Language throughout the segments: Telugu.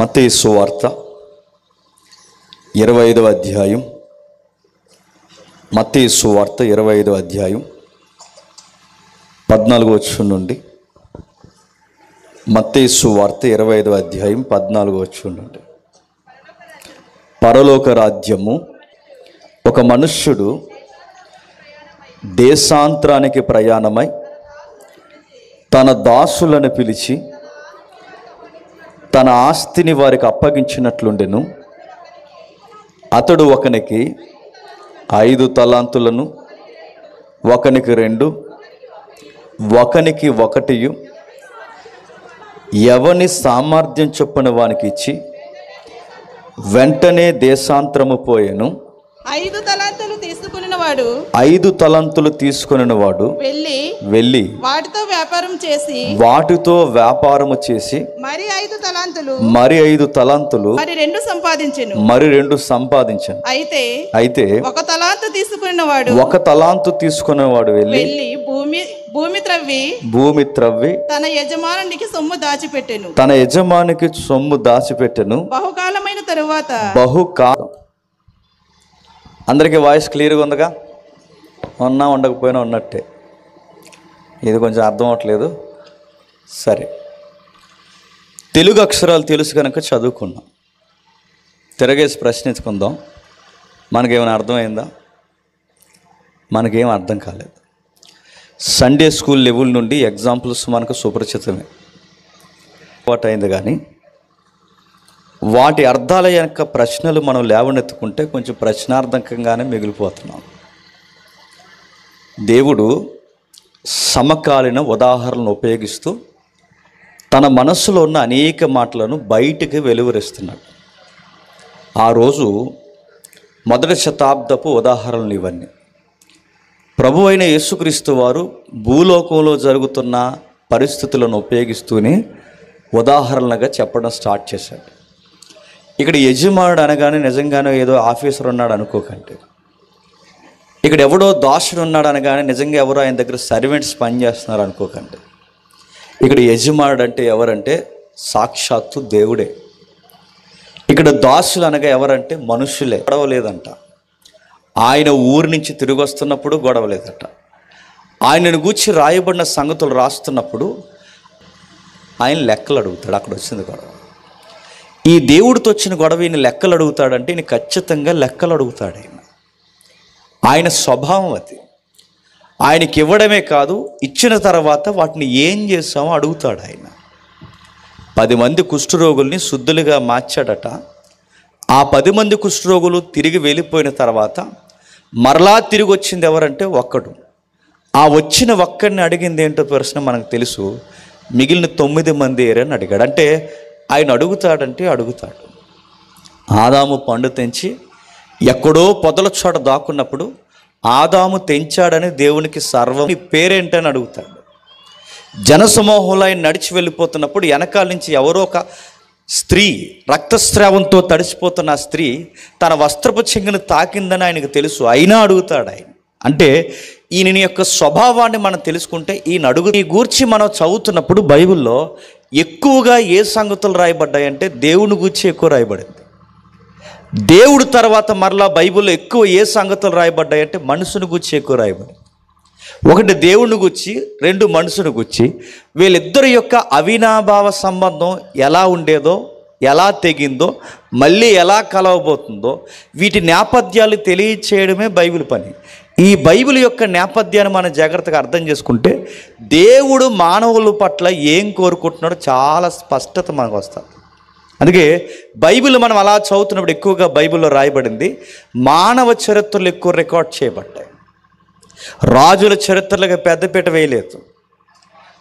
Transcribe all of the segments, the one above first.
మత్తయి సువార్త 25వ అధ్యాయం. మత్తయి సువార్త 25వ అధ్యాయం 14వ వచనం నుండి. మత్తయి సువార్త 25వ అధ్యాయం 14వ వచనం నుండి. పరలోక రాజ్యము ఒక మనుష్యుడు దేశాంతరానికి ప్రయాణమై తన దాసులను పిలిచి తన ఆస్తిని వారికి అప్పగించినట్లుండెను. అతడు ఒకనికి 5 తలాంతులను, ఒకనికి 2, ఒకనికి 1 ఎవని సామర్థ్యం చొప్పున వానికి ఇచ్చి వెంటనే దేశాంతరము పోయెను. 5 తలాంతులు తీసుకునినవాడు 5 తలాంతులు తీసుకునినవాడు వెళ్ళి వాటితో వ్యాపారము చేసి మరి 5 తలాంతులు మరి 2 సంపాదించను. అయితే 1 తలాంతు తీసుకునేవాడు వెళ్ళి భూమి త్రవ్వి తన యజమానికి సొమ్ము దాచిపెట్టెను. బహుకాలమైన తరువాత అందరికీ వాయిస్ క్లియర్గా ఉందిగా? ఉన్నా ఉండకపోయినా ఉన్నట్టే. ఇది కొంచెం అర్థం అవట్లేదు. సరే, తెలుగు అక్షరాలు తెలుసు కనుక చదువుకున్నాం. తిరగేసి ప్రశ్నించుకుందాం. మనకేమైనా అర్థమైందా? మనకేం అర్థం కాలేదు. సండే స్కూల్ లెవెల్ నుండి ఎగ్జాంపుల్స్ మనకు సుపరిచితమే అయింది, కానీ వాటి అర్థాల యొక్క ప్రశ్నలు మనం లేవనెత్తుకుంటే కొంచెం ప్రశ్నార్థకంగానే మిగిలిపోతున్నాం. దేవుడు సమకాలీన ఉదాహరణలు ఉపయోగిస్తూ తన మనస్సులో ఉన్న అనేక మాటలను బయటికి వెలువరిస్తున్నాడు. ఆ రోజు 1వ శతాబ్దపు ఉదాహరణలు ఇవన్నీ. ప్రభు అయిన యేసుక్రీస్తు వారు భూలోకంలో జరుగుతున్న పరిస్థితులను ఉపయోగిస్తూనే ఉదాహరణలుగా చెప్పడం స్టార్ట్ చేశాడు. ఇక్కడ యజమానుడు అనగానే నిజంగానే ఏదో ఆఫీసర్ ఉన్నాడు అనుకోకండి. ఇక్కడ ఎవడో దాసుడు ఉన్నాడు అనగానే నిజంగా ఎవరో ఆయన దగ్గర సర్వెంట్స్ పనిచేస్తున్నారు అనుకోకండి. ఇక్కడ యజమానుడు అంటే ఎవరంటే సాక్షాత్తు దేవుడే. ఇక్కడ దాసులు అనగా ఎవరంటే మనుషులే. గొడవ లేదంట. ఆయన ఊరి నుంచి తిరిగి వస్తున్నప్పుడు గొడవ లేదట. ఆయనను గూర్చి రాయబడిన సంగతులు రాస్తున్నప్పుడు ఆయన లెక్కలు అడుగుతాడు. అక్కడ వచ్చింది గొడవ. ఈ దేవుడితో వచ్చిన గొడవ ఈయన లెక్కలు అడుగుతాడంటే ఈయన ఖచ్చితంగా లెక్కలు అడుగుతాడు. ఆయన స్వభావం అది. ఆయనకి ఇవ్వడమే కాదు, ఇచ్చిన తర్వాత వాటిని ఏం చేసామో అడుగుతాడు. ఆయన 10 మంది కుష్ఠరోగుల్ని శుద్ధులుగా మార్చాడట. ఆ 10 మంది కుష్ఠరోగులు తిరిగి వెళ్ళిపోయిన తర్వాత మరలా తిరిగి వచ్చింది ఎవరంటే ఒక్కడు. ఆ వచ్చిన ఒక్కడిని అడిగింది ఏంటో ప్రశ్న మనకు తెలుసు. మిగిలిన 9 మంది ఏరని అడిగాడు. అంటే ఆయన అడుగుతాడు. ఆదాము పండు తెంచి ఎక్కడో పొదల చోట దాక్కున్నప్పుడు ఆదాము తెంచాడని దేవునికి సర్వం పేరేంటని అడుగుతాడు. జనసమూహంలో ఆయన నడిచి వెళ్ళిపోతున్నప్పుడు వెనకాల నుంచి ఎవరో ఒక స్త్రీ రక్తస్రావంతో తడిసిపోతున్న ఆ స్త్రీ తన వస్త్రపు చెంగును తాకిందని ఆయనకు తెలుసు, అయినా అడుగుతాడు ఆయన. అంటే ఈయన యొక్క స్వభావాన్ని మనం తెలుసుకుంటే ఈ గూర్చి మనం చదువుతున్నప్పుడు బైబిల్లో ఎక్కువగా ఏ సంగతులు రాయబడ్డాయంటే దేవుని గూర్చి ఎక్కువ రాయబడింది. దేవుడు తర్వాత మరలా బైబిల్లో ఎక్కువ ఏ సంగతులు రాయబడ్డాయంటే మనుషుని గూర్చి ఎక్కువ రాయబడింది. 1 దేవుని గూర్చి, 2 మనుషుని గూర్చి. వీళ్ళిద్దరి యొక్క అవినాభావ సంబంధం ఎలా ఉండేదో, ఎలా తెగిందో, మళ్ళీ ఎలా కలవబోతుందో వీటి నేపథ్యాలు తెలియచేయడమే బైబిల్ పని. ఈ బైబిల్ యొక్క నేపథ్యాన్ని మనం జాగ్రత్తగా అర్థం చేసుకుంటే దేవుడు మానవుల పట్ల ఏం కోరుకుంటున్నాడో చాలా స్పష్టత మనకు వస్తుంది. అందుకే బైబిల్ మనం అలా చదువుతున్నప్పుడు ఎక్కువగా బైబిల్లో రాయబడింది మానవ చరిత్రలు ఎక్కువ రికార్డ్ చేయబడ్డాయి. రాజుల చరిత్రలకు పెద్దపీట వేయలేదు,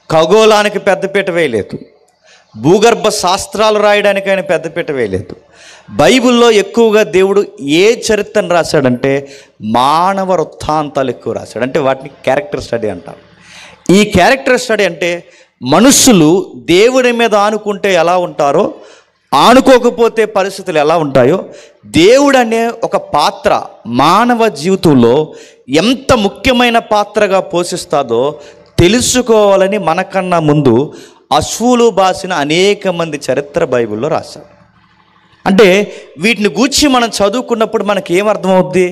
ఖగోళానికి పెద్దపీట వేయలేదు, భూగర్భ శాస్త్రాలు రాయడానికి ఆయన పెద్దపీట వేయలేదు. బైబిల్లో ఎక్కువగా దేవుడు ఏ చరిత్రను రాశాడంటే మానవ వృత్తాంతాలు ఎక్కువ రాశాడు. అంటే వాటిని క్యారెక్టర్ స్టడీ అంటారు. ఈ క్యారెక్టర్ స్టడీ అంటే మనుషులు దేవుడి మీద ఆనుకుంటే ఎలా ఉంటారో, ఆనుకోకపోతే పరిస్థితులు ఎలా ఉంటాయో, దేవుడు అనే ఒక పాత్ర మానవ జీవితంలో ఎంత ముఖ్యమైన పాత్రగా పోషిస్తాదో తెలుసుకోవాలని మనకన్నా ముందు అశ్వులు బాసిన అనేక మంది చరిత్ర బైబిల్లో రాశారు. అంటే వీటిని గూర్చి మనం చదువుకున్నప్పుడు మనకి ఏమర్థమవుద్ది?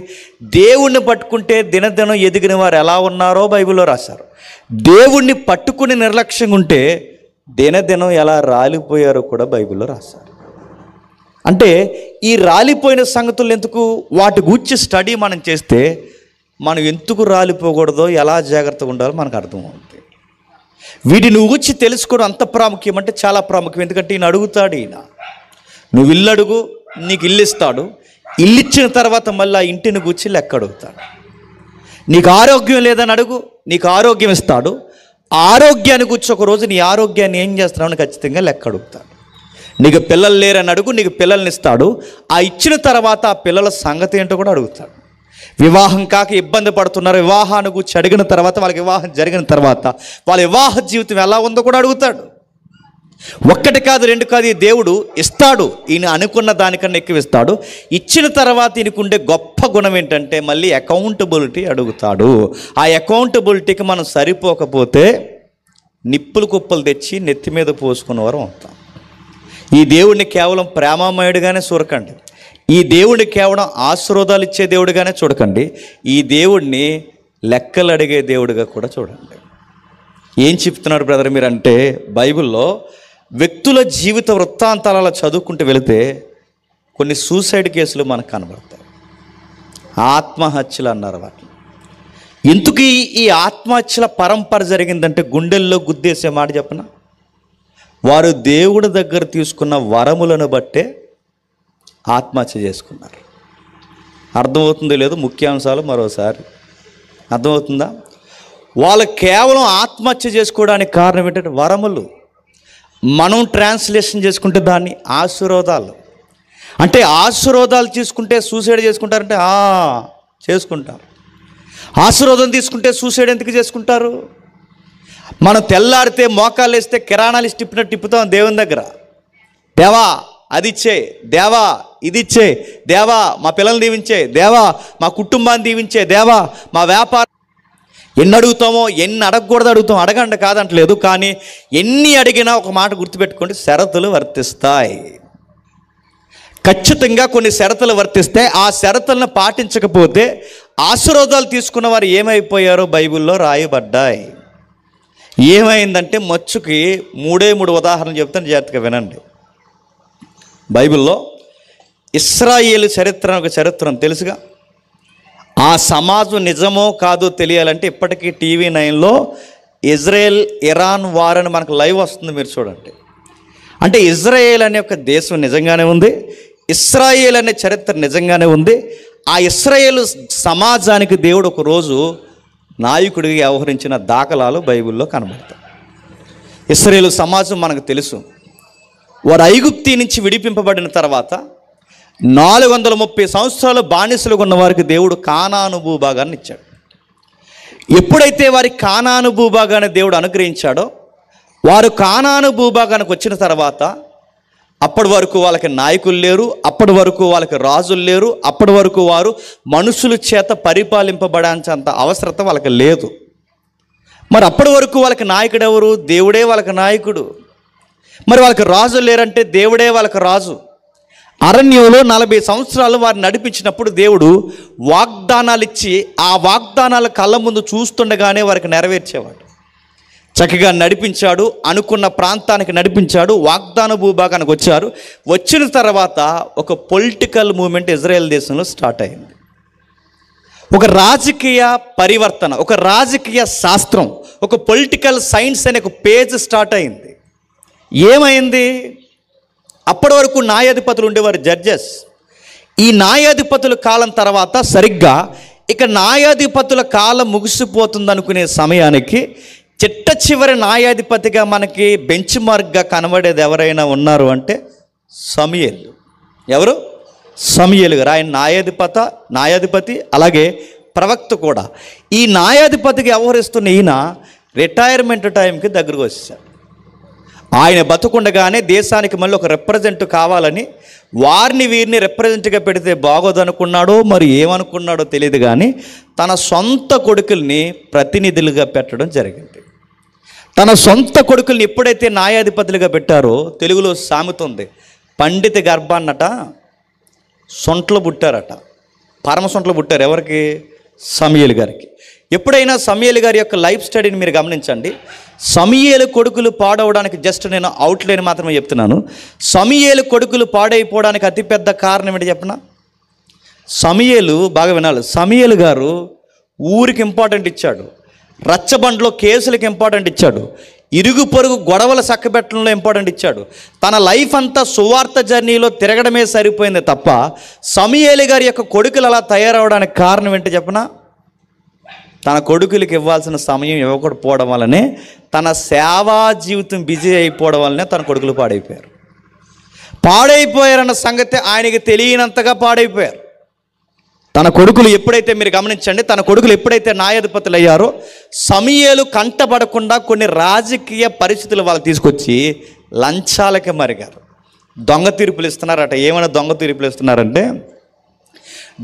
దేవుణ్ణి పట్టుకుంటే దినదినం ఎదిగిన వారు ఎలా ఉన్నారో బైబిల్లో రాశారు. దేవుణ్ణి పట్టుకుని నిర్లక్ష్యంగా ఉంటే దినదినం ఎలా రాలిపోయారో కూడా బైబిల్లో రాశారు. అంటే ఈ రాలిపోయిన సంగతులు ఎందుకు? వాటి గూర్చి స్టడీ మనం చేస్తే మనం ఎందుకు రాలిపోకూడదో, ఎలా జాగ్రత్తగా ఉండాలో మనకు అర్థమవుతుంది. వీటిని గూర్చి తెలుసుకోవడం అంత ప్రాముఖ్యం అంటే చాలా ప్రాముఖ్యం. ఎందుకంటే ఈయన అడుగుతాడు, ఈయన నువ్వు ఇల్లు అడుగు, నీకు ఇల్లు ఇస్తాడు. ఇల్లు ఇచ్చిన తర్వాత మళ్ళీ ఆ ఇంటిని గూర్చి లెక్క అడుగుతాడు. నీకు ఆరోగ్యం లేదని అడుగు, నీకు ఆరోగ్యం ఇస్తాడు. ఆరోగ్యాన్ని గూర్చి ఒకరోజు నీ ఆరోగ్యాన్ని ఏం చేస్తున్నావు అని ఖచ్చితంగా లెక్క అడుగుతాడు. నీకు పిల్లలు లేరని అడుగు, నీకు పిల్లల్ని ఇస్తాడు. ఆ ఇచ్చిన తర్వాత ఆ పిల్లల సంగతి ఏంటో కూడా అడుగుతాడు. వివాహం కాక ఇబ్బంది పడుతున్నారు, వివాహాన్ని గూర్చి అడిగిన తర్వాత, వాళ్ళకి వివాహం జరిగిన తర్వాత వాళ్ళ వివాహ జీవితం ఎలా ఉందో కూడా అడుగుతాడు. ఒక్కటి కాదు, రెండు కాదు, ఈ దేవుడు ఇస్తాడు. ఈయన అనుకున్న దానికన్నా ఎక్కువ ఇస్తాడు. ఇచ్చిన తర్వాత ఈయనకుండే గొప్ప గుణం ఏంటంటే మళ్ళీ అకౌంటబిలిటీ అడుగుతాడు. ఆ అకౌంటబిలిటీకి మనం సరిపోకపోతే నిప్పులు కుప్పలు తెచ్చి నెత్తి మీద పోసుకున్నవారు అవుతాం. ఈ దేవుడిని కేవలం ప్రేమామయుడిగానే చూడకండి. ఈ దేవుడిని కేవలం ఆశీర్వాదాలు ఇచ్చే దేవుడిగానే చూడకండి. ఈ దేవుడిని లెక్కలు అడిగే దేవుడిగా కూడా చూడండి. ఏం చెప్తున్నారు బ్రదర్ మీరు అంటే, బైబిల్లో వ్యక్తుల జీవిత వృత్తాంతాలలో చదువుకుంటూ వెళితే కొన్ని సూసైడ్ కేసులు మనకు కనబడతాయి. ఆత్మహత్యలు అన్నారు వాటిని. ఎందుకు ఈ ఆత్మహత్యల పరంపర జరిగిందంటే గుండెల్లో గుద్దేసే మాట చెప్పనా, వారు దేవుడి దగ్గర తీసుకున్న వరములను బట్టే ఆత్మహత్య చేసుకున్నారు. అర్థమవుతుందో లేదో ముఖ్యాంశాలు మరోసారి అర్థమవుతుందా? వాళ్ళు కేవలం ఆత్మహత్య చేసుకోవడానికి కారణం ఏంటంటే వరములు. మనం ట్రాన్స్లేషన్ చేసుకుంటే దాన్ని ఆశీర్వాదాలు. అంటే ఆశీర్వాదాలు తీసుకుంటే సూసైడ్ చేసుకుంటారంటే చేసుకుంటారు. ఆశీర్వాదం తీసుకుంటే సూసైడ్ ఎందుకు చేసుకుంటారు? మనం తెల్లారితే మోకాళ్ళు వేస్తే కిరాణాలు ఇష్టం తిప్పుతాం దేవుని దగ్గర. దేవా అది ఇచ్చే, దేవా ఇది ఇచ్చే, దేవా మా పిల్లల్ని దీవించే, దేవా మా కుటుంబాన్ని దీవించే, దేవా మా వ్యాపారం. ఎన్ని అడుగుతామో, ఎన్ని అడగకూడదు అడుగుతాం. అడగండి కాదంటలేదు, కానీ ఎన్ని అడిగినా ఒక మాట గుర్తుపెట్టుకోండి, షరతులు వర్తిస్తాయి. ఖచ్చితంగా కొన్ని షరతులు వర్తిస్తే ఆ షరతులను పాటించకపోతే ఆశీర్వాదాలు తీసుకున్న వారు ఏమైపోయారో బైబిల్లో రాయబడ్డాయి. ఏమైందంటే మచ్చుకి 3 ఉదాహరణలు చెప్తాను, జాగ్రత్తగా వినండి. బైబిల్లో ఇశ్రాయేలు చరిత్ర ఒక చరిత్ర తెలుసుగా. ఆ సమాజం నిజమో కాదో తెలియాలంటే ఇప్పటికీ టీవీ 9లో ఇజ్రాయెల్ ఇరాన్ వార్ అని మనకు లైవ్ వస్తుంది, మీరు చూడండి. అంటే ఇజ్రాయేల్ అనే ఒక దేశం నిజంగానే ఉంది, ఇశ్రాయేల్ అనే చరిత్ర నిజంగానే ఉంది. ఆ ఇశ్రాయేలు సమాజానికి దేవుడు ఒకరోజు నాయకుడిగా వ్యవహరించిన దాఖలాలు బైబిల్లో కనబడతాయి. ఇశ్రాయేలు సమాజం మనకు తెలుసు. వారు ఐగుప్తీ నుంచి విడిపింపబడిన తర్వాత 430 సంవత్సరాలు బానిసలుగా ఉన్న వారికి దేవుడు కానాను భూభాగాన్ని ఇచ్చాడు. ఎప్పుడైతే వారి కానాను భూభాగాన్ని దేవుడు అనుగ్రహించాడో, వారు కానాను భూభాగానికి వచ్చిన తర్వాత అప్పటి వరకు వాళ్ళకి నాయకులు లేరు, అప్పటి వరకు వాళ్ళకి రాజులు లేరు, అప్పటి వరకు వారు మనుషుల చేత పరిపాలింపబడాల్సినంత అవసరత వాళ్ళకి లేదు. మరి అప్పటి వరకు వాళ్ళకి నాయకుడు ఎవరు? దేవుడే వాళ్ళకి నాయకుడు. మరి వాళ్ళకి రాజులు లేరంటే దేవుడే వాళ్ళకి రాజు. అరణ్యంలో 40 సంవత్సరాలు వారిని నడిపించినప్పుడు దేవుడు వాగ్దానాలు ఇచ్చి ఆ వాగ్దానాల కళ్ళ ముందు చూస్తుండగానే వారికి నెరవేర్చేవాడు. చక్కగా నడిపించాడు, అనుకున్న ప్రాంతానికి నడిపించాడు, వాగ్దాన భూభాగానికి వచ్చారు. వచ్చిన తర్వాత ఒక పొలిటికల్ మూమెంట్ ఇజ్రాయెల్ దేశంలో స్టార్ట్ అయింది. ఒక రాజకీయ పరివర్తన, ఒక రాజకీయ శాస్త్రం, ఒక పొలిటికల్ సైన్స్ అనే ఒక పేజ్ స్టార్ట్ అయింది. ఏమైంది? అప్పటి వరకు న్యాయాధిపతులు ఉండేవారు, జడ్జెస్. ఈ న్యాయాధిపతుల కాలం తర్వాత సరిగ్గా ఇక న్యాయాధిపతుల కాలం ముగిసిపోతుంది అనుకునే సమయానికి చిట్ట చివరి న్యాయాధిపతిగా మనకి బెంచ్ మార్క్గా కనబడేది ఎవరైనా ఉన్నారు అంటే సమూయేలు. ఎవరు? సమూయేలు గారు. ఆయన న్యాయాధిపతి అలాగే ప్రవక్త కూడా. ఈ న్యాయాధిపతికి వ్యవహరిస్తున్న ఈయన రిటైర్మెంట్ టైంకి దగ్గరకు వచ్చేసాడు. ఆయన బతుకుండగానే దేశానికి మళ్ళీ ఒక రిప్రజెంట్ కావాలని వారిని వీరిని రిప్రజెంట్గా పెడితే బాగోదనుకున్నాడో మరి ఏమనుకున్నాడో తెలియదు, కానీ తన సొంత కొడుకుల్ని ప్రతినిధులుగా పెట్టడం జరిగింది. తన సొంత కొడుకుల్ని ఎప్పుడైతే న్యాయాధిపతులుగా పెట్టారో, తెలుగులో సామెత ఉంది, పండిత గర్భాన్నట సొంట్లు పుట్టారట. పరమ సొంట్లు పుట్టారు. ఎవరికి? సమూయేలు గారికి. ఎప్పుడైనా సమూయేలు గారి యొక్క లైఫ్ స్టడీని మీరు గమనించండి. సమూయేలు కొడుకులు పాడవడానికి జస్ట్ నేను అవుట్లైన్ మాత్రమే చెప్తున్నాను. సమూయేలు కొడుకులు పాడైపోవడానికి అతిపెద్ద కారణం ఏంటి చెప్పనా? సమూయేలు, బాగా వినాలి, సమూయేలు గారు ఊరికి ఇంపార్టెంట్ ఇచ్చాడు, రచ్చబండ్లో కేసులకు ఇంపార్టెంట్ ఇచ్చాడు, ఇరుగు పొరుగు గొడవల చక్కబెట్టడంలో ఇంపార్టెంట్ ఇచ్చాడు. తన లైఫ్ అంతా సువార్త జర్నీలో తిరగడమే సరిపోయింది తప్ప సమూయేలు గారి యొక్క కొడుకులు అలా తయారవడానికి కారణం ఏంటి చెప్పనా? తన కొడుకులకి ఇవ్వాల్సిన సమయం ఇవ్వకపోవడం వల్లనే, తన సేవా జీవితం బిజీ అయిపోవడం వల్లనే తన కొడుకులు పాడైపోయారు. పాడైపోయారన్న సంగతి ఆయనకి తెలియనంతగా పాడైపోయారు. తన కొడుకులు ఎప్పుడైతే, మీరు గమనించండి, తన కొడుకులు ఎప్పుడైతే న్యాయాధిపతులు అయ్యారో సమూయేలు కంటపడకుండా కొన్ని రాజకీయ పరిస్థితులు వాళ్ళు తీసుకొచ్చి లంచాలకే మరిగారు. దొంగ తీర్పులు ఇస్తున్నారట. ఏమైనా దొంగ తీర్పులు ఇస్తున్నారంటే,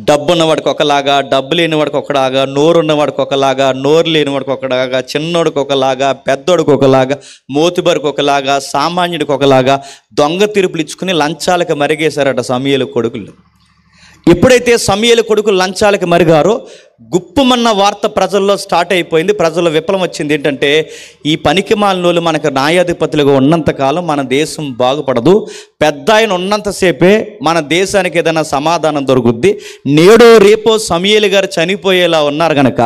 డబ్బు ఉన్నవాడికి ఒకలాగా, డబ్బు లేనివాడికి ఒకలాగా, నోరు ఉన్నవాడికి ఒకలాగా, నోరు లేనివాడికి ఒకలాగా, చిన్నోడికి ఒకలాగా, పెద్దోడికి ఒకలాగా, మోతుబరికి ఒకలాగా, సామాన్యుడికి ఒకలాగా దొంగ తీర్పులు ఇచ్చుకుని లంచాలకు మరిగేశారట సమూయేలు కొడుకులు. ఎప్పుడైతే సమూయేలు కొడుకులు లంచాలకు మరిగారో గుప్పుమన్న వార్త ప్రజల్లో స్టార్ట్ అయిపోయింది. ప్రజల్లో విప్లవం వచ్చింది. ఏంటంటే, ఈ పనికిమాలినోళ్ళు మనకు న్యాయాధిపతులుగా ఉన్నంతకాలం మన దేశం బాగుపడదు, పెద్ద ఆయన ఉన్నంతసేపే మన దేశానికి ఏదైనా సమాధానం దొరుకుద్ది. నేడో రేపో సమూయేలు గారు చనిపోయేలా ఉన్నారు కనుక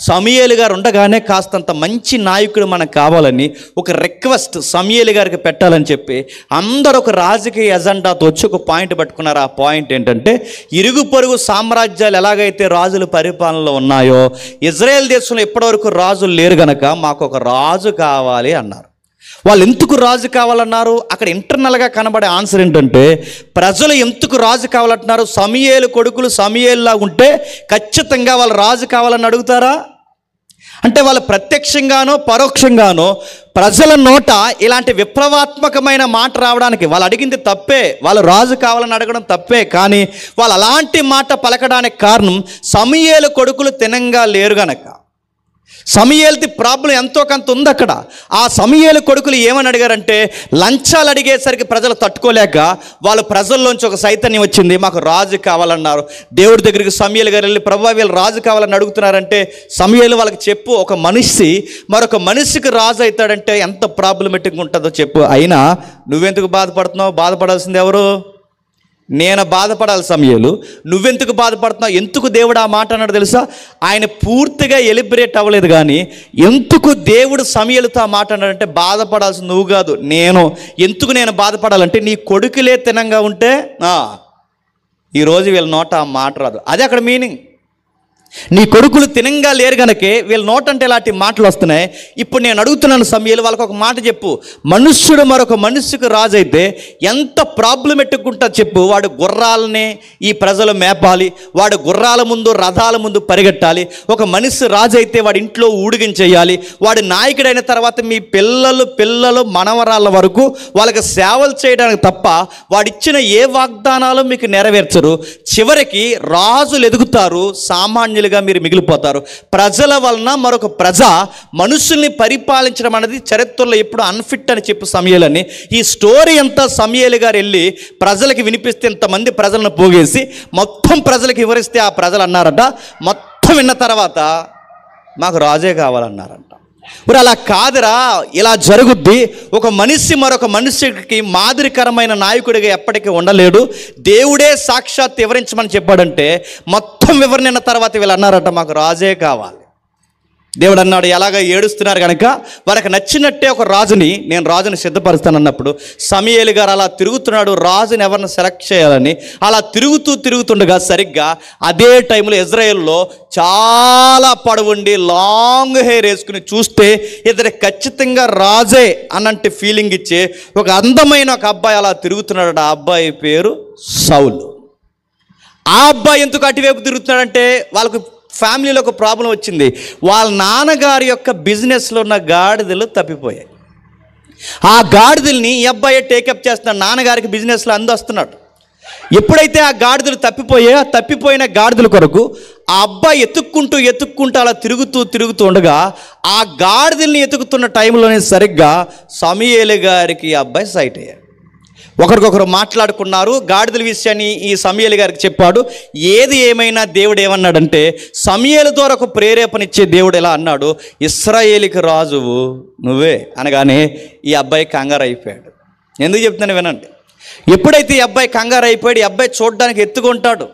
సమూయేలు గారు ఉండగానే కాస్తంత మంచి నాయకుడు మనకు కావాలని ఒక రిక్వెస్ట్ సమూయేలు గారికి పెట్టాలని చెప్పి అందరూ ఒక రాజకీయ ఎజెండాతో వచ్చి ఒక పాయింట్ పట్టుకున్నారు. ఆ పాయింట్ ఏంటంటే, ఇరుగు పొరుగు సామ్రాజ్యాలు ఎలాగైతే రాజులు పరిపాలనలో ఉన్నాయో ఇజ్రాయెల్ దేశంలో ఇప్పటివరకు రాజులు లేరు గనక మాకు ఒక రాజు కావాలి అన్నారు. వాళ్ళు ఎందుకు రాజు కావాలన్నారు? అక్కడ ఇంటర్నల్గా కనబడే ఆన్సర్ ఏంటంటే, ప్రజలు ఎందుకు రాజు కావాలంటున్నారు? సమూయేలు కొడుకులు సమూయేలులా ఉంటే ఖచ్చితంగా వాళ్ళు రాజు కావాలని అడుగుతారా? అంటే వాళ్ళు ప్రత్యక్షంగానో పరోక్షంగానో ప్రజల నోట ఇలాంటి విప్లవాత్మకమైన మాట రావడానికి, వాళ్ళు అడిగింది తప్పే, వాళ్ళు రాజు కావాలని అడగడం తప్పే, కానీ వాళ్ళు అలాంటి మాట పలకడానికి కారణం సమూయేలు కొడుకులు తినంగా లేరు గనక. సమూయేలుది ప్రాబ్లం ఎంతో కొంత ఉంది అక్కడ. ఆ సమూయేలు కొడుకులు ఏమని అడిగారంటే, లంచాలు అడిగేసరికి ప్రజలు తట్టుకోలేక వాళ్ళు ప్రజల్లోంచి ఒక చైతన్యం వచ్చింది, మాకు రాజు కావాలన్నారు. దేవుడి దగ్గరికి సమూయేలు గారు వెళ్ళి, ప్రభువా వీళ్ళు రాజు కావాలని అడుగుతున్నారంటే, సమూయేలు వాళ్ళకి చెప్పు, ఒక మనిషి మరొక మనిషికి రాజు అవుతాడంటే ఎంత ప్రాబ్లమెటిక్ ఉంటుందో చెప్పు. అయినా నువ్వెందుకు బాధపడుతున్నావు? బాధపడాల్సింది ఎవరు? నేను బాధపడాలి సమూయేలు, నువ్వెందుకు బాధపడుతున్నావు? ఎందుకు దేవుడు ఆ మాట అన్నాడు తెలుసా? ఆయన పూర్తిగా ఎలిబరేట్ అవ్వలేదు, కానీ ఎందుకు దేవుడు సమూయేలుతో ఆ మాట అన్నాడంటే, బాధపడాల్సింది నువ్వు కాదు నేను. ఎందుకు నేను బాధపడాలంటే, నీ కొడుకులే తినంగా ఉంటే ఈరోజు వీళ్ళ నోట ఆ మాట రాదు. అదే అక్కడ మీనింగ్. నీ కొడుకులు తినంగా లేరు గనకే వీళ్ళ నోటంటే ఇలాంటి మాటలు వస్తున్నాయి. ఇప్పుడు నేను అడుగుతున్నాను సమూయేలు, వాళ్ళకి ఒక మాట చెప్పు. మనుష్యుడు మరొక మనుష్యుకు రాజు అయితే ఎంత ప్రాబ్లమెటిక్ ఉంటుందో చెప్పు. వాడు గుర్రాలని ఈ ప్రజలు మేపాలి, వాడు గుర్రాల ముందు రథాల ముందు పరిగెట్టాలి. ఒక మనిషి రాజు అయితే వాడి ఇంట్లో ఊడిగించేయాలి. వాడు నాయకుడైన తర్వాత మీ పిల్లలు మనవరాళ్ళ వరకు వాళ్ళకి సేవలు చేయడానికి తప్ప వాడిచ్చిన ఏ వాగ్దానాలు మీకు నెరవేర్చరు. చివరికి రాజులు ఎదుగుతారు, సామాన్యులుగా మీరు మిగిలిపోతారు. ప్రజల వలన మరొక ప్రజ మనుషుల్ని పరిపాలించడం అనేది చరిత్రలో ఎప్పుడు అన్ఫిట్ అని చెప్పు సమూయేలు అని. ఈ స్టోరీ అంతా సమూయేలు గారు వెళ్ళి ప్రజలకి వినిపిస్తే ఇంతమంది ప్రజలను పోగేసి మొత్తం ప్రజలకు వివరిస్తే ఆ ప్రజలు అన్నారట, మొత్తం విన్న తర్వాత మాకు రాజే కావాలన్నారంట. మరి అలా కాదురా, ఇలా జరుగుద్ది. ఒక మనిషి మరొక మనిషికి మాదిరికరమైన నాయకుడిగా ఎప్పటికీ ఉండలేడు. దేవుడే సాక్షాత్ వివరించమని చెప్పాడంటే మొత్తం వివరణ తర్వాత వీళ్ళు అన్నారట, మాకు రాజే కావాలి. దేవుడు అన్నాడు, ఎలాగ ఏడుస్తున్నారు కనుక వారికి నచ్చినట్టే ఒక రాజుని, నేను రాజుని సిద్ధపరుస్తానన్నప్పుడు సమూయేలు గారు అలా తిరుగుతున్నాడు రాజుని ఎవరిని సెలెక్ట్ చేయాలని. అలా తిరుగుతుండగా సరిగ్గా అదే టైంలో ఇజ్రాయెల్లో చాలా పొడవుండి లాంగ్ హెయిర్ వేసుకుని చూస్తే ఇతడు ఖచ్చితంగా రాజే అన్నంటి ఫీలింగ్ ఇచ్చే ఒక అందమైన ఒక అబ్బాయి అలా తిరుగుతున్నాడు. ఆ అబ్బాయి పేరు సౌలు. ఆ అబ్బాయి ఎందుకు అటువైపు తిరుగుతున్నాడంటే, వాళ్ళకు ఫ్యామిలీలో ఒక ప్రాబ్లం వచ్చింది. వాళ్ళ నాన్నగారి యొక్క బిజినెస్లో ఉన్న గాడిదలు తప్పిపోయాయి. ఆ గాడిదల్ని ఈ అబ్బాయి టేకప్ చేస్తున్నాడు. నాన్నగారికి బిజినెస్లో అందొస్తున్నాడు. ఎప్పుడైతే ఆ గాడిదలు తప్పిపోయిన గాడిదల కొరకు ఆ అబ్బాయి ఎత్తుక్కుంటూ అలా తిరుగుతూ ఉండగా ఆ గాడిదల్ని ఎతుకుతున్న టైంలోనే సరిగ్గా సమూయేలు గారికి ఆ అబ్బాయి సైట్ అయ్యాడు. ఒకరికొకరు మాట్లాడుకున్నారు. గాడిదల విషయాన్ని ఈ సమూయేలు గారికి చెప్పాడు. ఏది ఏమైనా దేవుడు ఏమన్నాడంటే, సమూయేలు ద్వారా ఒక ప్రేరేపణ ఇచ్చే దేవుడు ఎలా అన్నాడు, ఇశ్రాయేలుకి రాజువు నువ్వే అనగానే ఈ అబ్బాయి కంగారు అయిపోయాడు. ఎందుకు చెప్తున్నాను వినండి. ఎప్పుడైతే ఈ అబ్బాయి కంగారు అయిపోయాడు, ఈ అబ్బాయి చూడడానికి ఎత్తుకుంటాడు,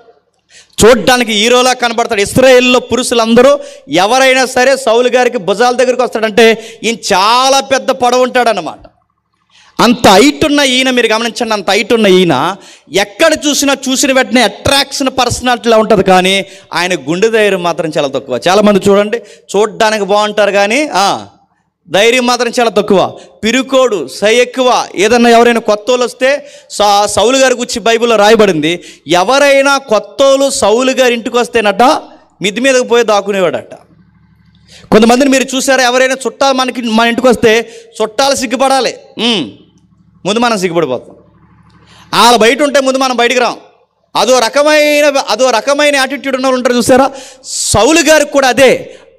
చూడ్డానికి హీరోలా కనబడతాడు. ఇశ్రాయేల్లో పురుషులందరూ ఎవరైనా సరే సౌలు గారికి భుజాల దగ్గరికి వస్తాడంటే ఈయన చాలా పెద్ద పొడవు ఉంటాడు అన్నమాట. అంత హైట్ ఉన్న ఈయన, మీరు గమనించండి, అంత హైట్ ఉన్న ఈయన ఎక్కడ చూసిన వెంటనే అట్రాక్షన్ పర్సనాలిటీలా ఉంటుంది. కానీ ఆయన గుండె ధైర్యం మాత్రం చాలా తక్కువ. చాలామంది చూడండి, చూడడానికి బాగుంటారు కానీ ధైర్యం మాత్రం చాలా తక్కువ. పిరుకోడు, సై ఎక్కువ. ఏదన్నా ఎవరైనా కొత్తోళ్ళు వస్తే సౌలు గారి గురించి బైబిల్లో రాయబడింది, ఎవరైనా కొత్తోళ్ళు సౌలు గారి ఇంటికి వస్తేనట మిద్ది మీదకి పోయి దాక్కునేవాడట. కొంతమందిని మీరు చూసారా, ఎవరైనా చుట్టాలు మన ఇంటికి వస్తే చుట్టాలు సిగ్గుపడాలి, ముందు మనం సిగ్గుపడిపోతాం. వాళ్ళ బయట ఉంటే ముందు మనం బయటికి రాం. అదో రకమైన యాటిట్యూడ్ ఉన్న వాళ్ళు ఉంటారు చూసారా. సౌలు గారికి కూడా అదే.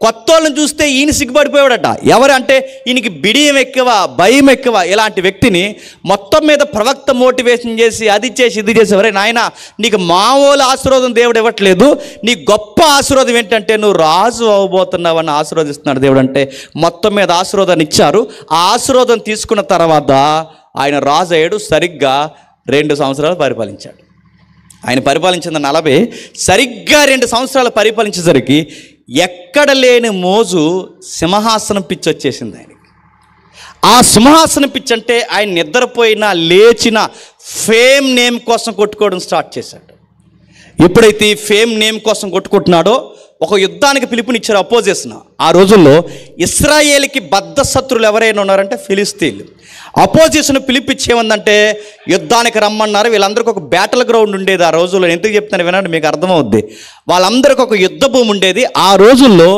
కొత్త వాళ్ళని చూస్తే ఈయన సిగ్గుపడిపోయాడట. ఎవరంటే ఈయనకి బిడియం ఎక్కువ, భయం ఎక్కువ. ఇలాంటి వ్యక్తిని మొత్తం మీద ప్రవక్త మోటివేషన్ చేసి అది చేసి ఇది చేసి, ఎవరే నాయన నీకు మామూలు ఆశీర్వాదం దేవుడు ఇవ్వట్లేదు, నీ గొప్ప ఆశీర్వాదం ఏంటంటే నువ్వు రాజు అవ్వబోతున్నావని ఆశీర్వదిస్తున్నాడు దేవుడు. అంటే మొత్తం మీద ఆశీర్వాదాన్ని ఇచ్చారు. ఆ ఆశీర్వాదం తీసుకున్న తర్వాత ఆయన రాజు అయ్యాడు. సరిగ్గా 2 సంవత్సరాలు పరిపాలించాడు. ఆయన పరిపాలించిన 40, సరిగ్గా 2 సంవత్సరాలు పరిపాలించేసరికి ఎక్కడ లేని మోజు సింహాసనం పిచ్చి వచ్చేసింది ఆయనకి. ఆ సింహాసనం పిచ్చి అంటే ఆయన నిద్రపోయినా లేచిన ఫేమ్ నేమ్ కోసం కొట్టుకోవడం స్టార్ట్ చేశాడు. ఎప్పుడైతే ఈ ఫేమ్ నేమ్ కోసం కొట్టుకుంటున్నాడో ఒక యుద్ధానికి పిలుపునిచ్చారు అపోజిషన్. ఆ రోజుల్లో ఇశ్రాయేలుకి బద్ధ శత్రులు ఎవరైనా ఉన్నారంటే ఫిలిస్తీన్లు. అపోజిషన్ పిలిపించేమందంటే యుద్ధానికి రమ్మన్నారు. వీళ్ళందరికీ ఒక బ్యాటిల్ గ్రౌండ్ ఉండేది ఆ రోజుల్లో. ఎందుకు చెప్తాను వినండి, మీకు అర్థమవుద్ది. వాళ్ళందరికీ ఒక యుద్ధ భూమి ఉండేది. ఆ రోజుల్లో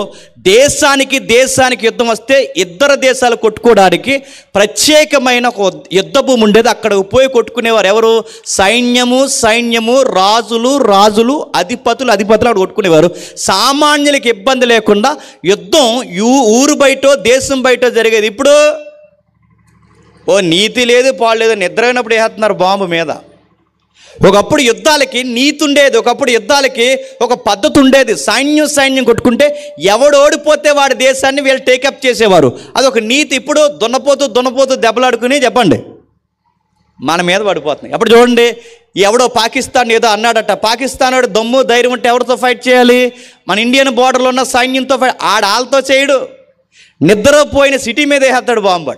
దేశానికి యుద్ధం వస్తే ఇద్దరు దేశాలు కొట్టుకోవడానికి ప్రత్యేకమైన ఒక యుద్ధ భూమి ఉండేది. అక్కడికి పోయి కొట్టుకునేవారు ఎవరు? సైన్యము, రాజులు, అధిపతులు అక్కడ కొట్టుకునేవారు. సామాన్యులకి ఇబ్బంది లేకుండా యుద్ధం ఊరు బయటో దేశం బయటో జరిగేది. ఇప్పుడు నీతి లేదు, పాడు లేదు, నిద్ర అయినప్పుడు వేస్తున్నారు బాంబు మీద. ఒకప్పుడు యుద్ధాలకి నీతి ఉండేది, ఒకప్పుడు యుద్ధాలకి ఒక పద్ధతి ఉండేది. సైన్యం కొట్టుకుంటే ఎవడు ఓడిపోతే వాడి దేశాన్ని వీళ్ళు టేకప్ చేసేవారు. అదొక నీతి. ఇప్పుడు దున్నపోతూ దెబ్బలాడుకుని చెప్పండి మన మీద పడిపోతున్నాయి. అప్పుడు చూడండి, ఎవడో పాకిస్తాన్ ఏదో అన్నాడట. పాకిస్తాన్ వాడు దమ్ము ధైర్యం ఉంటే ఎవరితో ఫైట్ చేయాలి? మన ఇండియన్ బోర్డర్లో ఉన్న సైన్యంతో ఫైట్. ఆళ్ళతో చేయడు. నిద్రపోయిన సిటీ మీద వేస్తాడు బాంబు.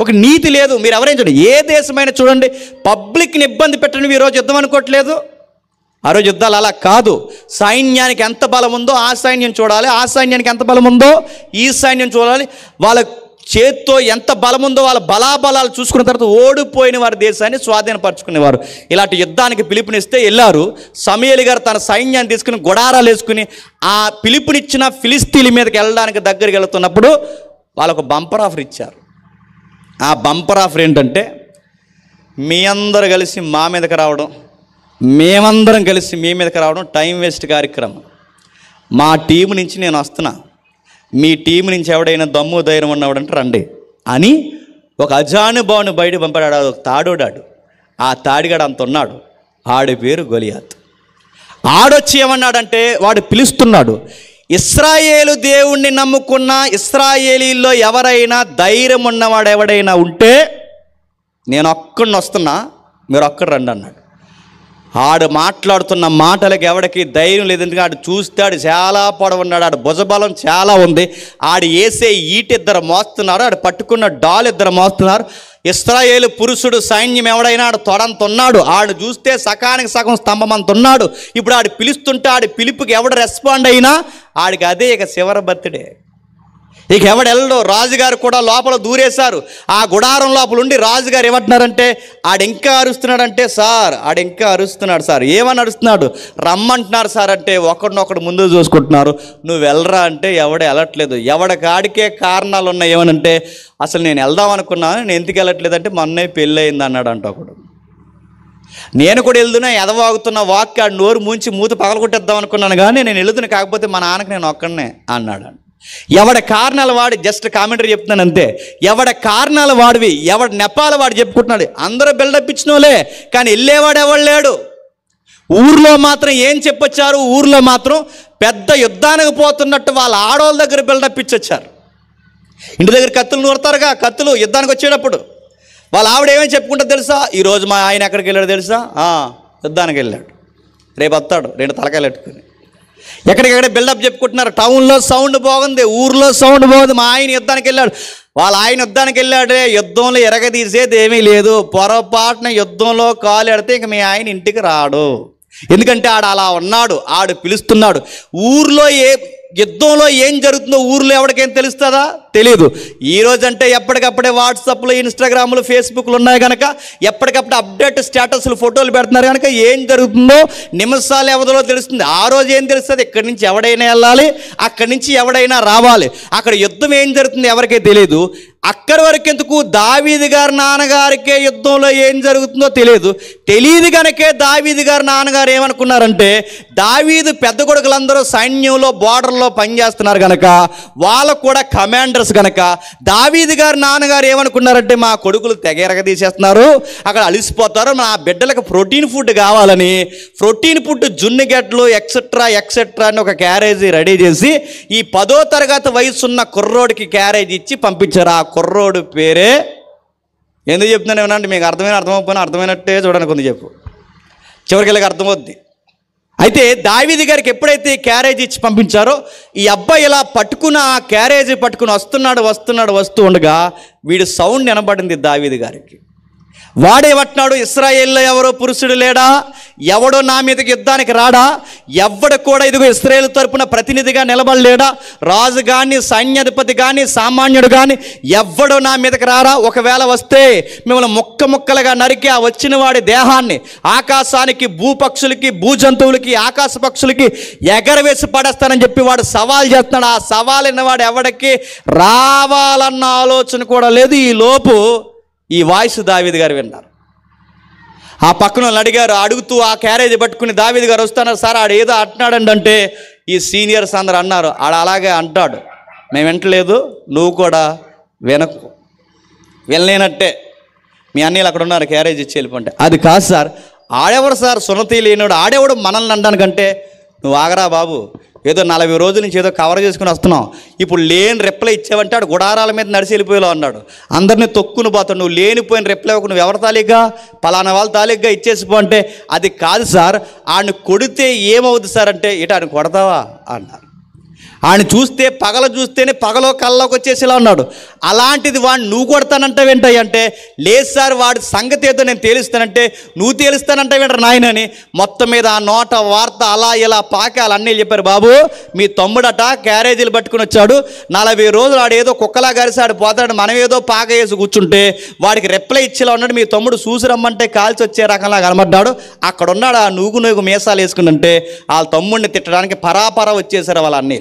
ఒక నీతి లేదు. మీరు ఎవరైనా చూడండి, ఏ దేశమైనా చూడండి, పబ్లిక్ని ఇబ్బంది పెట్టని ఈరోజు యుద్ధం అనుకోవట్లేదు. ఆ రోజు యుద్ధాలు అలా కాదు. సైన్యానికి ఎంత బలం ఉందో ఆ సైన్యం చూడాలి, ఆ సైన్యానికి ఎంత బలం ఉందో ఈ సైన్యం చూడాలి. వాళ్ళ చేత్తో ఎంత బలం ఉందో వాళ్ళ బలాబలాలు చూసుకున్న తర్వాత ఓడిపోయిన వారి దేశాన్ని స్వాధీనపరచుకునేవారు. ఇలాంటి యుద్ధానికి పిలుపునిస్తే వెళ్ళారు. సమూయేలు గారు తన సైన్యాన్ని తీసుకుని గుడారాలు వేసుకుని ఆ పిలుపునిచ్చిన ఫిలిస్తీన్ల మీదకి వెళ్ళడానికి దగ్గరికి వెళుతున్నప్పుడు వాళ్ళకు బంపర్ ఆఫర్ ఇచ్చారు. ఆ బంపర్ ఆఫర్ ఏంటంటే, మీ అందరూ కలిసి మా మీదకి రావడం, మేమందరం కలిసి మీ మీదకి రావడం టైం వేస్ట్ కార్యక్రమం. మా టీం నుంచి నేను వస్తున్నా, మీ టీం నుంచి ఎవడైనా దమ్ము ధైర్యం ఉన్నవాడంటే రండి అని ఒక అజానుభావుని బయట పంపాడు. ఒక తాడోడాడు. ఆ తాడిగాడు అంత ఉన్నాడు. ఆడి పేరు గొలియాత్. ఆడొచ్చి ఏమన్నాడంటే, వాడు పిలుస్తున్నాడు, ఇశ్రాయేలు దేవుణ్ణి నమ్ముకున్న ఇశ్రాయేలీల్లో ఎవరైనా ధైర్యం ఉన్నవాడు ఎవడైనా ఉంటే నేను ఒక్కడిని వస్తున్నా, మీరు ఒక్కడు రండి అన్నాడు. ఆడు మాట్లాడుతున్న మాటలకి ఎవడికి ధైర్యం లేదు. ఎందుకంటే ఆడు చూస్తాడు చాలా పొడవున్నాడు, ఆడు భుజబలం చాలా ఉంది. ఆడు వేసే ఈటిద్దరు మోస్తున్నారు, ఆడు పట్టుకున్న డాల్ ఇద్దరు మోస్తున్నారు. ఇశ్రాయేలు పురుషుడు సైన్యం ఎవడైనా ఆడు తొడంతున్నాడు. ఆడు చూస్తే సకానికి సగం స్తంభం అంత ఉన్నాడు. ఇప్పుడు ఆడు పిలుస్తుంటే ఆడి పిలుపుకి ఎవడు రెస్పాండ్ అయినా ఆడికి అదే ఇక చివరి బర్త్డే. ఇక ఎవడెళ్ళడు. రాజుగారు కూడా లోపల దూరేశారు. ఆ గుడారం లోపల ఉండి రాజుగారు ఏమంటున్నారంటే, ఆడింకా అరుస్తున్నాడంటే, ఆడింకా అరుస్తున్నాడు సార్. ఏమని అరుస్తున్నాడు? రమ్మంటున్నారు సార్ అంటే ఒకడినొకడు ముందు చూసుకుంటున్నారు. నువ్వు వెళ్ళరా అంటే ఎవడే వెళ్ళట్లేదు. ఎవడికాడికే కారణాలు ఉన్నాయి. ఏమనంటే, అసలు నేను వెళ్దాం అనుకున్నాను, నేను ఎందుకు వెళ్ళట్లేదంటే మొన్నే పెళ్ళి అయింది అన్నాడంట ఒకడు. నేను కూడా వెళ్తున్నా, ఎదవాగుతున్న వాక్యాడు నోరు ముంచి మూత పగలగొట్టేద్దాం అనుకున్నాను, కానీ నేను వెళ్తున్నా, కాకపోతే మా నాన్నకి నేను ఒక్కడనే అన్నాడు. ఎవడ కారణాలు వాడి, జస్ట్ కామెంటరీ చెప్తున్నాను అంతే, ఎవడ కారణాలు వాడివి, ఎవడ నెపాలు వాడు చెప్పుకుంటున్నాడు. అందరూ బిల్డప్ ఇచ్చిన వాళ్ళే, కానీ వెళ్ళేవాడు ఎవడు లేడు. ఊర్లో మాత్రం ఏం చెప్పొచ్చారు, ఊర్లో మాత్రం పెద్ద యుద్ధానికి పోతున్నట్టు వాళ్ళ ఆడవాళ్ళ దగ్గర బిల్డప్ ఇచ్చొచ్చారు. ఇంటి దగ్గర కత్తులు నూరుతారుగా, కత్తులు యుద్ధానికి వచ్చేటప్పుడు వాళ్ళ ఆవిడ ఏమేమి చెప్పుకుంటారు తెలుసా, ఈరోజు మా ఆయన ఎక్కడికి వెళ్ళాడు తెలుసా, యుద్ధానికి వెళ్ళాడు, రేపు వస్తాడు 2 తలకాయలు పెట్టుకుని. ఎక్కడికెక్కడ బిల్డప్ చెప్పుకుంటున్నారు. టౌన్లో సౌండ్ బాగుంది, ఊర్లో సౌండ్ బాగుంది, మా ఆయన యుద్ధానికి వెళ్ళాడు, వాళ్ళ ఆయన యుద్ధానికి వెళ్ళాడే, యుద్ధంలో ఎరగదీసేది ఏమీ లేదు, పొరపాటున యుద్ధంలో కాలు ఎడితే ఇంక మీ ఆయన ఇంటికి రాడు. ఎందుకంటే ఆడు అలా ఉన్నాడు, ఆడు పిలుస్తున్నాడు. ఊర్లో యుద్ధంలో ఏం జరుగుతుందో ఊర్లో ఎవరికేం తెలుస్తుందా, తెలియదు. ఈరోజు అంటే ఎప్పటికప్పుడే వాట్సాప్లో, ఇన్స్టాగ్రామ్లో, ఫేస్బుక్లు ఉన్నాయి కనుక ఎప్పటికప్పుడు అప్డేట్ స్టేటస్లు, ఫోటోలు పెడుతున్నారు కనుక ఏం జరుగుతుందో నిమిషాలు ఎవరిలో తెలుస్తుంది. ఆ రోజు ఏం తెలుస్తుంది, ఇక్కడి నుంచి ఎవడైనా వెళ్ళాలి, అక్కడి నుంచి ఎవడైనా రావాలి. అక్కడ యుద్ధం ఏం జరుగుతుంది ఎవరికీ తెలియదు. అక్కడి వరకు ఎందుకు, దావీదు గారి నాన్నగారికే యుద్ధంలో ఏం జరుగుతుందో తెలియదు కనుకే దావీదు గారి నాన్నగారు ఏమనుకున్నారంటే, దావీదు పెద్ద కొడుకులందరూ సైన్యంలో బోర్డర్లో పనిచేస్తున్నారు కనుక, వాళ్ళకు కూడా కమాండర్స్ కనుక, దావీదు గారి నాన్నగారు ఏమనుకున్నారంటే, మా కొడుకులు తెగెరగ తీసేస్తున్నారు, అక్కడ అలిసిపోతారు, మా బిడ్డలకు ప్రోటీన్ ఫుడ్ కావాలని ప్రోటీన్ ఫుడ్ జున్నుగడ్డలు ఎక్సెట్రా అని ఒక క్యారేజీ రెడీ చేసి ఈ 10వ తరగతి వయసున్న కుర్రోడికి క్యారేజీ ఇచ్చి పంపించారు. ఆ కుర్రోడు పేరే, ఎందుకు చెప్తున్నాను ఏమన్నా, మీకు అర్థమైపోయినా అర్థమైనట్టే చూడండి, కొంత చెప్పు, చివరికి వెళ్ళకి అర్థమవుద్ది. అయితే దావీదు గారికి ఎప్పుడైతే క్యారేజీ ఇచ్చి పంపించారో, ఈ అబ్బాయి ఇలా పట్టుకుని ఆ క్యారేజీ పట్టుకుని వస్తూ ఉండగా వీడి సౌండ్ వినబడింది దావీదు గారికి. వాడేమంటున్నాడు, ఇశ్రాయేల్లో ఎవరో పురుషుడు లేడా, ఎవడో నా మీదకి యుద్ధానికి రాడా, ఎవడు కూడా ఇదిగో ఇశ్రాయేలు తరపున ప్రతినిధిగా నిలబడలేడా, రాజు కానీ, సైన్యాధిపతి కానీ, సామాన్యుడు కానీ ఎవడో నా మీదకి రారా, ఒకవేళ వస్తే మిమ్మల్ని ముక్కలుగా నరికి ఆ వచ్చిన వాడి దేహాన్ని ఆకాశానికి, భూపక్షులకి, భూజంతువులకి, ఆకాశ పక్షులకి ఎగరవేసి పడేస్తానని చెప్పి వాడు సవాల్ చేస్తున్నాడు. ఆ సవాల్ వాడు ఎవడికి రావాలన్న ఆలోచన కూడా లేదు. ఈ లోపు ఈ వాయిస్ దావీదు గారు విన్నారు. ఆ పక్కన వాళ్ళు అడిగారు, అడుగుతూ ఆ క్యారేజీ పట్టుకుని దావీదు గారు వస్తున్నారు. సార్ ఆడు ఏదో అంటున్నాడండి అంటే, ఈ సీనియర్స్ అందరు అన్నారు, ఆడు అలాగే అంటాడు, మేము వింటలేదు, నువ్వు కూడా వినకు, వెళ్ళలేనట్టే, మీ అన్నీళ్ళు అక్కడ ఉన్నారు, క్యారేజీ ఇచ్చి వెళ్ళిపోంటే. అది కాదు సార్, ఆడెవడు సార్ సున్నతి లేనివాడు, ఆడెవడు మనల్ని అనడానికంటే, నువ్వు ఆగరా బాబు, ఏదో 40 రోజుల నుంచి ఏదో కవర్ చేసుకుని వస్తున్నావు, ఇప్పుడు లేని రిప్లై ఇచ్చావంటే ఆడు గుడారాల మీద నడిచి వెళ్ళిపోయేలా అన్నాడు, అందరినీ తొక్కుని పోతాడు, నువ్వు లేనిపోయిన రిప్లై ఇవ్వకు, నువ్వు ఎవరి తాలీగా, పలానా వాళ్ళ తాలీగా ఇచ్చేసిపో అంటే, అది కాదు సార్, ఆడిని కొడితే ఏమవుద్ది సార్ అంటే, ఇటు ఆడిని కొడతావా అన్నారు. ఆయన చూస్తే చూస్తేనే పగలో కల్లోకి వచ్చేసేలా ఉన్నాడు. అలాంటిది వాడిని నువ్వు కొడతానంటావేంటయ్య అంటే, లేదు సార్ వాడి సంగతి ఏదో నేను తేలుస్తానంటే, నువ్వు తేలుస్తానంటావేంటారు నాయనని. మొత్తం మీద ఆ నోట వార్త అలా ఇలా పాకి వాళ్ళ అన్నీ చెప్పారు, బాబు మీ తమ్ముడట క్యారేజీలు పట్టుకుని వచ్చాడు, 40 రోజులు ఆడు ఏదో కుక్కలా గరిసి ఆడు పోతాడు, మనం ఏదో పాక వేసి కూర్చుంటే వాడికి రిప్లై ఇచ్చేలా ఉన్నాడు, మీ తమ్ముడు చూసి రమ్మంటే కాల్చి వచ్చే రకంలా కనబడ్డాడు, అక్కడ ఉన్నాడు ఆ నూగు మీసాలు వేసుకుందంటే వాళ్ళ తమ్ముడిని తిట్టడానికి పరాపరా వచ్చేసారు వాళ్ళ అన్నీ.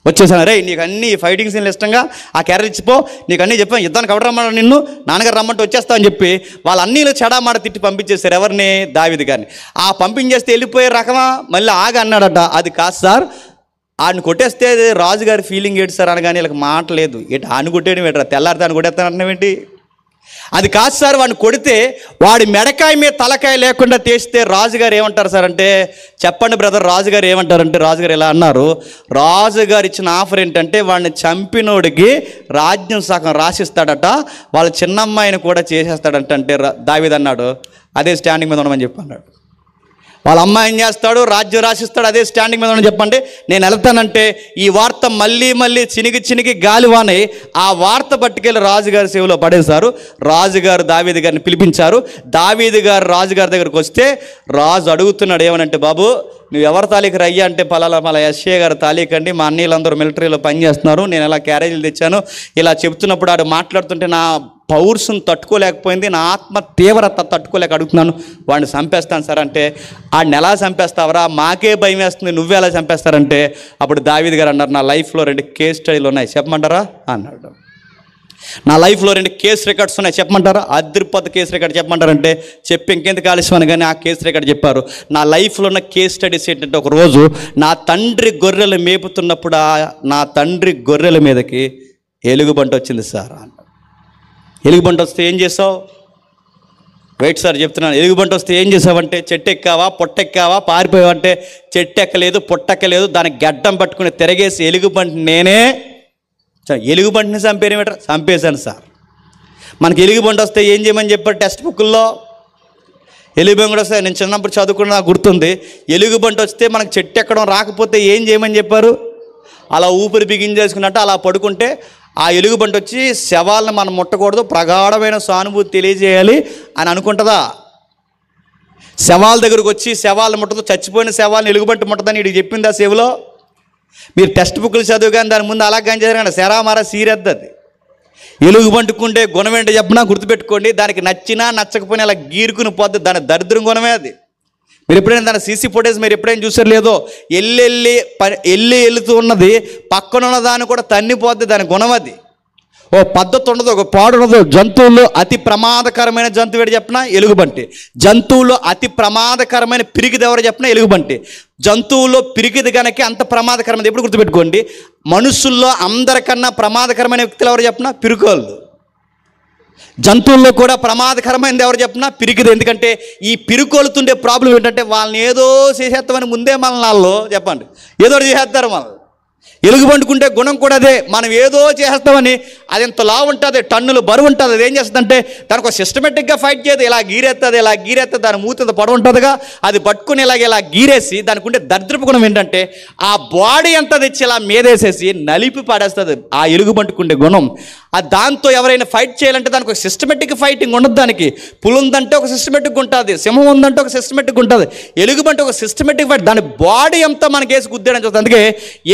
వచ్చేసాను, రే నీకు అన్ని ఫైటింగ్ సీన్లు ఇష్టంగా ఆ క్యారెట్ ఇచ్చిపో, నీకు అన్నీ చెప్పాను, యుద్ధానికి ఎవరు రమ్మన్నాడు నిన్ను, నాన్నగారు రమ్మంటే వచ్చేస్తా అని చెప్పి వాళ్ళ అన్నీలు చెడామాట తిట్టి పంపించేశారు. ఎవరిని, దావీదు గారిని. ఆ పంపించేస్తే వెళ్ళిపోయే రకమా, మళ్ళీ ఆగి అన్నాడట, అది కాదు సార్, ఆడిని కొట్టేస్తే రాజుగారి ఫీలింగ్ ఏంటి సార్ అనగానే వీళ్ళకి మాట లేదు, ఏంటి ఆడిని కొట్టేయడం ఏంటరా, తెల్లారితే ఆయన కొట్టేస్తానంటున్నావేంటి, అది కాదు సార్, వాడిని కొడితే వాడి మెడకాయ మీద తలకాయ లేకుండా తీస్తే రాజుగారు ఏమంటారు సార్ అంటే, చెప్పండి బ్రదర్ రాజుగారు ఏమంటారంటే, రాజుగారు ఇలా అన్నారు, రాజుగారు ఇచ్చిన ఆఫర్ ఏంటంటే వాడిని చంపినోడికి రాజ్యం సగం రాసిస్తాడట, వాళ్ళ చిన్నమ్మాయిని కూడా చేసేస్తాడంట. అంటే దావీదు అన్నాడు, అదే స్టాండింగ్ మీద ఉండమని చెప్పి అన్నాడు. వాళ్ళ అమ్మాయి ఏం చేస్తాడు, రాజ్యం రాసిస్తాడు, అదే స్టాండింగ్ మీద చెప్పండి, నేను వెళ్తానంటే ఈ వార్త మళ్ళీ చినిగి గాలివానై ఆ వార్త పట్టుకెళ్ళి రాజుగారి సేవలో పడేశారు. రాజుగారు దావీదు గారిని పిలిపించారు. దావీదు గారు రాజుగారి దగ్గరికి వస్తే రాజు అడుగుతున్నాడు ఏమనంటే, బాబు నువ్వు ఎవరి తాలీకి రయ్యా అంటే, పలానా ఎస్ఏ గారు తాలీకండి, మా అన్నీళ్ళందరూ మిలిటరీలో పనిచేస్తున్నారు, నేను ఇలా క్యారేజీలు తెచ్చాను, ఇలా చెప్తున్నప్పుడు ఆడు మాట్లాడుతుంటే నా పౌరుషం తట్టుకోలేకపోయింది, నా ఆత్మ తీవ్రత తట్టుకోలేక అడుగుతున్నాను, వాడిని చంపేస్తాను సార్ అంటే, ఆడిని ఎలా చంపేస్తావరా, మాకే భయం వేస్తుంది, నువ్వే ఎలా చంపేస్తారంటే, అప్పుడు దావీదు గారు అన్నారు, నా లైఫ్లో 2 కేస్ స్టడీలు ఉన్నాయి చెప్పమంటారా అన్నాడు. నా లైఫ్లో 2 కేస్ రికార్డ్స్ ఉన్నాయి, చెప్పమంటారా? అదిరిపోత కేస్ రికార్డ్ చెప్పమంటారంటే చెప్పి ఇంకెందుకు ఆలస్యమని, కానీ ఆ కేస్ రికార్డ్ చెప్పారు. నా లైఫ్లో ఉన్న కేస్ స్టడీస్ ఏంటంటే, ఒకరోజు నా తండ్రి గొర్రెలు మేపుతున్నప్పుడు నా తండ్రి గొర్రెల మీదకి ఎలుగుబంటి వచ్చింది సార్. ఎలుగుబంటి వస్తే ఏం చేసావు? వెయిట్ సార్ చెప్తున్నాను. ఎలుగుబంటి వస్తే ఏం చేసావంటే, చెట్టు ఎక్కావా, పొట్టెక్కావా, పారిపోయావంటే చెట్టు ఎక్కలేదు, పొట్టెక్కలేదు, దానికి గడ్డం పట్టుకుని తిరగేసి ఎలుగుబంటి నేనే ఎలుగుబంటిని చంపేయమేట చంపేశాను సార్. మనకి ఎలుగుబంటి వస్తే ఏం చేయమని చెప్పారు టెక్స్ట్ బుక్కుల్లో? ఎలుగుబంటి వస్తే నేను చిన్నప్పుడు చదువుకున్న నాకు గుర్తుంది. ఎలుగుబంటి వస్తే మనకు చెట్టు ఎక్కడం రాకపోతే ఏం చేయమని చెప్పారు? అలా ఊపిరి బిగించేసుకున్నట్టు అలా పడుకుంటే ఆ ఎలుగుబంటి వచ్చి శవాలను మనం ముట్టకూడదు, ప్రగాఢమైన సానుభూతి తెలియజేయాలి అని అనుకుంటుందా? శవాల దగ్గరకు వచ్చి శవాలను ముట్టదు, చచ్చిపోయిన శవాలను ఎలుగుబంటి ముట్టదని వీడికి చెప్పింది ఆ సేవలో? మీరు టెక్స్ట్ బుక్లు చదువు కానీ దాని ముందు అలా కానీ చదివారు, శరామారా సీరెద్దది. ఎలుగుబంటుకుంటే గుణం ఏంటో చెప్పినా గుర్తుపెట్టుకోండి, దానికి నచ్చినా నచ్చకపోయినా అలా గీరుకుని పోద్ది, దాని దరిద్రం గుణమే అది. మీరు ఎప్పుడైనా దాని సీసీ ఫుటేజ్ మీరు ఎప్పుడైనా చూసారు లేదో? వెళ్తూ ఉన్నది పక్కన ఉన్న దాన్ని కూడా తన్నిపోద్ది, దాని గుణం అది. ఓ పద్ధతి ఉండదు, ఒక పాడు ఉండదు. జంతువుల్లో అతి ప్రమాదకరమైన జంతువు ఏడు చెప్పినా ఎలుగుబంటి. జంతువుల్లో అతి ప్రమాదకరమైన పిరికిది ఎవరు చెప్పినా ఎలుగుబంటి. జంతువుల్లో పిరికిది కనుక అంత ప్రమాదకరమైనది. ఎప్పుడు గుర్తుపెట్టుకోండి, మనుషుల్లో అందరికన్నా ప్రమాదకరమైన వ్యక్తులు ఎవరు చెప్పినా పిరుకోళ్ళు. జంతువుల్లో కూడా ప్రమాదకరమైనది ఎవరు చెప్పినా పిరికిది. ఎందుకంటే ఈ పిరుకోలుతుండే ప్రాబ్లం ఏంటంటే, వాళ్ళని ఏదో చేసేస్తామని ముందే మనల్ని వాళ్ళు చెప్పండి ఏదో చేసేస్తారు. మనల్ని ఎలుగుబంటుకుంటే గుణం కూడా అదే, మనం ఏదో చేస్తామని. అది ఎంత లావు ఉంటుంది, టన్నులు బరువు ఉంటుంది. అది ఏం చేస్తుందంటే దానికి ఒక సిస్టమేటిక్గా ఫైట్ చేయదు, ఇలా గీరేస్తుంది, దాని మూత పొడవు ఉంటుందిగా, అది పట్టుకుని ఇలా గీరేసి దానికి ఉండే దరిద్రపు గుణం ఏంటంటే ఆ బాడీ అంతా తెచ్చి ఇలా మీదేసేసి నలిపి పాడేస్తుంది ఆ ఎలుగుబంటుకుండే గుణం. దాంతో ఎవరైనా ఫైట్ చేయాలంటే దానికి ఒక సిస్టమేటిక్ ఫైటింగ్ ఉండదు. దానికి పులి ఉందంటే ఒక సిస్టమేటిక్ ఉంటుంది, సింహం ఉందంటే ఒక సిస్టమేటిక్ ఉంటుంది, ఎలుగుబంటి ఒక సిస్టమేటిక్ ఫైట్. దాని బాడీ అంతా మనకి వేసి గుద్దేయడం చూస్తుంది. అందుకే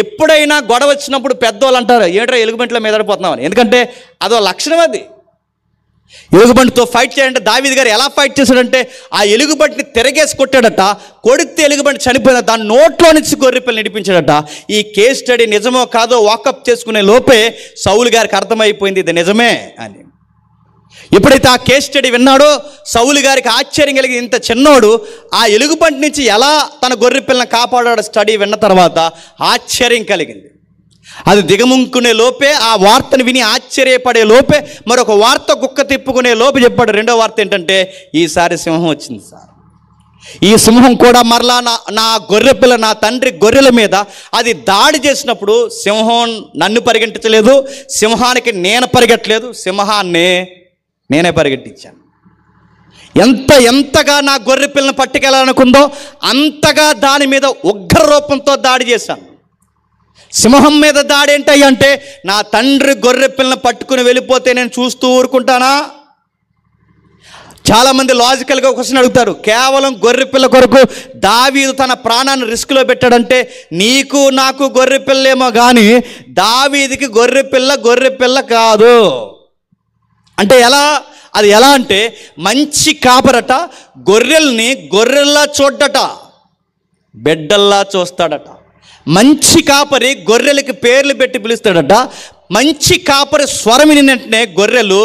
ఎప్పుడైనా గొడవ వచ్చినప్పుడు పెద్దవాళ్ళు అంటారు, ఏంట్రా ఎలుగుబంటిలో మీదడిపోతున్నామని. ఎందుకంటే అదో లక్షణం. అది ఎలుగుబంటితో ఫైట్ చేయాలంటే దావీదు గారు ఎలా ఫైట్ చేశాడంటే, ఆ ఎలుగుబంటిని తిరగేసి కొట్టాడట. కొడితే ఎలుగుబంటి చనిపోయిన దాని నోట్లో నుంచి గొర్రెపిల్లని నడిపించాడట. ఈ కేస్ స్టడీ నిజమో కాదో వాకప్ చేసుకునే లోపే సౌలు గారికి అర్థమైపోయింది ఇది నిజమే అని. ఎప్పుడైతే ఆ కేస్ స్టడీ విన్నాడో సౌలు గారికి ఆశ్చర్యం కలిగి, ఇంత చిన్నోడు ఆ ఎలుగుబంటి నుంచి ఎలా తన గొర్రెపిల్లని కాపాడాడు స్టడీ విన్న తర్వాత ఆశ్చర్యం కలిగింది. అది దిగముంకునే లోపే, ఆ వార్తను విని ఆశ్చర్యపడే లోపే మరొక వార్త కుక్క తిప్పుకునే లోపు చెప్పాడు. రెండో వార్త ఏంటంటే, ఈసారి సింహం వచ్చింది సార్. ఈ సింహం కూడా మరలా నా గొర్రెపిల్ల, నా తండ్రి గొర్రెల మీద అది దాడి చేసినప్పుడు సింహం నన్ను పరిగెట్టించలేదు, సింహానికి నేను పరిగెట్టలేదు, సింహాన్ని నేనే పరిగెట్టించాను. ఎంతగా నా గొర్రెపిల్లని పట్టుకెళ్ళాలనుకుందో అంతగా దాని మీద ఉగ్ర రూపంతో దాడి చేశాను. సింహం మీద దాడి ఏంటంటే, నా తండ్రి గొర్రెపిల్లని పట్టుకుని వెళ్ళిపోతే నేను చూస్తూ ఊరుకుంటానా? చాలామంది లాజికల్గా క్వశ్చన్ అడుగుతారు, కేవలం గొర్రెపిల్ల కొరకు దావీదు తన ప్రాణాన్ని రిస్క్లో పెట్టాడంటే, నీకు నాకు గొర్రెపిల్లేమో కానీ దావీదికి గొర్రెపిల్ల కాదు అంటే ఎలా? అది ఎలా అంటే, మంచి కాపరట గొర్రెల్ని గొర్రెల్లా చూడ్డట, బిడ్డల్లా చూస్తాడట. మంచి కాపరి గొర్రెలకి పేర్లు పెట్టి పిలుస్తాడట. మంచి కాపరి స్వరం విని వెంటనే గొర్రెలు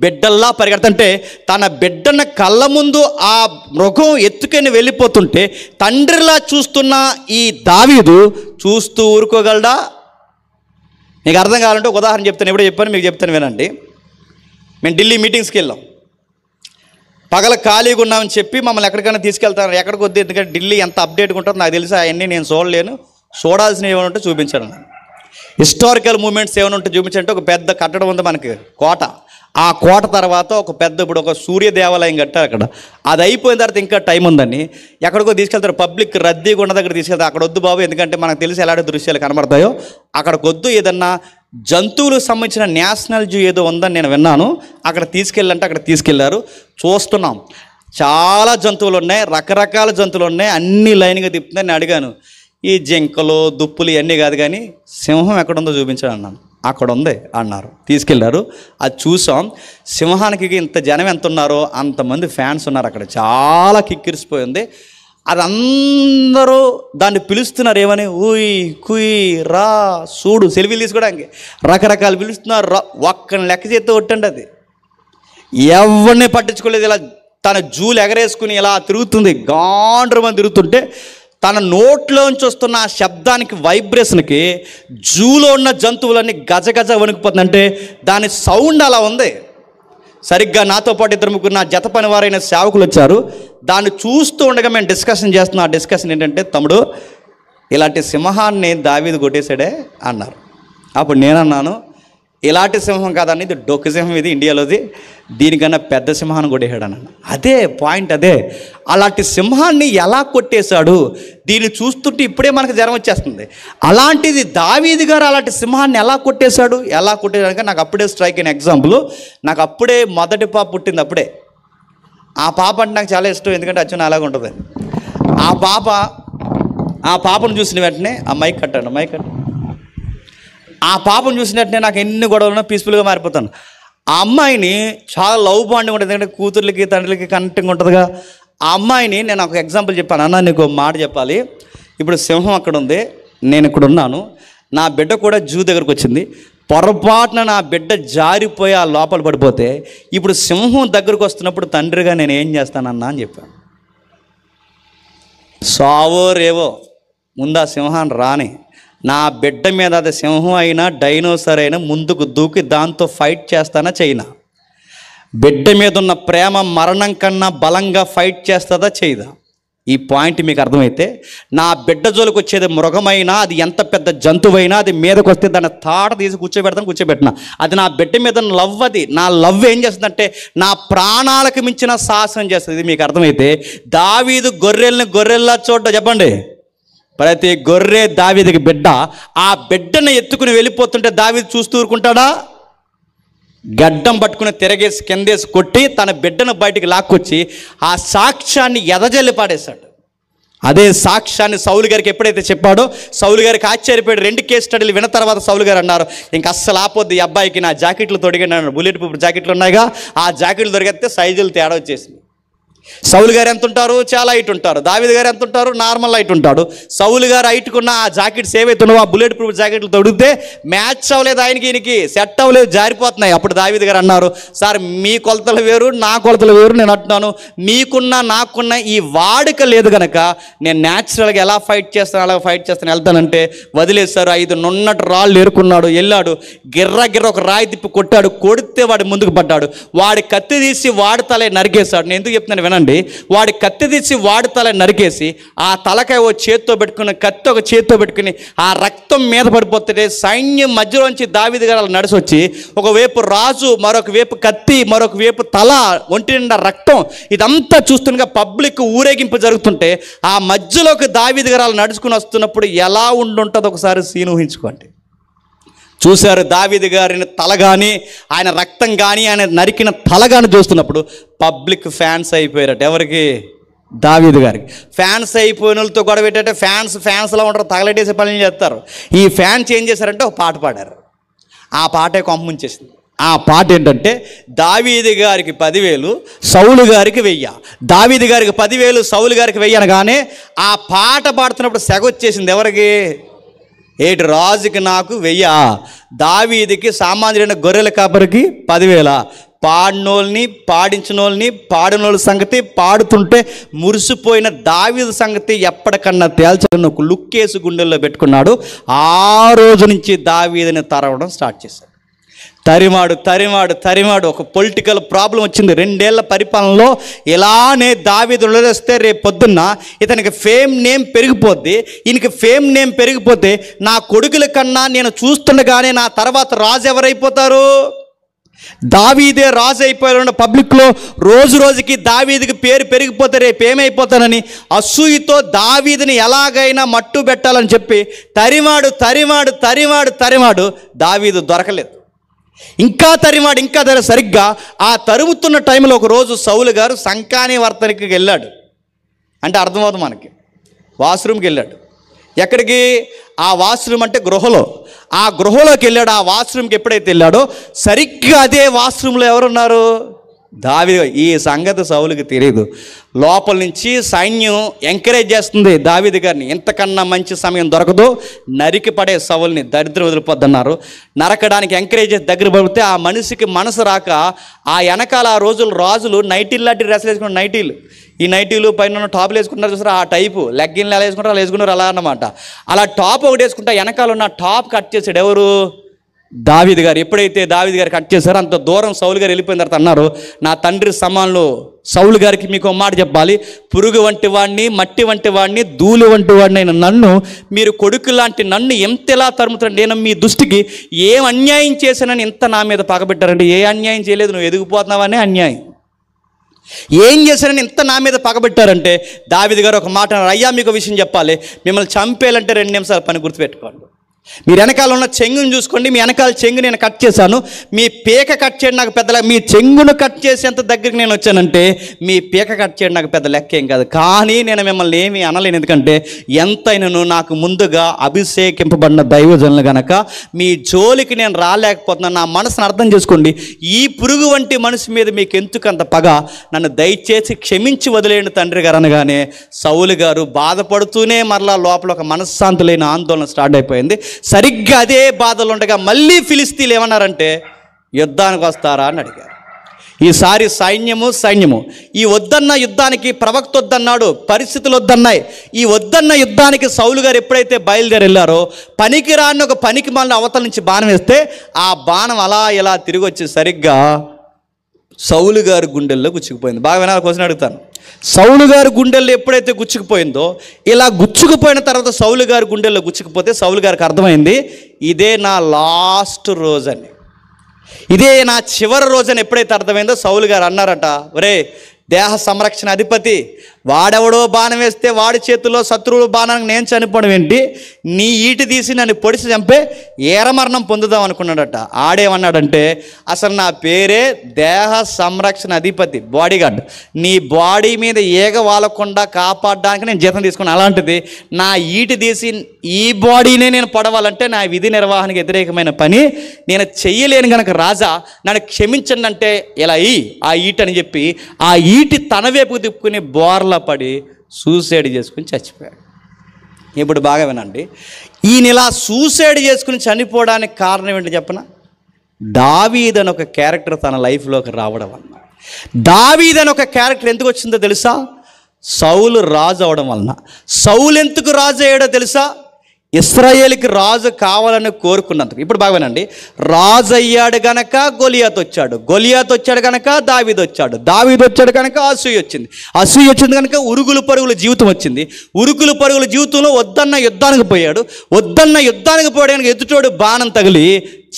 బిడ్డల్లా పరిగెడుతుంటే, తన బిడ్డన కళ్ళ ముందు ఆ మృగం ఎత్తుకొని వెళ్ళిపోతుంటే తండ్రిలా చూస్తున్న ఈ దావీదు చూస్తూ ఊరుకోగలడా? మీకు అర్థం కావాలంటే ఒక ఉదాహరణ చెప్తాను. ఎప్పుడో చెప్పాను, మీకు చెప్తాను వినండి. మేము ఢిల్లీ మీటింగ్స్కి వెళ్ళాం. పగల ఖాళీగా ఉన్నామని చెప్పి మమ్మల్ని ఎక్కడికైనా తీసుకెళ్తాను. ఎక్కడికి వద్దు, ఎందుకంటే ఢిల్లీ ఎంత అప్డేట్గా ఉంటుందో నాకు తెలుసు. అవన్నీ నేను చూడలేను, చూడాల్సినవి ఏమైనా ఉంటే చూపించాను. హిస్టారికల్ మూమెంట్స్ ఏమైనా ఉంటే చూపించాలంటే, ఒక పెద్ద కట్టడం ఉంది మనకి, కోట. ఆ కోట తర్వాత ఒక పెద్ద, ఇప్పుడు ఒక సూర్య దేవాలయం కట్టారు అక్కడ. అది అయిపోయిన తర్వాత ఇంకా టైం ఉందని ఎక్కడికో తీసుకెళ్తారు. పబ్లిక్ రద్దీగా ఉన్న దగ్గర తీసుకెళ్తారు. అక్కడ వద్దు బాబు, ఎందుకంటే మనకు తెలిసి ఎలాంటి దృశ్యాలు కనబడతాయో అక్కడికి వద్దు. ఏదన్నా జంతువులకు సంబంధించిన నేషనల్ జూ ఏదో ఉందని నేను విన్నాను, అక్కడ తీసుకెళ్ళంటే అక్కడ తీసుకెళ్లారు. చూస్తున్నాం, చాలా జంతువులు ఉన్నాయి, రకరకాల జంతువులు ఉన్నాయి, అన్ని లైన్గా తిప్పుతున్నాయి. నేను అడిగాను, ఈ జింకలు దుప్పులు ఇవన్నీ కాదు కానీ సింహం ఎక్కడుందో చూపించాడు అన్నాను. అక్కడ ఉంది అన్నారు, తీసుకెళ్లారు. అది చూసాం. సింహానికి ఇంత జనం ఎంత ఉన్నారో అంతమంది ఫ్యాన్స్ ఉన్నారు అక్కడ. చాలా కిక్కిరిసిపోయింది. అది అందరూ దాన్ని పిలుస్తున్నారు ఏమని, ఊయ్ కుయ్ రా చూడు, సెల్ఫీలు తీసుకోవడానికి రకరకాలు పిలుస్తున్నారు. ఒక్కని లెక్క చేస్తే కొట్టండి, అది ఎవరిని పట్టించుకోలేదు. ఇలా తన జూలు ఎగరేసుకుని ఇలా తిరుగుతుంది, గాండ్రమని తిరుగుతుంటే తన నోట్లోంచి వస్తున్న ఆ శబ్దానికి, వైబ్రేషన్కి జూలో ఉన్న జంతువులన్నీ గజగజ వణికిపోతుంది. అంటే దాని సౌండ్ అలా ఉంది. సరిగ్గా నాతో పాటు ఇద్దరు ముగ్గురు నా జత పని వారైన సేవకులు వచ్చారు. దాన్ని చూస్తూ ఉండగా మేము డిస్కషన్ చేస్తున్నాం. ఆ డిస్కషన్ ఏంటంటే, తమ్ముడు ఇలాంటి సింహాన్ని దావీదు కొట్టేశాడే అన్నారు. అప్పుడు నేనన్నాను, ఇలాంటి సింహం కాదని, ఇది డొక్క సింహం, ఇది ఇండియాలోది, దీనికన్నా పెద్ద సింహాన్ని కొట్టేశాడు అన్నాను. అదే పాయింట్, అదే అలాంటి సింహాన్ని ఎలా కొట్టేశాడు, దీన్ని చూస్తుంటే ఇప్పుడే మనకు జ్వరం వచ్చేస్తుంది. అలాంటిది దావీదు గారు అలాంటి సింహాన్ని ఎలా కొట్టేశాడు నాకు అప్పుడే స్ట్రైక్ అయిన ఎగ్జాంపుల్. నాకు అప్పుడే మొదటి పాప పుట్టింది. అప్పుడే ఆ పాప అంటే నాకు చాలా ఇష్టం, ఎందుకంటే అచ్చన అలాగ ఉంటుంది. ఆ పాపను చూసిన వెంటనే మైక్ కట్టండి. ఆ పాపను చూసిన వెంటనే నాకు ఎన్ని గొడవలున్నా పీస్ఫుల్గా మారిపోతాను. ఆ అమ్మాయిని చాలా లవ్ బాండింగ్ ఉంటుంది, ఎందుకంటే కూతుర్లకి తండ్రులకి కనెక్టింగ్ ఉంటుందిగా. ఆ అమ్మాయిని నేను ఒక ఎగ్జాంపుల్ చెప్పాను. అన్న నీకు ఒక మాట చెప్పాలి, ఇప్పుడు సింహం అక్కడ ఉంది, నేను ఇక్కడ ఉన్నాను, నా బిడ్డ కూడా జూ దగ్గరకు వచ్చింది, పొరపాటున నా బిడ్డ జారిపోయి ఆ లోపల పడిపోతే ఇప్పుడు సింహం దగ్గరకు వస్తున్నప్పుడు తండ్రిగా నేను ఏం చేస్తానన్నా అని చెప్పాను. సావో రేవో ముందు ఆ సింహాన్ని రాని, నా బిడ్డ మీద అది సింహం అయినా డైనోసార్ అయినా ముందుకు దూకి దాంతో ఫైట్ చేస్తానా చేయనా? బిడ్డ మీద ఉన్న ప్రేమ మరణం కన్నా బలంగా ఫైట్ చేస్తుందా చేయదా? ఈ పాయింట్ మీకు అర్థమైతే, నా బిడ్డ జోలికి వచ్చేది మృగమైనా, అది ఎంత పెద్ద జంతువైనా, అది మీదకి వస్తే దాన్ని తాట తీసి కూర్చోబెట్టిన అది నా బిడ్డ మీద లవ్. అది నా లవ్ ఏం చేస్తుందంటే నా ప్రాణాలకు మించిన శాసనం చేస్తుంది. ఇది మీకు అర్థమైతే, దావీదు గొర్రెల్లా చూడ చెప్పండి, ప్రతి గొర్రె దావీదుకి బిడ్డ. ఆ బిడ్డను ఎత్తుకుని వెళ్ళిపోతుంటే దావీదు చూస్తూ ఊరుకుంటాడా? గడ్డం పట్టుకుని తిరగేసి కిందేసి కొట్టి తన బిడ్డను బయటికి లాక్కొచ్చి ఆ సాక్ష్యాన్ని ఎదజల్లి పాడేశాడు. అదే సాక్ష్యాన్ని సౌలు గారికి ఎప్పుడైతే చెప్పాడో సౌలు గారికి ఆశ్చర్యపోయాడు. 2 కేస్ స్టడీలు విన్న తర్వాత సౌలు గారు అన్నారు, ఇంక అస్సలు ఆపొద్దు, ఈ అబ్బాయికి నా జాకెట్లు తొడిగాను, బుల్లెట్ ప్రూఫ్ జాకెట్లు ఉన్నాయిగా, ఆ జాకెట్లు దొరికితే సైజులు తేడా వచ్చేసింది. సౌలు గారు ఎంత ఉంటారు? చాలా హైట్ ఉంటారు. దావీదు గారు ఎంత ఉంటారు? నార్మల్ హైట్ ఉంటాడు. సౌలు గారు హైట్కున్న ఆ జాకెట్స్ ఏవైతున్నావో ఆ బుల్లెట్ ప్రూఫ్ జాకెట్లు తొడిగితే మ్యాచ్ అవ్వలేదు, ఈయనకి సెట్ అవ్వలేదు, జారిపోతున్నాయి. అప్పుడు దావీదు గారు అన్నారు, సార్ మీ కొలతలు వేరు, నా కొలతలు వేరు, నేను అంటున్నాను మీకున్న నాకున్న ఈ వాడుక లేదు కనుక నేను న్యాచురల్గా ఎలా ఫైట్ చేస్తాను అలా ఫైట్ చేస్తాను వెళ్తానంటే వదిలేశారు. 5 నున్నటి రాళ్ళు ఏరుకున్నాడు, వెళ్ళాడు, గిర్ర ఒక రాయి తిప్పి కొట్టాడు, కొడితే వాడి ముందుకు పడ్డాడు. వాడి కత్తి తీసి వాడి తలే నరికేశాడు. నేను ఎందుకు చెప్తున్నాను వినండి, వాడి కత్తి తీసి వాడి తల నరికేసి ఆ తలకాయ ఓ చేత్తో పెట్టుకుని, కత్తి ఒక చేత్తో పెట్టుకుని ఆ రక్తం మీద పడిపోతుంటే సైన్యం మధ్యలోంచి దావీదు గారు నడిచి వచ్చి ఒకవైపు రాజు, మరొక వైపు కత్తి, మరొక వైపు తల, ఒంటి నిండా రక్తం, ఇదంతా చూస్తుండగా పబ్లిక్ ఊరేగింపు జరుగుతుంటే ఆ మధ్యలోకి దావీదు గారు నడుచుకుని వస్తున్నప్పుడు ఎలా ఉండుంటుందో ఒకసారి సీన్ ఊహించుకోండి. చూశారు దావీదు గారిని తల కానీ, ఆయన రక్తం కానీ, ఆయన నరికిన తల కానీ చూస్తున్నప్పుడు పబ్లిక్ ఫ్యాన్స్ అయిపోయారట. ఎవరికి? దావీదు గారికి. ఫ్యాన్స్ అయిపోయిన వాళ్ళతో గొడవ ఏంటంటే ఫ్యాన్స్లో ఉంటారు, తగలెట్టేసే పనులు చేస్తారు. ఈ ఫ్యాన్స్ ఏం చేశారంటే ఒక పాట పాడారు. ఆ పాటే కొంపముంచేసింది. ఆ పాట ఏంటంటే, దావీదు గారికి 10,000, సౌలు గారికి 1000. దావీదు గారికి 10,000, సౌలు గారికి 1000 అనగానే ఆ పాట పాడుతున్నప్పుడు సెగ వచ్చేసింది. ఎవరికి? ఏటి రాజుకి నాకు 1000, దావీదుకి సామాన్యుడైన గొర్రెల కాపరికి 10,000. పాడినోళ్ళని, పాడించినోళ్ళని, పాడినోళ్ళ సంగతి, పాడుతుంటే మురిసిపోయిన దావీదు సంగతి ఎప్పటికన్నా తేల్చాలని ఒక లుక్కేసి గుండెల్లో పెట్టుకున్నాడు. ఆ రోజు నుంచి దావీదుని తరవడం స్టార్ట్ చేశాడు. తరిమాడు ఒక పొలిటికల్ ప్రాబ్లం వచ్చింది. 2 ఏళ్ల పరిపాలనలో ఇలానే దావీదు వదిలేస్తే రేపు పొద్దున్న ఇతనికి ఫేమ్ నేమ్ పెరిగిపోద్ది. ఈయనకి ఫేమ్ నేమ్ పెరిగిపోతే నా కొడుకుల కన్నా నేను చూస్తుండగానే నా తర్వాత రాజు ఎవరైపోతారు? దావీదే రాజు అయిపోయాడు. పబ్లిక్లో రోజు రోజుకి దావీదుకి పేరు పెరిగిపోతే రేపు ఏమైపోతానని అసూయతో దావీదుని ఎలాగైనా మట్టు పెట్టాలని చెప్పి తరిమాడు. దావీదు దొరకలేదు. ఇంకా సరిగ్గా ఆ తరుముతున్న టైంలో ఒక రోజు సౌలు గారు సంకాని వర్తనికి వెళ్ళాడు. అంటే అర్థమవుతుంది మనకి, వాష్రూమ్కి వెళ్ళాడు. ఎక్కడికి? ఆ వాష్రూమ్ అంటే గృహలో. ఆ గృహలోకి వెళ్ళాడు. ఆ వాష్రూమ్కి ఎప్పుడైతే వెళ్ళాడో సరిగ్గా అదే వాష్రూమ్లో ఎవరున్నారు? దావీదు, ఈ సంగతి సౌలుకి తెలియదు. లోపల నుంచి సైన్యం ఎంకరేజ్ చేస్తుంది దావీదు గారిని, ఇంతకన్నా మంచి సమయం దొరకదు, నరికి పడే సౌలుని, దరిద్రం వదిలిపోద్దన్నారు. నరకడానికి ఎంకరేజ్ చేసి దగ్గర పడితే ఆ మనిషికి మనసు రాక ఆ వెనకాల ఆ రోజులు రాజులు నైటీలు లాంటి డ్రెస్సులు వేసుకున్నారు. నైటీలు, ఈ నైటీలు పైన టాపులు వేసుకుంటారు చూసారు, ఆ టైపు లెగ్గిన్లు ఎలా వేసుకుంటారు అలా వేసుకున్నారు అలా అన్నమాట. అలా టాప్ ఒకటి వేసుకుంటా వెనకాల ఉన్న టాప్ కట్ చేసాడు ఎవరు? దావీదు గారు. ఎప్పుడైతే దావీదు గారు కట్ చేశారో అంత దూరం సౌలు గారు వెళ్ళిపోయిన తర్వాత అన్నారు, నా తండ్రి సమానంలో సౌలు గారికి మీకు ఒక మాట చెప్పాలి, పురుగు వంటి వాడిని, మట్టి వంటి వాడిని, ధూళి వంటి వాడిని అయిన నన్ను మీరు కొడుకు లాంటి నన్ను ఎంతలా తరుముతారు? నేను మీ దృష్టికి ఏం అన్యాయం చేశానని ఎంత నా మీద పగబెట్టారంటే, ఏ అన్యాయం చేయలేదు, నువ్వు ఎదిగిపోతున్నావనే అన్యాయం. ఏం చేశారని ఎంత నా మీద పగబెట్టారంటే దావీదు గారు ఒక మాట అన్నారు, అయ్యా మీకు విషయం చెప్పాలి, మిమ్మల్ని చంపేయాలంటే 2 నిమిషాల పని గుర్తుపెట్టుకోండి. మీరు వెనకాల ఉన్న చెంగును చూసుకోండి, మీ వెనకాల చెంగు నేను కట్ చేశాను, మీ పీక కట్ చేయడం నాకు పెద్ద, మీ చెంగును కట్ చేసేంత దగ్గరికి నేను వచ్చానంటే మీ పీక కట్ చేయడం నాకు పెద్ద లెక్క ఏం కాదు. కానీ నేను మిమ్మల్ని ఏమీ అనలేను, ఎందుకంటే ఎంతైనాను నాకు ముందుగా అభిషేకింపబడిన దైవజనులు గనక మీ జోలికి నేను రాలేకపోతున్నాను. నా మనసును అర్థం చేసుకోండి, ఈ పురుగు వంటి మనిషి మీద మీకు ఎందుకంత పగ, నన్ను దయచేసి క్షమించి వదిలేయండి తండ్రి గారు అనగానే సౌలు గారు బాధపడుతూనే మరలా లోపల ఒక మనశ్శాంతి లేని ఆందోళన స్టార్ట్ అయిపోయింది. సరిగ్గా అదే బాధలు ఉండగా మళ్ళీ ఫిలిస్తీన్లు ఏమన్నారంటే యుద్ధానికి వస్తారా అని అడిగారు. ఈసారి సైన్యము ఈ వద్దన్న యుద్ధానికి ప్రవక్త వద్దన్నాడు, పరిస్థితులు వద్దన్నాయి. ఈ వద్దన్న యుద్ధానికి సౌలు గారు ఎప్పుడైతే బయలుదేరి వెళ్ళారో పనికి రాని ఒక పనికి మళ్ళీ అవతల నుంచి బాణం వేస్తే ఆ బాణం అలా ఇలా తిరిగి వచ్చి సరిగ్గా సౌలు గారి గుండెల్లో గుచ్చుకుపోయింది. బాగా వినాలి, క్వశ్చన్ అడుగుతాను. సౌలు గారి గుండెల్లో ఎప్పుడైతే గుచ్చుకుపోయిందో, ఇలా గుచ్చుకుపోయిన తర్వాత సౌలు గారి గుండెల్లో గుచ్చుకుపోతే సౌలు గారికి అర్థమైంది ఇదే నా లాస్ట్ రోజు అని, ఇదే నా చివరి రోజు అని. ఎప్పుడైతే అర్థమైందో సౌలు గారు అన్నారట, ఒరే దేహ సంరక్షణ అధిపతి, వాడెవడో బాణం వేస్తే వాడి చేతుల్లో శత్రువుల బాణానికి నేను చనిపోవడం ఏంటి, నీ ఈటి తీసి నన్ను పొడిచి చంపే ఏరమరణం పొందుదాం అనుకున్నాడట. ఆడేమన్నాడంటే, అసలు నా పేరే దేహ సంరక్షణ అధిపతి, బాడీగార్డ్, నీ బాడీ మీద ఏగ వాలకుండా కాపాడడానికి నేను జీతం తీసుకున్నాను, అలాంటిది నా ఈటి తీసి ఈ బాడీనే నేను పొడవాలంటే నా విధి నిర్వహణకు వ్యతిరేకమైన పని నేను చెయ్యలేను కనుక రాజా నన్ను క్షమించండి అంటే ఇలా ఆ ఈటి అని చెప్పి ఆ ఈటి తన వైపు తిప్పుకుని బోర్లా పడి సూసైడ్ చేసుకుని చచ్చిపోయాడు. ఇప్పుడు బాగా వినండి, ఈయన ఇలా సూసైడ్ చేసుకుని చనిపోవడానికి కారణం ఏంటి చెప్పనా? దావీదు అని ఒక క్యారెక్టర్ తన లైఫ్లోకి రావడం వలన. దావీదు అని ఒక క్యారెక్టర్ ఎందుకు వచ్చిందో తెలుసా? సౌలు రాజు అవడం వలన. సౌలు ఎందుకు రాజు అయ్యాడో తెలుసా? ఇశ్రాయేలుకి రాజు కావాలని కోరుకున్నందుకు. ఇప్పుడు బాగానండి, రాజు అయ్యాడు గనక గొలియాతు వచ్చాడు, గొలియాతు వచ్చాడు కనుక దావీదు వచ్చాడు, దావీదు వచ్చాడు కనుక అసూయ వచ్చింది, అసూయ వచ్చింది కనుక ఉరుగులు పరుగుల జీవితం వచ్చింది, ఉరుగులు పరుగుల జీవితంలో వద్దన్న యుద్ధానికి పోయాడు, వద్దన్న యుద్ధానికి పోయడానికి ఎదుటోడు బాణం తగిలి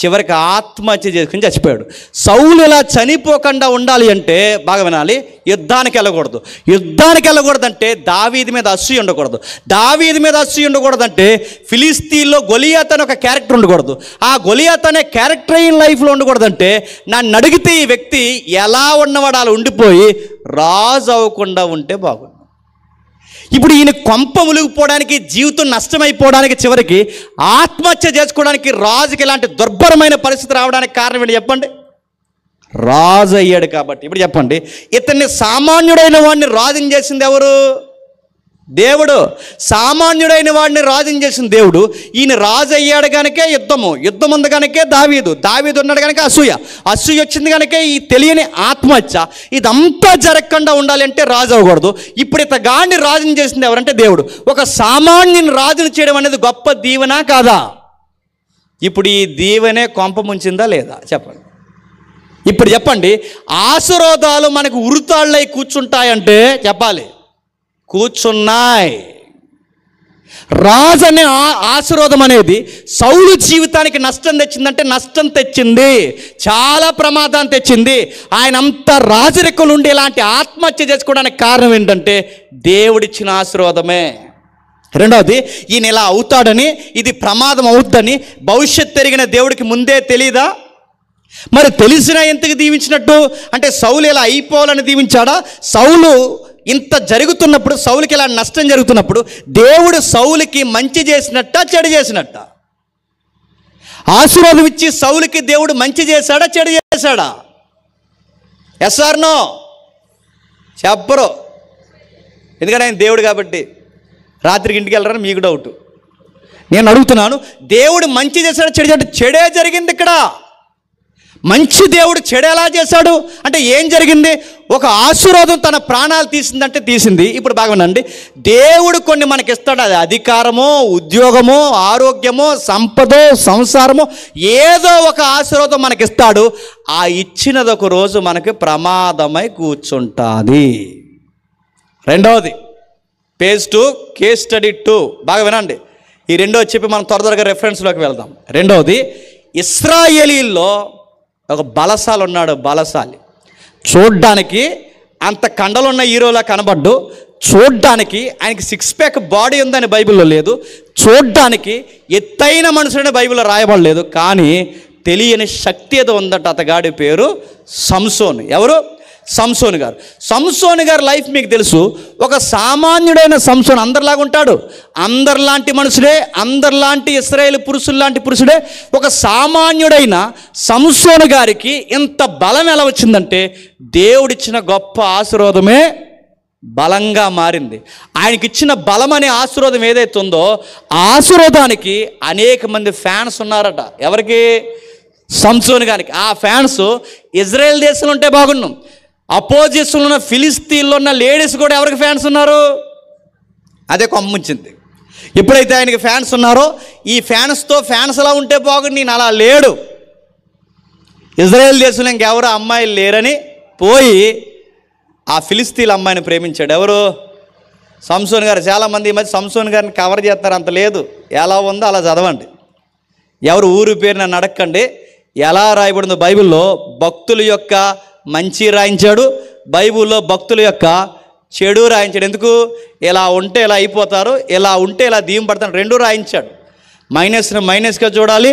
చివరికి ఆత్మహత్య చేసుకుని చచ్చిపోయాడు. సౌలు ఇలా చనిపోకుండా ఉండాలి అంటే బాగా వినాలి, యుద్ధానికి వెళ్ళకూడదు. యుద్ధానికి వెళ్ళకూడదంటే దావీదు మీద అసూయ ఉండకూడదు. దావీదు మీద అసూయ ఉండకూడదంటే ఫిలిస్తీన్లో గొలియాత్ అనే ఒక క్యారెక్టర్ ఉండకూడదు. ఆ గొలియాత్ అనే క్యారెక్టర్ ఇన్ లైఫ్లో ఉండకూడదంటే నన్ను అడిగితే ఈ వ్యక్తి ఎలా ఉన్నవాడు అలా ఉండిపోయి రాజు అవ్వకుండా ఉంటే బాగుండు. ఇప్పుడు ఈయన కొంప మునిగిపోవడానికి, జీవితం నష్టమైపోవడానికి, చివరికి ఆత్మహత్య చేసుకోవడానికి రాజుకి ఇలాంటి దుర్భరమైన పరిస్థితి రావడానికి కారణం ఏంటి చెప్పండి? రాజు అయ్యాడు కాబట్టి. ఇప్పుడు చెప్పండి, ఇతన్ని సామాన్యుడైన వాడిని రాజుని చేసింది ఎవరు? దేవుడు. సామాన్యుడైన వాడిని రాజుని చేసిన దేవుడు. ఈయన రాజు అయ్యాడు కనుకే యుద్ధం ఉంది కనుకే దావీదు ఉన్నాడు కనుక అసూయ వచ్చింది కనుక ఈ తెలియని ఆత్మహత్య. ఇదంతా జరగకుండా ఉండాలి అంటే రాజు అవ్వకూడదు. ఇప్పుడు ఇతగాడిని రాజుని చేసింది ఎవరంటే దేవుడు. ఒక సామాన్యుని రాజుని చేయడం అనేది గొప్ప దీవెన కాదా? ఇప్పుడు ఈ దీవెనే కొంప ముంచిందా లేదా చెప్పండి? ఇప్పుడు చెప్పండి, ఆశీర్వాదాలు మనకు ఉరుతాళ్ళై కూర్చుంటాయంటే చెప్పాలి, కూర్చున్నాయి. రాజు అనే ఆశీర్వాదం అనేది సౌలు జీవితానికి నష్టం తెచ్చిందంటే నష్టం తెచ్చింది, చాలా ప్రమాదాన్ని తెచ్చింది. ఆయన అంత రాజరికలు ఉండి ఇలాంటి ఆత్మహత్య చేసుకోవడానికి కారణం ఏంటంటే దేవుడిచ్చిన ఆశీర్వాదమే. రెండవది, ఈయన ఇలా అవుతాడని, ఇది ప్రమాదం అవుద్దని భవిష్యత్తు ఎరిగిన దేవుడికి ముందే తెలీదా? మరి తెలిసినా ఎందుకు దీవించినట్టు? అంటే సౌలు ఇలా అయిపోవాలని దీవించాడా? సౌలు ఇంత జరుగుతున్నప్పుడు, సౌలుకి ఇలా నష్టం జరుగుతున్నప్పుడు దేవుడు సౌలుకి మంచి చేసినట్ట చెడు చేసినట్ట? ఆశీర్వాదం ఇచ్చి సౌలుకి దేవుడు మంచి చేశాడా చెడు చేశాడా? Yes or no? చెప్పరు. ఎందుకంటే ఆయన దేవుడు కాబట్టి. రాత్రికి ఇంటికి వెళ్ళరని మీకు డౌట్. నేను అడుగుతున్నాను, దేవుడు మంచి చేశాడు, చెడు చేశాడు? చెడే జరిగింది ఇక్కడ. మంచి దేవుడు చెడు ఎలా చేశాడు అంటే ఏం జరిగింది? ఒక ఆశీర్వాదం తన ప్రాణాలు తీసిందంటే తీసింది. ఇప్పుడు బాగుందండి, దేవుడు కొన్ని మనకి ఇస్తాడు. అది అధికారమో, ఉద్యోగమో, ఆరోగ్యమో, సంపదో, సంసారమో, ఏదో ఒక ఆశీర్వాదం మనకిస్తాడు. ఆ ఇచ్చినది ఒక రోజు మనకి ప్రమాదమై కూర్చుంటుంది. రెండవది, పేజ్ 2, కేస్ స్టడీ 2. బాగా వినండి. ఈ రెండోది చెప్పి మనం త్వరగా రెఫరెన్స్లోకి వెళ్దాం. రెండవది, ఇశ్రాయేలీల్లో ఒక బలశాలి ఉన్నాడు. బలశాలి చూడ్డానికి అంత కండలున్న హీరోలా కనబడ్డు. చూడ్డానికి ఆయనకి 6 ప్యాక్ బాడీ ఉందని బైబిల్లో లేదు. చూడ్డానికి ఎత్తైన మనుషులని బైబిల్లో రాయబడలేదు. కానీ తెలియని శక్తి ఏదో ఉందట. అతగాడి పేరు సంసోను. ఎవరు? సంసోను గారు. సంసోను గారి లైఫ్ మీకు తెలుసు. ఒక సామాన్యుడైన సంసోను అందరిలాగా ఉంటాడు. అందరిలాంటి మనుషుడే, అందరిలాంటి ఇశ్రాయేలు పురుషుల్లాంటి పురుషుడే. ఒక సామాన్యుడైన సంసోను గారికి ఇంత బలం ఎలా వచ్చిందంటే దేవుడిచ్చిన గొప్ప ఆశీర్వాదమే బలంగా మారింది. ఆయనకి ఇచ్చిన బలం అనే ఆశీర్వాదం ఏదైతే ఉందో ఆ ఆశీర్వాదానికి అనేక మంది ఫ్యాన్స్ ఉన్నారట. ఎవరికి? సంసోను గారికి. ఆ ఫ్యాన్స్ ఇజ్రాయెల్ దేశంలో ఉంటే బాగున్నాం. అపోజిషన్లో ఉన్న ఫిలిస్తీన్లో ఉన్న లేడీస్ కూడా ఎవరికి ఫ్యాన్స్ ఉన్నారు? అదే కొమ్ముంచింది. ఎప్పుడైతే ఆయనకి ఫ్యాన్స్ ఉన్నారో ఈ ఫ్యాన్స్తో ఫ్యాన్స్ అలా ఉంటే బాగుంది. నేను అలా లేడు. ఇజ్రాయెల్ దేశంలో ఇంకెవరు అమ్మాయిలు లేరని పోయి ఆ ఫిలిస్తీన్ అమ్మాయిని ప్రేమించాడు. ఎవరు? సంసోను గారు. చాలామంది ఈ మధ్య సంసోను గారిని కవర్ చేస్తారు. అంత లేదు. ఎలా ఉందో అలా చదవండి. ఎవరు ఊరి పేరు నన్ను అడగండి. ఎలా రాయబడిందో బైబిల్లో భక్తుల యొక్క మంచి రాయించాడు, బైబిల్లో భక్తుల యొక్క చెడు రాయించాడు. ఎందుకు? ఇలా ఉంటే ఇలా అయిపోతారు, ఇలా ఉంటే ఇలా దీవం పడతారు, రెండు రాయించాడు. మైనస్ను మైనస్గా చూడాలి,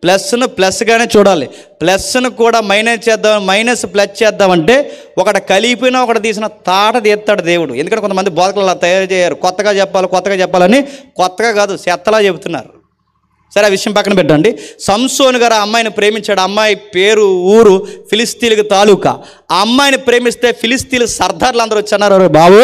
ప్లస్ను ప్లస్గానే చూడాలి. ప్లస్ను కూడా మైనస్ చేద్దాం, మైనస్ ప్లస్ చేద్దామంటే ఒకటి కలిపినా ఒకటి తీసిన తాట తీస్తాడు దేవుడు. ఎందుకంటే కొంతమంది బోధకులు అలా తయారు చేయరు. కొత్తగా చెప్పాలని కొత్తగా కాదు, చెత్తలా చెబుతున్నారు. సరే, ఆ విషయం పక్కన పెట్టండి. సంసోను గారు ఆ అమ్మాయిని ప్రేమించాడు. అమ్మాయి పేరు, ఊరు ఫిలిస్తీన్కి తాలూకా. ఆ అమ్మాయిని ప్రేమిస్తే ఫిలిస్తీన్ సర్దార్లు అందరూ వచ్చన్నారు, బాబు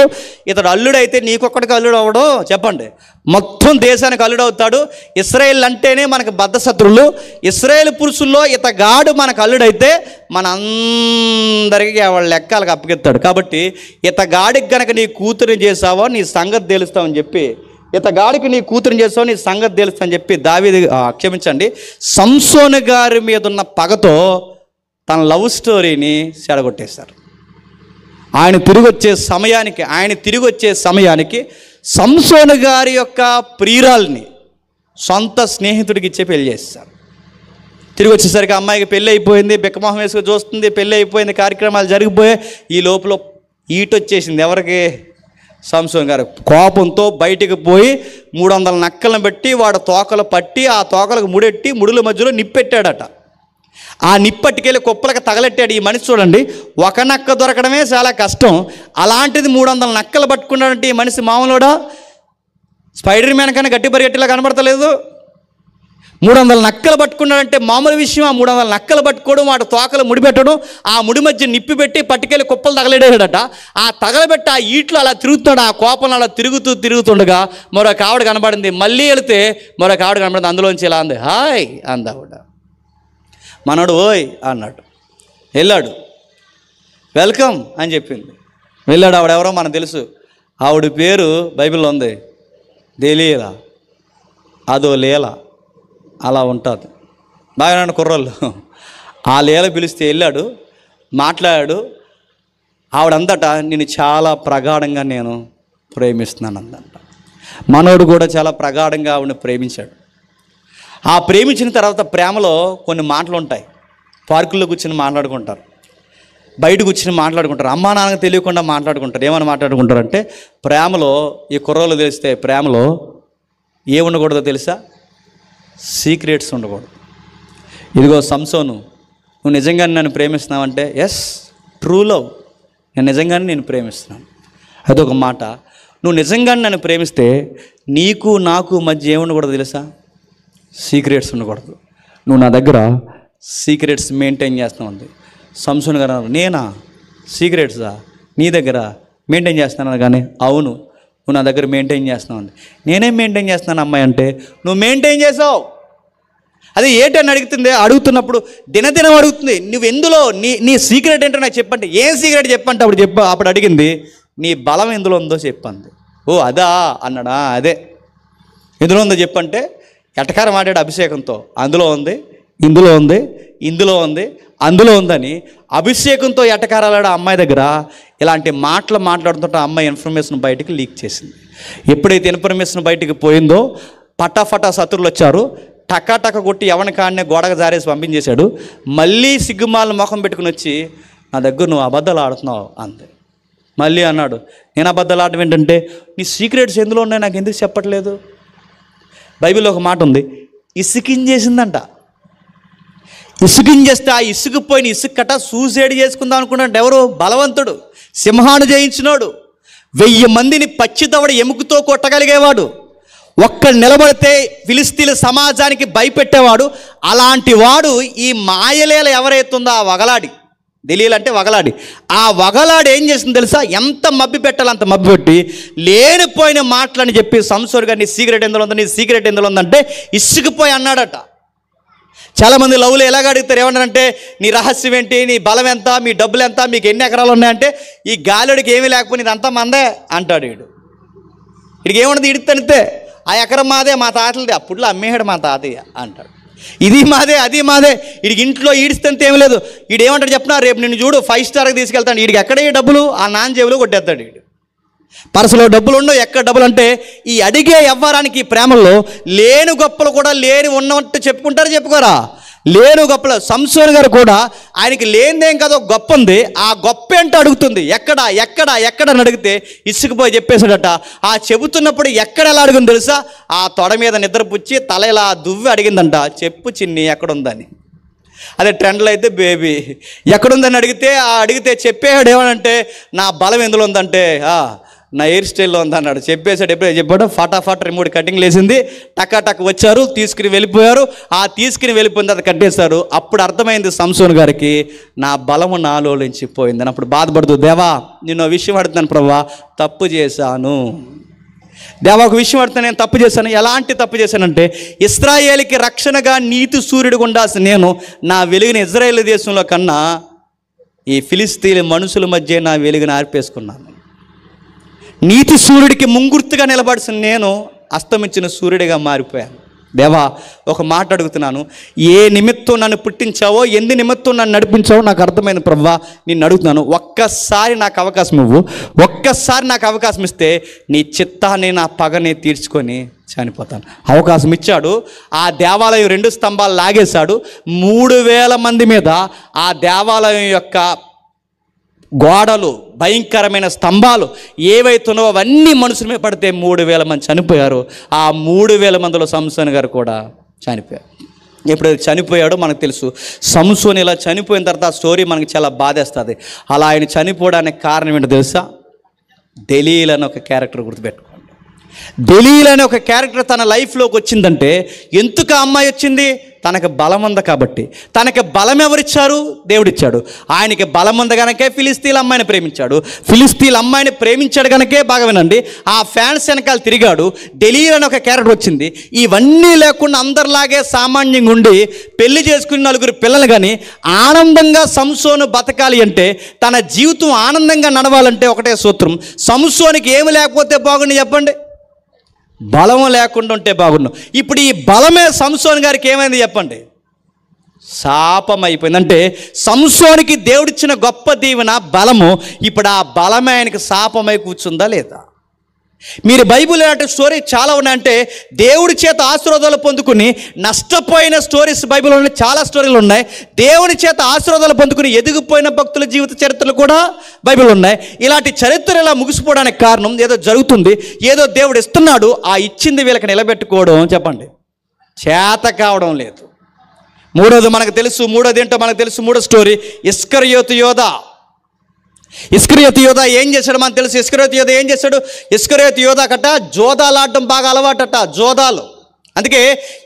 ఇతడు అల్లుడైతే నీకొక్కడికి అల్లుడు అవ్వడు, చెప్పండి, మొత్తం దేశానికి అల్లుడు అవుతాడు. ఇశ్రాయేల్ అంటేనే మనకు బద్ధశత్రులు. ఇశ్రాయేల్ పురుషుల్లో ఇతగాడు మనకు అల్లుడైతే మన అందరికీ వాళ్ళ లెక్కలకు అప్పగిస్తాడు. కాబట్టి ఇతగాడికి గనక నీ కూతురిని చేసావో నీ సంగతి తెలుస్తావని చెప్పి, ఇతగాడికి నీ కూతురుని చేసావు నీ సంగతి తెలుస్తా అని చెప్పి సంసోను గారి మీద ఉన్న పగతో తన లవ్ స్టోరీని చెడగొట్టేశారు. ఆయన తిరిగి వచ్చే సమయానికి సంసోను గారి యొక్క ప్రియురాల్ని సొంత స్నేహితుడికి ఇచ్చే పెళ్లి చేశారు. తిరిగి వచ్చేసరికి అమ్మాయికి పెళ్ళి అయిపోయింది, బిక్కమొహం వేసుకు చూస్తుంది, పెళ్ళి అయిపోయింది, కార్యక్రమాలు జరిగిపోయాయి. ఈ లోపల ఈటొచ్చేసింది. ఎవరికి? సంసోను గారు. కోపంతో బయటికి పోయి 300 నక్కలను పెట్టి వాడు తోకలు పట్టి ఆ తోకలకు ముడెట్టి ముడుల మధ్యలో నిప్పెట్టాడట. ఆ నిప్పట్టుకెళ్ళి కుప్పలకు తగలెట్టాడు. ఈ మనిషి చూడండి, ఒక నక్క దొరకడమే చాలా కష్టం. అలాంటిది 300 నక్కలు పట్టుకున్నాడంటే ఈ మనిషి మామూలుడా? స్పైడర్ మ్యాన్ కన్నా గట్టి పరిగెట్టిలా కనబడతలేదు. 300 నక్కలు పట్టుకున్నాడంటే మామూలు విషయం. ఆ 300 నక్కలు పట్టుకోవడం, వాటి తోకలు ముడిపెట్టడం, ఆ ముడి మధ్య నిప్పి పెట్టి పట్టుకెళ్ళి కుప్పలు తగలేడాడట. ఆ తగలబెట్టి ఆ ఈట్లో అలా తిరుగుతాడు. ఆ కోపంలో అలా తిరుగుతుండగా మరొక ఆవిడ కనబడింది. మళ్ళీ వెళితే మరొక ఆవిడ కనబడింది. అందులోంచి ఇలా అంది, హాయ్ అంది ఆవిడ. మనోడు ఓయ్ అన్నాడు. వెళ్ళాడు, వెల్కమ్ అని చెప్పింది. వెళ్ళాడు. ఆవిడెవరో మనకు తెలుసు. ఆవిడ పేరు బైబిల్లో ఉంది, దెలీలా. అదో లీల, అలా ఉంటుంది. బాగా కుర్రోళ్ళు ఆ లీల పిలిస్తే వెళ్ళాడు, మాట్లాడాడు. ఆవిడందట నేను చాలా ప్రగాఢంగా నేను ప్రేమిస్తున్నాను అందంట. మనోడు కూడా చాలా ప్రగాఢంగా ఆవిడని ప్రేమించాడు. ఆ ప్రేమించిన తర్వాత ప్రేమలో కొన్ని మాటలు ఉంటాయి. పార్కుల్లో కూర్చొని మాట్లాడుకుంటారు, బయట కూర్చొని మాట్లాడుకుంటారు, అమ్మా నాన్నకు తెలియకుండా మాట్లాడుకుంటారు. ఏమని మాట్లాడుకుంటారంటే ప్రేమలో, ఈ కుర్రోళ్ళు తెలిస్తే ప్రేమలో ఏముండకూడదో తెలుసా? సీక్రెట్స్ ఉండకూడదు. ఇదిగో సంసోను, నువ్వు నిజంగానే నన్ను ప్రేమిస్తున్నావంటే ఎస్, ట్రూ లవ్, నేను నిజంగానే నేను ప్రేమిస్తున్నాను. అదొక మాట. నువ్వు నిజంగానే నన్ను ప్రేమిస్తే నీకు నాకు మధ్య ఏముండకూడదు తెలుసా? సీక్రెట్స్ ఉండకూడదు. నువ్వు నా దగ్గర సీక్రెట్స్ మెయింటైన్ చేస్తున్నావు అంది. సంసోను గారు అన్నారు, నేనా? సీక్రెట్సా నీ దగ్గర మెయింటైన్ చేస్తున్నాను కానీ అవును నువ్వు నా దగ్గర మెయింటైన్ చేస్తున్నావు అండి. నేనేం మెయింటైన్ చేస్తున్నాను అమ్మాయి అంటే నువ్వు మెయింటైన్ చేసావు. అదే ఏంటని అడుగుతున్నప్పుడు దినదినం అడుగుతుంది, నువ్వు ఎందులో నీ సీక్రెట్ ఏంటో నాకు చెప్పంటే, ఏం సీక్రెట్ చెప్పంటే అప్పుడు అడిగింది, నీ బలం ఎందులో ఉందో చెప్పంది. ఓ అదా అన్నాడా, అదే ఎందులో ఉందో చెప్పంటే ఎటకారం ఆడాడు అభిషేకంతో. అందులో ఉంది, ఇందులో ఉంది, ఇందులో ఉంది, అందులో ఉందని అభిషేకంతో ఎటకారాలాడు ఆ అమ్మాయి దగ్గర. ఇలాంటి మాట్లాడుతుంటే ఆ అమ్మాయి ఇన్ఫర్మేషన్ బయటికి లీక్ చేసింది. ఎప్పుడైతే ఇన్ఫర్మేషన్ బయటికి పోయిందో పటాఫటా శత్రువులు వచ్చారు, టకా కొట్టి ఎవరిని కాడనే గోడకు జారేసి పంపించేశాడు. మళ్ళీ సిగ్గుమాలను ముఖం పెట్టుకుని వచ్చి నా దగ్గర నువ్వు అబద్ధాలు ఆడుతున్నావు అంతే. మళ్ళీ అన్నాడు, నేను అబద్ధాలు ఆడటం ఏంటంటే నీ సీక్రెట్స్ ఎందులో ఉన్నాయి నాకు ఎందుకు చెప్పట్లేదు. బైబిల్లో ఒక మాట ఉంది, ఇసుకించేసిందంట. ఇసుకించేస్తే ఆ ఇసుకుపోయిన ఇసుకట సూసైడ్ చేసుకుందాం అనుకున్నాడు. ఎవరు? బలవంతుడు, సింహాన్ని జయించినోడు, 1000 మందిని పచ్చిదవడ ఎముకతో కొట్టగలిగేవాడు, ఒక్కడు నిలబడితే ఫిలిస్తీన్ల సమాజానికి భయపెట్టేవాడు. అలాంటి వాడు ఈ మాయలేల ఎవరైతుందో ఆ వగలాడి, దెలీల్ అంటే వగలాడి, ఆ వగలాడి ఏం చేసింది తెలుసా? ఎంత మబ్బి పెట్టాలో అంత మబ్బి పెట్టి లేనిపోయిన మాటలని చెప్పి సంసోను గారు నీ సీక్రెట్ ఎందులో ఉందో, నీ సీక్రెట్ ఎందులో ఉందంటే ఇసుకుపోయి అన్నాడట. చాలామంది లవ్లు ఎలాగ అడుగుతారు, ఏమన్నారంటే నీ రహస్యం ఏంటి, నీ బలం ఎంత, మీ డబ్బులు ఎంత, మీకు ఎన్ని ఎకరాలు ఉన్నాయంటే ఈ గాలిడికి ఏమీ లేకపోతే ఇదంతా మందే అంటాడు. వీడికి ఏమన్నది, ఇడితే ఆ ఎకరం మాదే, మా తాతలది, అప్పుడులో అమ్మేహాడు మా తాతయ్య అంటాడు. ఇది మాదే, అది మాదే. వీడికి ఇంట్లో ఈడిస్తే ఏమి లేదు. వీడు ఏమంటాడు చెప్పినా, రేపు నిన్ను చూడు 5 స్టార్కి తీసుకెళ్తాడు. వీడికి ఎక్కడే డబ్బులు, ఆ నాన్న జేబులో కొట్టేస్తాడు. వీడు పర్సులో డబ్బులు ఉండవు, ఎక్కడ డబ్బులు అంటే ఈ అడిగే ఎవ్వరానికి ప్రేమల్లో లేని గొప్పలు కూడా లేని ఉన్నట్టు చెప్పుకుంటారు, చెప్పుకోరా? లేను గొప్పలు. సంసోను గారు కూడా ఆయనకి లేనిదేం కాదో గొప్ప ఉంది, ఆ గొప్ప ఏంటో అడుగుతుంది. ఎక్కడ ఎక్కడ ఎక్కడ అని అడిగితే ఇసుకుపోయి చెప్పేశాడట. ఆ చెబుతున్నప్పుడు ఎక్కడ ఎలా అడుగుంది తెలుసా? ఆ తొడ మీద నిద్రపుచ్చి తల ఇలా దువ్వి అడిగిందంట, చెప్పు చిన్ని ఎక్కడుందని. అదే ట్రెండ్లో అయితే బేబీ ఎక్కడుందని అడిగితే చెప్పేవాడు ఏమనంటే నా బలం ఎందులో ఉందంటే నా హెయిర్ స్టైల్లో ఉందన్నాడు. చెప్పేశాడు. ఎప్పుడైతే చెప్పాడో ఫటాఫట్ రిమోట్ కటింగ్ లేసింది, టక్ వచ్చారు, తీసుకుని వెళ్ళిపోయారు. ఆ తీసుకుని వెళ్ళిపోయిన తర్వాత కట్టేశారు. అప్పుడు అర్థమైంది సంసోను గారికి, నా బలము నాలో నుంచి పోయిందని. అప్పుడు బాధపడుతూ, దేవా నిన్ను విషయం అడుగుతున్నాను ప్రభువా, తప్పు చేశాను. దేవా ఒక విషయం అడుగుతాను, నేను తప్పు చేశాను. ఎలాంటి తప్పు చేశానంటే ఇశ్రాయేలుకి రక్షణగా నీతి సూర్యుడిగా ఉండాల్సిన నేను నా వెలుగుని ఇజ్రాయేల్ దేశంలో కన్నా ఈ ఫిలిస్తీన్ మనుషుల మధ్య నా వెలుగుని ఆర్పేసుకున్నాను. నీతి సూర్యుడికి ముంగుర్తుగా నిలబడిన నేను అస్తమించిన సూర్యుడిగా మారిపోయాను. దేవా ఒక మాట అడుగుతున్నాను, ఏ నిమిత్తం నన్ను పుట్టించావో, ఎందు నిమిత్తం నన్ను నడిపించావో నాకు అర్థమైంది ప్రభువా, నిన్ను అడుగుతున్నాను, ఒక్కసారి నాకు అవకాశం ఇవ్వు. ఒక్కసారి నాకు అవకాశం ఇస్తే నీ చిత్తాన్ని, నా పగని తీర్చుకొని చనిపోతాను. అవకాశం ఇచ్చాడు. ఆ దేవాలయం 2 స్తంభాలు లాగేశాడు. 3000 మంది మీద ఆ దేవాలయం యొక్క గోడలు, భయంకరమైన స్తంభాలు ఏవైతున్నావో అవన్నీ మనుషుల మీద పడితే 3000 మంది చనిపోయారు. ఆ 3000 మందిలో సంసోను గారు కూడా చనిపోయారు. ఎప్పుడైతే చనిపోయాడో మనకు తెలుసు. సంసోను ఇలా చనిపోయిన తర్వాత ఆ స్టోరీ మనకి చాలా బాధేస్తుంది. అలా ఆయన చనిపోవడానికి కారణం ఏంటో తెలుసా? దెలీల్ అని ఒక క్యారెక్టర్ గుర్తుపెట్టుకోండి. దెలీల్ అనే ఒక క్యారెక్టర్ తన లైఫ్లోకి వచ్చిందంటే ఎందుకు ఆ అమ్మాయి వచ్చింది? తనకు బలం ఉంది కాబట్టి. తనకి బలం ఎవరిచ్చారు? దేవుడిచ్చాడు. ఆయనకి బలం ఉంది కనుకే ఫిలిస్తీన్ అమ్మాయిని ప్రేమించాడు. ఫిలిస్తీన్ అమ్మాయిని ప్రేమించాడు కనుకే, బాగా వినండి, ఆ ఫ్యాన్స్ వెనకాల తిరిగాడు. దెలీల్ అని ఒక క్యారెక్టర్ వచ్చింది. ఇవన్నీ లేకుండా అందరిలాగే సామాన్యంగా ఉండి పెళ్లి చేసుకుని 4 పిల్లలు కానీ ఆనందంగా సంసోను బతకాలి అంటే, తన జీవితం ఆనందంగా నడవాలంటే ఒకటే సూత్రం. సంసోనికి ఏమి లేకపోతే బాగుండి చెప్పండి? బలము లేకుండా ఉంటే బాగుండు. ఇప్పుడు ఈ బలమే సంసోను గారికి ఏమైంది చెప్పండి? శాపం అయిపోయింది. అంటే సంసోనికి దేవుడిచ్చిన గొప్ప దీవెన బలము, ఇప్పుడు ఆ బలమే ఆయనకి శాపమై కూర్చుందా లేదా? మీరు బైబిల్ అంటే స్టోరీ చాలా ఉన్నాయంటే దేవుడి చేత ఆశీర్వాదాలు పొందుకుని నష్టపోయిన స్టోరీస్ బైబిల్లో ఉన్నాయి. చాలా స్టోరీలు ఉన్నాయి. దేవుని చేత ఆశీర్వాదాలు పొందుకుని ఎదిగిపోయిన భక్తుల జీవిత చరిత్రలు కూడా బైబిల్ ఉన్నాయి. ఇలాంటి చరిత్ర ఇలా ముగిసిపోవడానికి కారణం ఏదో జరుగుతుంది, ఏదో దేవుడు ఇస్తున్నాడు, ఆ ఇచ్చింది వీళ్ళకి నిలబెట్టుకోవడం చెప్పండి చేత కావడం లేదు. మూడోది మనకు తెలుసు. మూడోది ఏంటో మనకు తెలుసు. మూడో స్టోరీ ఇస్కరియోతు యోధా. ఇస్కరియోతు యోధా ఏం చేశాడు మనకు తెలుసు. ఇస్కరియోతు యోధా ఏం చేశాడు? ఇస్కరియోతు యోధా కట్ట జోదాలు ఆడటం బాగా అలవాటట, జోదాలు. అందుకే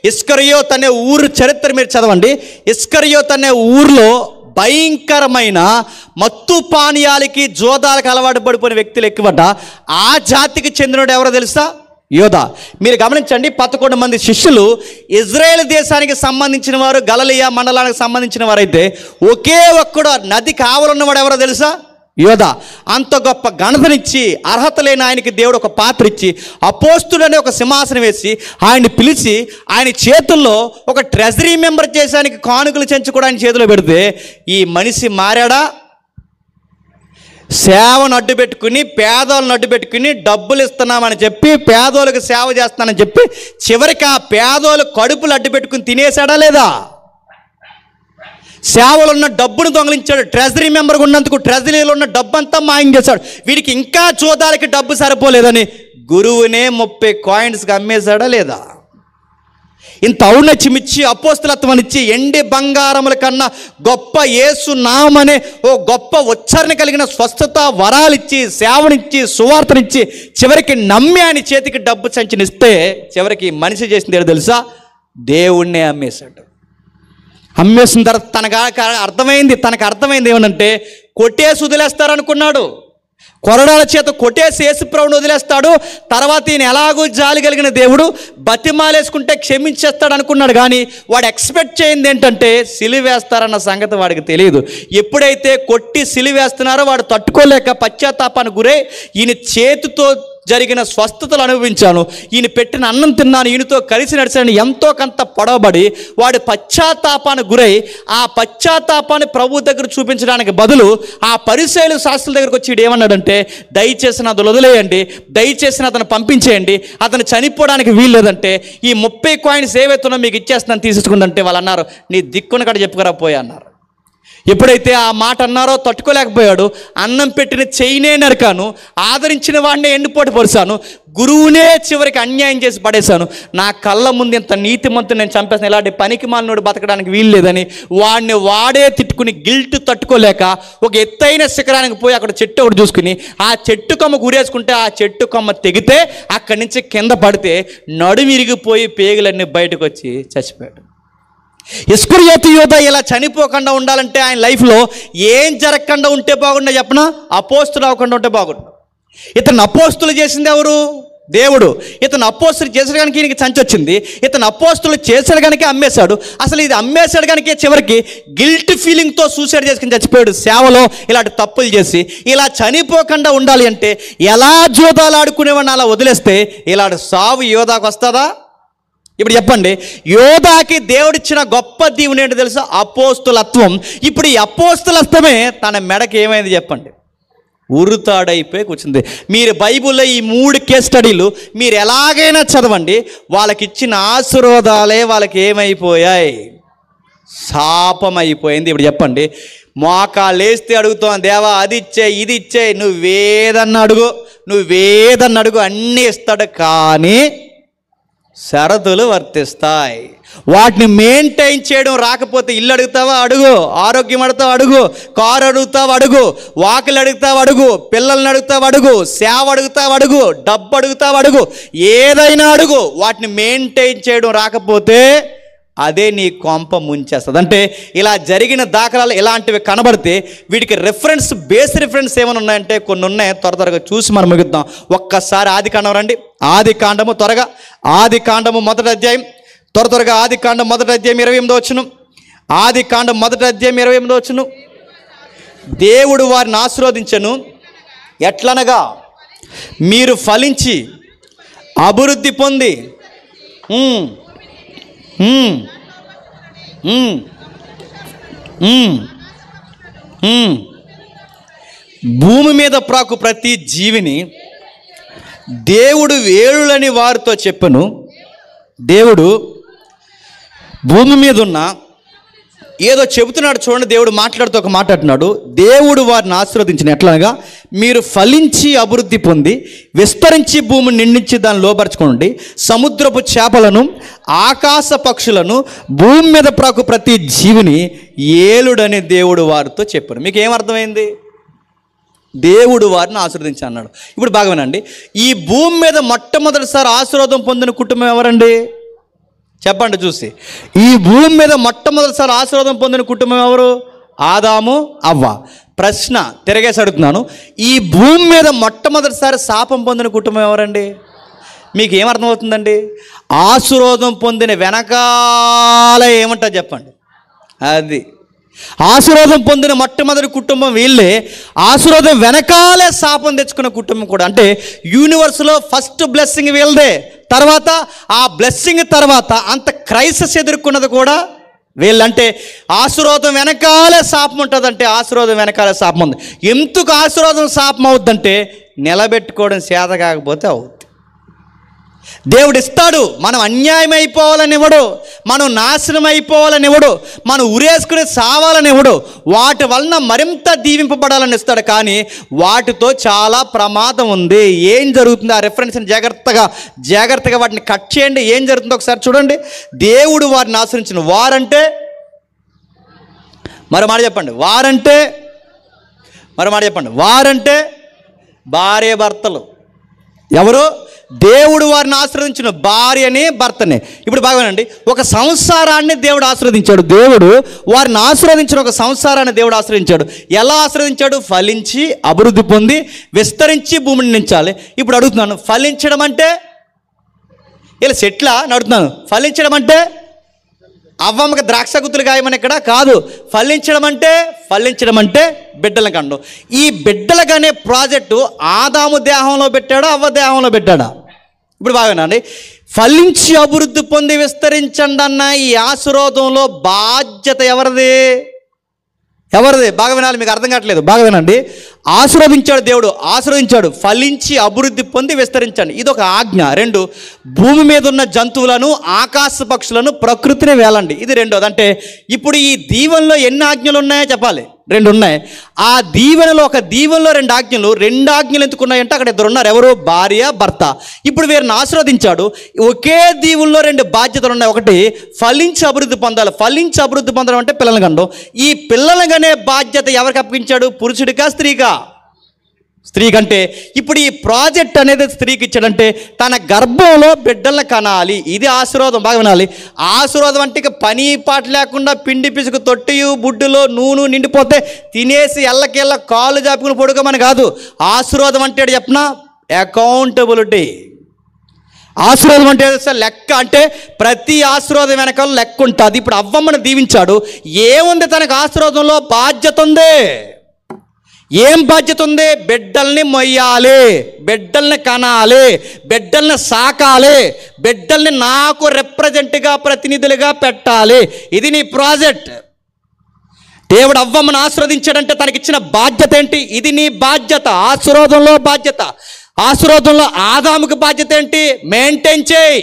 ఇస్కరియోత్ అనే ఊరు చరిత్ర మీరు చదవండి. ఇస్కరియోత్ అనే ఊరిలో భయంకరమైన మత్తు పానీయాలకి జోదాలకు అలవాటు పడిపోయిన వ్యక్తులు ఎక్కువట. ఆ జాతికి చెందినవాడు ఎవరో తెలుసా? యోధా. మీరు గమనించండి, 11 మంది శిష్యులు ఇజ్రాయేల్ దేశానికి సంబంధించిన వారు, గలిలయ మండలానికి సంబంధించిన వారైతే ఒకే ఒక్కడు నది కావలున్నవాడు ఎవరో తెలుసా? యోధా. అంత గొప్ప ఘనతనిచ్చి అర్హత లేని ఆయనకి దేవుడు ఒక పాత్ర ఇచ్చి అపోస్తుడనే ఒక సింహాసనం వేసి ఆయన్ని పిలిచి ఆయన చేతుల్లో ఒక ట్రెజరీ మెంబర్ చేసానికి కానుకలు చెంచి కూడా ఆయన చేతిలో పెడితే ఈ మనిషి మారాడా? సేవను అడ్డు పెట్టుకుని, పేదోళ్ళని అడ్డు పెట్టుకుని, డబ్బులు ఇస్తున్నామని చెప్పి, పేదోళ్ళకి సేవ చేస్తానని చెప్పి చివరికి ఆ పేదోళ్ళు కడుపులు అడ్డు పెట్టుకుని తినేశాడా లేదా? సేవలో ఉన్న డబ్బును దొంగలించాడు. ట్రెజరీ మెంబర్గా ఉన్నందుకు ట్రెజరీలో ఉన్న డబ్బు అంతా మాయం చేశాడు. వీడికి ఇంకా చూదాలకి డబ్బు సరిపోలేదని గురువునే 30 కాయిన్స్కి అమ్మేశాడా లేదా? ఇంత ఔన్నత్యమిచ్చి అపోస్తలత్వం ఇచ్చి ఎండి బంగారముల కన్నా గొప్ప యేసు నామనే ఓ గొప్ప ఉచ్చారణ కలిగిన స్వస్థత వరాలిచ్చి, సేవనిచ్చి, సువార్తనిచ్చి చివరికి నమ్మి ఆయన చేతికి డబ్బు సంచినిస్తే చివరికి మనిషి చేసింది ఏంటో తెలుసా? దేవుణ్ణే అమ్మేశాడు. అమ్మేసిన తర్వాత తనకు అర్థమైంది ఏమనంటే కొట్టేసి వదిలేస్తారనుకున్నాడు. కొరడాల చేత కొట్టేసి యేసుప్రభుని వదిలేస్తాడు. తర్వాత ఈయన ఎలాగూ జాలి కలిగిన దేవుడు బతిమాలేసుకుంటే క్షమించేస్తాడు అనుకున్నాడు. కానీ వాడు ఎక్స్పెక్ట్ చేయింది ఏంటంటే సిలువేస్తారన్న సంగతి వాడికి తెలియదు. ఎప్పుడైతే కొట్టి సిలువేస్తున్నారో వాడు తట్టుకోలేక పశ్చాత్తాపానికి గురై ఈయన చేతితో జరిగిన స్వస్థతలు అనుభవించాను, ఈయన పెట్టిన అన్నం తిన్నాను, ఈయనతో కలిసి నడిచాను ఎంతో కొంత పొడవబడి వాడు పశ్చాత్తాపానికి గురై ఆ పశ్చాత్తాపాన్ని ప్రభు దగ్గర చూపించడానికి బదులు ఆ పరిసయ్యుల శాస్త్రుల దగ్గరకు వచ్చి వీడు ఏమన్నాడంటే, దయచేసి అతను వదిలేయండి, దయచేసి అతను పంపించేయండి, అతను చనిపోవడానికి వీలు లేదంటే ఈ 30 కాయిన్స్ ఏవైతున్నా మీకు ఇచ్చేస్తున్నాను తీసేసుకుందంటే వాళ్ళు అన్నారు, నీ దిక్కున కడ చెప్పుకురా పోయా అన్నారు. ఎప్పుడైతే ఆ మాట అన్నారో తట్టుకోలేకపోయాడు. అన్నం పెట్టిన చెయ్యినే నరికాను, ఆదరించిన వాడినే ఎండిపోటు పరుచాను, గురువునే చివరికి అన్యాయం చేసి పడేశాను, నా కళ్ళ ముందు ఇంత నీతిమంతుని నేను చంపేస్తాను, ఇలాంటి పనికి మాలినోడు బతకడానికి వీలు లేదని వాడిని వాడే తిట్టుకుని గిల్ట్ తట్టుకోలేక ఒక ఎత్తైన శిఖరానికి పోయి అక్కడ చెట్టు ఒకటి చూసుకుని ఆ చెట్టు కొమ్మ గురేసుకుంటే ఆ చెట్టు కొమ్మ తెగితే అక్కడి నుంచి కింద పడితే నడుము ఇరిగిపోయి పేగులన్నీ బయటకు వచ్చి చచ్చిపోయాడు. ఇస్కరియోతు యోధా ఇలా చనిపోకుండా ఉండాలంటే ఆయన లైఫ్లో ఏం జరగకుండా ఉంటే బాగుండే చెప్పనా? అపోస్తులు అవ్వకుండా ఉంటే బాగుండు. ఇతను అపోస్తులు చేసింది ఎవరు? దేవుడు. ఇతను అపోస్తులు చేసిన కనుక ఈయనకి చంచి వచ్చింది. ఇతను అపోస్తులు చేసిన కనుక అమ్మేశాడు. అసలు ఇది అమ్మేశాడు కనుక చివరికి గిల్ట్ ఫీలింగ్తో సూసైడ్ చేసుకుని చచ్చిపోయాడు. సేవలో ఇలాంటి తప్పులు చేసి ఇలా చనిపోకుండా ఉండాలి అంటే ఎలా జోదాలు ఆడుకునేవాడిని అలా వదిలేస్తే ఇలాంటి సావు యోధాకు వస్తుందా? ఇప్పుడు చెప్పండి, యోధాకి దేవుడిచ్చిన గొప్ప దీవెన ఏంటో తెలుసా? అపోస్తులత్వం. ఇప్పుడు ఈ అపోస్తులత్వమే తన మెడకి ఏమైంది చెప్పండి? ఉరుతాడైపోయి కూర్చుంది. మీరు బైబిల్లో ఈ 3 కేస్ స్టడీలు మీరు ఎలాగైనా చదవండి, వాళ్ళకి ఇచ్చిన ఆశీర్వాదాలే వాళ్ళకి ఏమైపోయాయి? శాపం అయిపోయింది. ఇప్పుడు చెప్పండి, మోకాలేస్తే అడుగుతాం, దేవా అది ఇచ్చే ఇది ఇచ్చే, నువ్వేదన్నా అడుగు అన్నీ ఇస్తాడు. కానీ షరతులు వర్తిస్తాయి. వాటిని మెయింటైన్ చేయడం రాకపోతే ఇల్లు అడుగుతావా అడుగు, ఆరోగ్యం అడుగుతావు అడుగు, కారు అడుగుతావు అడుగు, వాకిలు అడుగుతావు అడుగు, పిల్లల్ని అడుగుతావు అడుగు, సేవ అడుగుతావు అడుగు, డబ్బు అడుగుతావు అడుగు, ఏదైనా అడుగు. వాటిని మెయింటైన్ చేయడం రాకపోతే అదే నీ కొంప ముంచేస్తుంది. అంటే ఇలా జరిగిన దాఖలాలు ఇలాంటివి కనబడితే వీటికి బేస్ రిఫరెన్స్ ఏమైనా ఉన్నాయంటే కొన్ని ఉన్నాయి. త్వరగా చూసి మనం ముగిద్దాం. ఒక్కసారి ఆదికాండం రండి. ఆదికాండము త్వరగా, ఆదికాండము 1వ అధ్యాయం, త్వరగా ఆదికాండం 1వ అధ్యాయం 28వ వచనం. ఆదికాండం 1వ అధ్యాయం 28వ వచనం. దేవుడు వారిని ఆశీర్వదించెను ఎట్లనగా మీరు ఫలించి అభివృద్ధి పొంది భూమి మీద ప్రాకు ప్రతి జీవిని దేవుడు వేరులని వారితో చెప్పను. దేవుడు భూమి మీద ఉన్న ఏదో చెబుతున్నాడు చూడండి. దేవుడు మాట్లాడుతూ ఒక మాట అంటున్నాడు, దేవుడు వారిని ఆశీర్వదించిన ఎట్లనగా మీరు ఫలించి అభివృద్ధి పొంది విస్తరించి భూమిని నిండించి దాన్ని లోపరచుకోండి, సముద్రపు చేపలను ఆకాశ పక్షులను భూమి మీద ప్రాకు ప్రతి జీవిని ఏలుడని దేవుడు వారితో చెప్పారు. మీకు ఏమర్థమైంది? దేవుడు వారిని ఆశీర్వదించి అన్నాడు. ఇప్పుడు బాగా వినండి, ఈ భూమి మీద మొట్టమొదటిసారి ఆశీర్వాదం పొందిన కుటుంబం ఎవరండి చెప్పండి చూసి. ఈ భూమి మీద మొట్టమొదటిసారి ఆశీర్వాదం పొందిన కుటుంబం ఎవరు? ఆదాము అవ్వ. ప్రశ్న తిరగేసి అడుగుతున్నాను, ఈ భూమి మీద మొట్టమొదటిసారి శాపం పొందిన కుటుంబం ఎవరండి? మీకు ఏమర్థమవుతుందండి? ఆశీర్వాదం పొందిన వెనకాల ఏమంటారు చెప్పండి? అది ఆశీర్వాదం పొందిన మొట్టమొదటి కుటుంబం వీళ్ళే. ఆశీర్వాదం వెనకాలే శాపం తెచ్చుకున్న కుటుంబం కూడా. అంటే యూనివర్స్లో ఫస్ట్ బ్లెస్సింగ్ వీళ్ళదే. తర్వాత ఆ బ్లెస్సింగ్ తర్వాత అంత క్రైసిస్ ఎదుర్కొన్నది కూడా వీళ్ళంటే ఆశీర్వాదం వెనకాలే శాపం ఉంటుందంటే ఆశీర్వాదం వెనకాలే శాపం ఉంది. ఎందుకు ఆశీర్వాదం శాపం అవుద్దంటే నిలబెట్టుకోవడం చేత కాకపోతే అవుద్ది. దేవుడు ఇస్తాడు, మనం అన్యాయం అయిపోవాలని ఇవ్వడు, మనం నాశనం అయిపోవాలని ఇవ్వడు, మనం ఉరేసుకుని సావాలని ఇవ్వడు. వాటి వలన మరింత దీవింపబడాలని ఇస్తాడు. కానీ వాటితో చాలా ప్రమాదం ఉంది. ఏం జరుగుతుంది? ఆ రెఫరెన్స్ని జాగ్రత్తగా వాటిని కట్ చేయండి. ఏం జరుగుతుందో ఒకసారి చూడండి. దేవుడు వారిని ఆశ్రయించిన వారంటే మరో మాట చెప్పండి. వారంటే భార్య భర్తలు. ఎవరు? దేవుడు వారిని ఆశీర్వదించిన భార్యని భర్తని. ఇప్పుడు బాగానండి, ఒక సంసారాన్ని దేవుడు ఆశీర్వదించాడు. దేవుడు వారిని ఆశీర్వదించిన ఒక సంసారాన్ని దేవుడు ఆశీర్వదించాడు. ఎలా ఆశీర్వదించాడు? ఫలించి అభివృద్ధి పొంది విస్తరించి భూమిని నించాలి. ఇప్పుడు అడుగుతున్నాను, ఫలించడం అంటే ఇలా చెట్ల నడుతున్నాను. ఫలించడం అంటే అవ్వమ్మకి ద్రాక్ష గుత్తులు గాయమని ఇక్కడ కాదు. ఫలించడం అంటే బిడ్డల కండు. ఈ బిడ్డలకనే ప్రాజెక్టు ఆదాము దేహంలో పెట్టాడా, అవ్వ దేహంలో పెట్టాడా? ఇప్పుడు బాగానండి, ఫలించి అభివృద్ధి పొంది విస్తరించండి అన్న ఈ ఆశీర్వాదంలో బాధ్యత ఎవరిది? బాగా వినాలి, మీకు అర్థం కావట్లేదు. బాగా వినండి. ఆశీర్వదించాడు దేవుడు, ఆశీర్వదించాడు. ఫలించి అభివృద్ధి పొంది విస్తరించండి, ఇది ఒక ఆజ్ఞ. 2, భూమి మీద ఉన్న జంతువులను, ఆకాశ పక్షులను, ప్రకృతిని వేలండి, ఇది 2ది. అంటే ఇప్పుడు ఈ దీవెనలో ఎన్ని ఆజ్ఞలు ఉన్నాయో చెప్పాలి. 2 ఉన్నాయి. ఆ దీవెనలో ఒక దీవెనలో 2 ఆజ్ఞలు. 2 ఆజ్ఞలు ఎందుకు ఉన్నాయంటే అక్కడ 2 ఉన్నారు. ఎవరు? భార్య భర్త. ఇప్పుడు వీరిని ఆశీర్వదించాడు. ఒకే దీవుల్లో 2 బాధ్యతలు ఉన్నాయి. ఒకటి ఫలించి అభివృద్ధి పొందాలి. ఫలించి అభివృద్ధి పొందడం అంటే పిల్లల గండం. ఈ పిల్లలగానే బాధ్యత ఎవరికి అప్పగించాడు? పురుషుడికా స్త్రీకా? స్త్రీకంటే ఇప్పుడు ఈ ప్రాజెక్ట్ అనేది స్త్రీకి ఇచ్చాడంటే తన గర్భంలో బిడ్డలను కనాలి. ఇది ఆశీర్వాదం. బాగా వినాలి. ఆశీర్వాదం అంటే ఇక పని పాట లేకుండా పిండి పిసుకు తొట్టియు బుడ్డులో నూనె నిండిపోతే తినేసి ఎల్లకెళ్ళ కాళ్ళు జాపుకుని పడుకోమని కాదు. ఆశీర్వాదం అంటే చెప్పిన అకౌంటబిలిటీ. ఆశీర్వాదం అంటే లెక్క. అంటే ప్రతి ఆశీర్వాదం వెనకాల లెక్క ఉంటుంది. ఇప్పుడు అవ్వమ్మను దీవించాడు. ఏముంది తనకు ఆశీర్వాదంలో? బాధ్యత ఉంది. ఏం బాధ్యత ఉంది? బిడ్డల్ని మొయ్యాలి, బిడ్డల్ని కనాలి, బిడ్డల్ని సాకాలి, బిడ్డల్ని నాకు రిప్రజెంట్గా ప్రతినిధులుగా పెట్టాలి. ఇది నీ ప్రాజెక్ట్. దేవుడు అవ్వమ్మను ఆశీర్వదించాడంటే తనకిచ్చిన బాధ్యత ఏంటి? ఇది నీ బాధ్యత. ఆశీర్వాదంలో బాధ్యత. ఆశీర్వాదంలో ఆదాముకి బాధ్యత ఏంటి? మెయింటైన్ చేయి.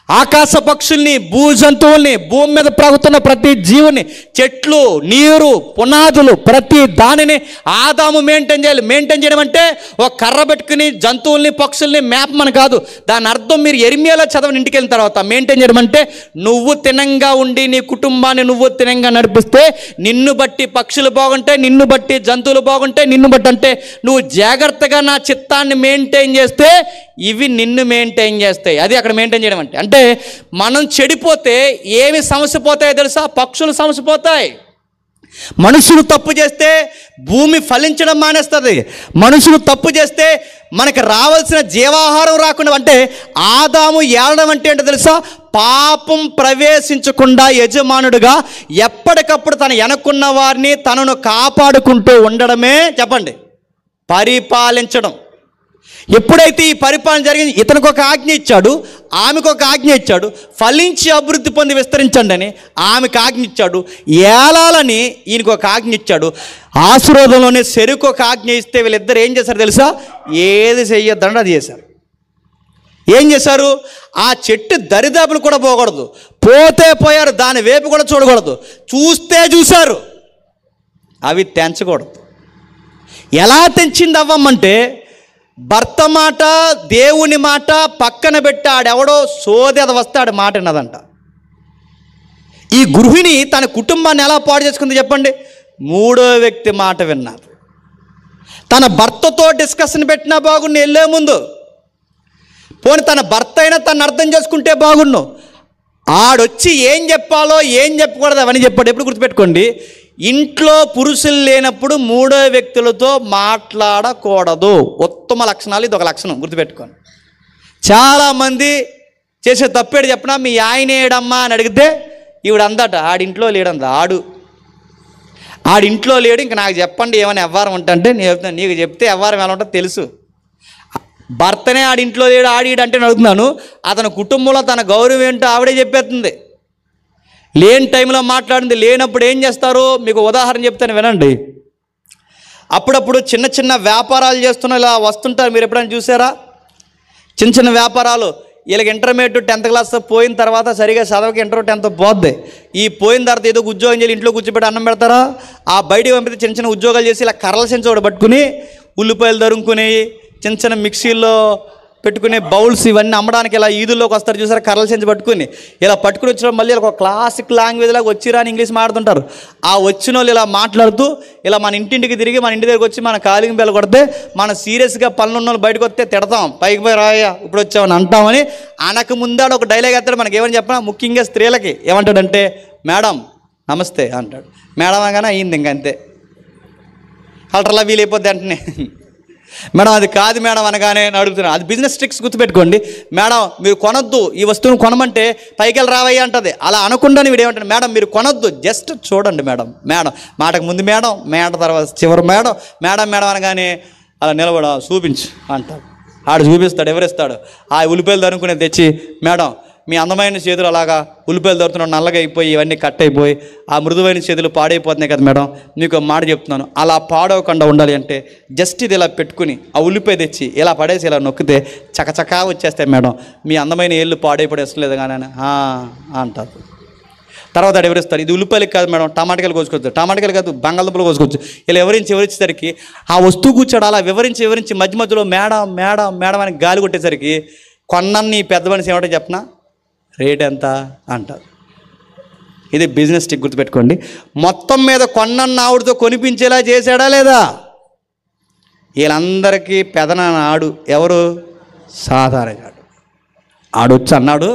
ఆకాశ పక్షుల్ని, భూ జంతువుల్ని, భూమి మీద ప్రాగుతున్న ప్రతి జీవుని, చెట్లు, నీరు, పునాదులు, ప్రతి దానిని ఆదాము మెయింటైన్ చేయాలి. మెయింటైన్ చేయడం అంటే ఒక కర్ర పెట్టుకుని జంతువుల్ని, పక్షుల్ని మేపమని కాదు. దాని అర్థం మీరు ఎర్మియాలో చదవని ఇంటికి వెళ్ళిన తర్వాత మెయింటైన్ చేయడం అంటే నువ్వు తినంగా ఉండి నీ కుటుంబాన్ని నువ్వు తినంగా నడిపిస్తే నిన్ను బట్టి పక్షులు బాగుంటాయి, నిన్ను బట్టి జంతువులు బాగుంటాయి, నిన్ను బట్టి అంటే నువ్వు జాగ్రత్తగా నా చిత్తాన్ని మెయింటైన్ చేస్తే ఇవి నిన్ను మెయింటైన్ చేస్తాయి. అది అక్కడ మెయింటైన్ చేయడం అంటే. అంటే మనం చెడిపోతే ఏమి సమస్య పోతాయో తెలుసా? పక్షులు సమస్య పోతాయి. మనుషులు తప్పు చేస్తే భూమి ఫలించడం మానేస్తుంది. మనుషులు తప్పు చేస్తే మనకు రావాల్సిన జీవాహారం రాకుండా. అంటే ఆదాము ఏలడం అంటే ఏంటో తెలుసా? పాపం ప్రవేశించకుండా యజమానుడుగా ఎప్పటికప్పుడు తన వెనక్కున్న వారిని తనను కాపాడుకుంటూ ఉండడమే చెప్పండి పరిపాలించడం. ఎప్పుడైతే ఈ పరిపాలన జరిగింది, ఇతనికి ఒక ఆజ్ఞ ఇచ్చాడు, ఆమెకు ఒక ఆజ్ఞ ఇచ్చాడు. ఫలించి అభివృద్ధి పొంది విస్తరించండి అని ఆమెకు ఆజ్ఞ ఇచ్చాడు. ఏలాలని ఈయనకు ఒక ఆజ్ఞ ఇచ్చాడు. ఆశీర్వాదంలోనే చెరుకు ఒక ఆజ్ఞ ఇస్తే వీళ్ళిద్దరు ఏం చేశారు తెలుసా? ఏది చెయ్యొద్దంటే అది చేశారు. ఏం చేశారు? ఆ చెట్టు దరిదాపులు కూడా పోకూడదు. పోతే పోయారు, దాని వైపు కూడా చూడకూడదు. చూస్తే చూశారు, అవి తెంచకూడదు. ఎలా తెంచింది అవ్వమ్మంటే భర్త మాట, దేవుని మాట పక్కన పెట్టాడెవడో సోది అది వస్తాడు మాట విన్నదంట. ఈ గృహిణి తన కుటుంబాన్ని ఎలా పాడు చేసుకుంది చెప్పండి? 3వ వ్యక్తి మాట విన్నారు. తన భర్తతో డిస్కషన్ పెట్టినా బాగుండు వెళ్ళే ముందు. పోనీ తన భర్త అయినా తను అర్థం చేసుకుంటే బాగుండు. ఆడొచ్చి ఏం చెప్పాలో ఏం చెప్పకూడదు అవన్నీ చెప్పాడు. ఎప్పుడు గుర్తుపెట్టుకోండి, ఇంట్లో పురుషులు లేనప్పుడు మూడో వ్యక్తులతో మాట్లాడకూడదు. ఉత్తమ లక్షణాలు ఇది ఒక లక్షణం, గుర్తుపెట్టుకోండి. చాలామంది చేసే తప్పేడు చెప్పినా, మీ ఆయన ఏడమ్మా అని అడిగితే ఈవిడ అందట ఆడింట్లో లేడంద. ఆడింట్లో లేడు, ఇంక నాకు చెప్పండి ఏమైనా వ్యవహారం ఉంటుంటే నేను చెప్తాను. నీకు చెప్తే వ్యవహారం ఎలా ఉంటుందో తెలుసు. భర్తనే ఆడింట్లో లేడు ఆడిడంటే నేను అడుగుతున్నాను, అతని కుటుంబంలో తన గౌరవం ఏంటో ఆవిడే చెప్పేస్తుంది. లేని టైంలో మాట్లాడింది. లేనప్పుడు ఏం చేస్తారు? మీకు ఉదాహరణ చెప్తాను వినండి. అప్పుడప్పుడు చిన్న చిన్న వ్యాపారాలు చేస్తున్న ఇలా వస్తుంటారు, మీరు ఎప్పుడైనా చూసారా? చిన్న చిన్న వ్యాపారాలు. వీళ్ళకి ఇంటర్మీడియట్ 10th క్లాస్ పోయిన తర్వాత సరిగా చదవకి ఇంటర్ 10th పోద్ది. ఈ పోయిన తర్వాత ఏదో ఉద్యోగం చేయాలి, ఇంట్లో కూర్చోబెట్టి అన్నం పెడతారా? ఆ బయటికి పంపితే చిన్న చిన్న ఉద్యోగాలు చేసి ఇలా కర్రల సెంచోడు పట్టుకుని ఉల్లిపాయలు దరుముకుని చిన్న చిన్న మిక్సీల్లో పెట్టుకునే బౌల్స్ ఇవన్నీ అమ్మడానికి ఇలా ఈదుల్లోకి వస్తారు చూసారా, కర్రల సెంచి పట్టుకుని. ఇలా పట్టుకుని వచ్చిన మళ్ళీ ఒక క్లాసిక్ లాంగ్వేజ్ లాగా వచ్చిరా అని ఇంగ్లీష్ మాట్లాడుతుంటారు. ఆ వచ్చిన వాళ్ళు ఇలా మాట్లాడుతూ ఇలా మన ఇంటింటికి తిరిగి మన ఇంటి దగ్గరికి వచ్చి మన కాలింగ్ బెల్ల కొడితే మన సీరియస్గా పనులున్న వాళ్ళు బయటకు వస్తే తిడతాం, పైకి పోయి రాయ్యా ఇప్పుడు వచ్చామని అంటామని. అనక ముందాడు ఒక డైలాగ్ ఎత్తాడు మనకి. ఏమని చెప్పినా ముఖ్యంగా స్త్రీలకి ఏమంటాడంటే, మేడం నమస్తే అంటాడు. మేడం అనగానే అయ్యింది ఇంకంతే. అల్ట్రలా వీలైపోద్ది వెంటనే. మేడం అది కాదు మేడం అనగానే అడుగుతున్నాను. అది బిజినెస్ ట్రిక్స్, గుర్తుపెట్టుకోండి. మేడం మీరు కొనొద్దు, ఈ వస్తువును కొనమంటే పైకెళ్ళి రావయ్యా అంటది. అలా అనకుండా వీడు ఏమంటాడు, మేడం మీరు కొనొద్దు, జస్ట్ చూడండి మేడం. మేడం మాటకు ముందు మేడం, మేడ తర్వాత చివరి మేడం. మేడం మేడం అనగానే అలా నిలబడ చూపించు అంటాడు. ఆడు చూపిస్తాడు, ఎవరిస్తాడు? ఆ ఉల్లిపాయలు దరుకునే తెచ్చి, మేడం మీ అందమైన చేతులు అలాగా ఉల్లిపాయలు దొరుకుతున్నాడు నల్లగా అయిపోయి ఇవన్నీ కట్ అయిపోయి ఆ మృదువైన చేతులు పాడైపోతున్నాయి కదా మేడం, మీకు మాట చెప్తున్నాను, అలా పాడవకుండా ఉండాలి అంటే జస్ట్ ఇది ఇలా పెట్టుకుని ఆ ఉల్లిపాయ తెచ్చి ఇలా పడేసి ఇలా నొక్కితే చకచకా వచ్చేస్తాయి మేడం, మీ అందమైన ఏళ్ళు పాడైపడేస్తలేదు కానీ అంటారు. తర్వాత ఎవరిస్తారు, ఇది ఉల్లిపాయలకి కాదు మేడం, టమాటాకాయలు కోసుకోవచ్చు, టమాటాకాయలు కాదు బంగాళదుంపలు కోసుకోవచ్చు. ఇలా ఎవరించేసరికి ఆ వస్తువు కూర్చోడు. అలా వివరించి మధ్య మధ్యలో మేడం మేడం మేడం అని గాలి కొట్టేసరికి కొన్నన్ని పెద్ద మనిషి ఏమంటే చెప్పనా, రేట్ ఎంత అంటారు. ఇది బిజినెస్ టిక్, గుర్తుపెట్టుకోండి. మొత్తం మీద కొన్నన్న ఆవిడతో కొనిపించేలా చేశాడా లేదా? వీళ్ళందరికీ పెదనాన్న ఆడు. ఎవరు? సాధారణగాడు. ఆడొచ్చి అన్నాడు,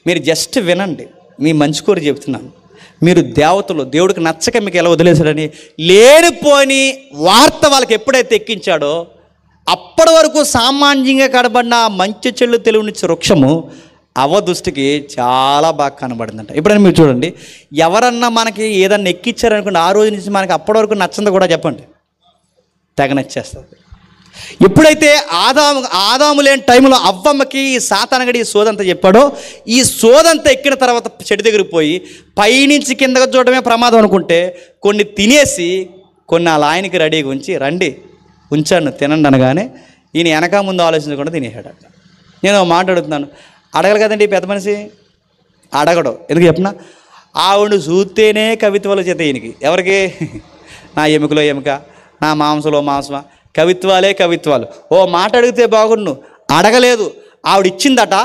మీరు జస్ట్ వినండి, మీ మంచి కోరి చెప్తున్నాను, మీరు దేవతలు దేవుడికి నచ్చక మీకు ఎలా వదిలేశాడని లేనిపోని వార్త వాళ్ళకి ఎప్పుడైతే ఎక్కించాడో అప్పటి వరకు సామాన్యంగా కనబడిన మంచి చెల్లు తెలివినిచ్చే వృక్షము అవ్వ దృష్టికి చాలా బాగా కనబడిందంట. ఎప్పుడైనా మీరు చూడండి, ఎవరన్నా మనకి ఏదన్నా ఎక్కిచ్చారనుకోండి, ఆ రోజు నుంచి మనకి అప్పటి వరకు నచ్చంది కూడా చెప్పండి తెగ నచ్చేస్తుంది. ఎప్పుడైతే ఆదాము లేని టైంలో అవ్వమ్మకి ఈ సాతానగడి ఈ సోదంతా చెప్పాడో, ఈ సోదంతా ఎక్కిన తర్వాత చెట్టు దగ్గరికి పోయి పైనుంచి కిందకు చూడడమే ప్రమాదం అనుకుంటే కొన్ని తినేసి కొన్ని వాళ్ళ ఆయనకి రెడీగా ఉంచి రండి ఉంచాను తినండి అనగానే ఈయన వెనక ముందు ఆలోచించకుండా తినేసాడట. నేను మాట్లాడుతున్నాను, అడగలు కదండి పెద్ద మనిషి, అడగడు. ఎందుకు చెప్పినా, ఆవిడ చూస్తేనే కవిత్వాలు చేత ఈయనకి. ఎవరికి? నా ఎముకలో ఎముక, నా మాంసంలో మాంసమా, కవిత్వాలే కవిత్వాలు. ఓ మాట అడిగితే బాగుండు, అడగలేదు. ఆవిడ ఇచ్చిందట,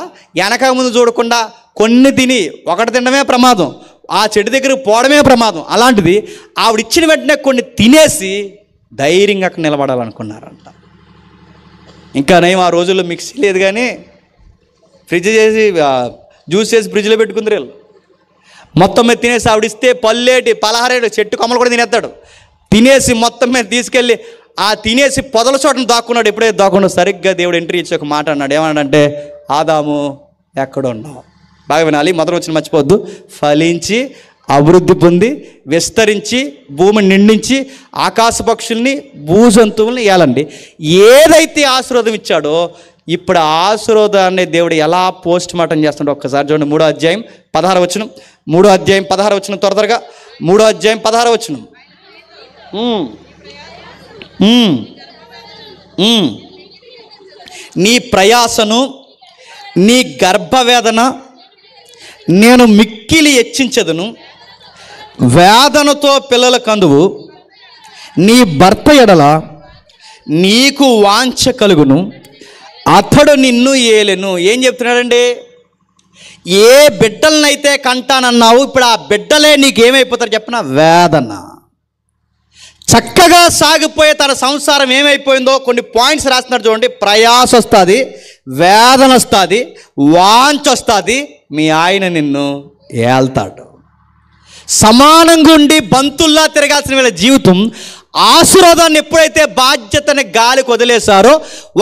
వెనక ముందు చూడకుండా కొన్ని తిని ఒకటి తినడమే ప్రమాదం, ఆ చెట్టు దగ్గరికి పోవడమే ప్రమాదం. అలాంటిది ఆవిడ ఇచ్చిన వెంటనే కొన్ని తినేసి ధైర్యంగా అక్కడ నిలబడాలనుకున్నారంట. ఇంకా నయం ఆ రోజుల్లో మిక్సీ లేదు కానీ ఫ్రిడ్జ్ చేసి జ్యూస్ చేసి ఫ్రిడ్జ్లో పెట్టుకుందరు వీళ్ళు. మొత్తం మీద తినేసి ఆవిడిస్తే పల్లేటి పలహారేడు చెట్టు కొమ్మలు కూడా తినేస్తాడు. తినేసి మొత్తం మీద తీసుకెళ్ళి ఆ తినేసి పొదల చోటను దాక్కున్నాడు. ఎప్పుడైతే దాక్కున్నాడు సరిగ్గా దేవుడు ఎంట్రీ ఇచ్చి ఒక మాట అన్నాడు. ఏమన్నాడంటే, ఆదాము ఎక్కడున్నావు? బాగా వినాలి, మొదలు వచ్చిన మర్చిపోవద్దు. ఫలించి అభివృద్ధి పొంది విస్తరించి భూమిని నిండించి ఆకాశ పక్షుల్ని భూజంతువుల్ని ఏలండి. ఏదైతే ఆశీర్వాదం ఇచ్చాడో ఇప్పుడు ఆశీర్వాదాన్ని దేవుడు ఎలా పోస్ట్ మార్టం చేస్తున్నాడో ఒక్కసారి చూడండి. 3వ అధ్యాయం 16వ వచనం, 3వ అధ్యాయం 16వ వచనం, త్వరగా 3వ అధ్యాయం 16వ వచనం. నీ ప్రయాసను నీ గర్భవేదన నేను మిక్కిలి హెచ్చించదును, వేదనతో పిల్లల కందువు, నీ భర్త ఎడల నీకు వాంఛ కలుగును, అతడు నిన్ను ఏలెను. ఏం చెప్తున్నాడండి? ఏ బిడ్డలనైతే కంటానన్నావు ఇప్పుడు ఆ బిడ్డలే నీకేమైపోతారు చెప్పిన? వేదన. చక్కగా సాగిపోయే తన సంసారం ఏమైపోయిందో కొన్ని పాయింట్స్ రాస్తున్నాడు చూడండి. ప్రయాస వస్తుంది, వేదన వస్తుంది, వాంఛ వస్తుంది, మీ ఆయన నిన్ను ఏల్తాడు. సమానంగా ఉండి బంతుల్లా తిరగాల్సిన వీళ్ళ జీవితం ఆశీర్వాదాన్ని ఎప్పుడైతే బాధ్యతని గాలికి వదిలేశారో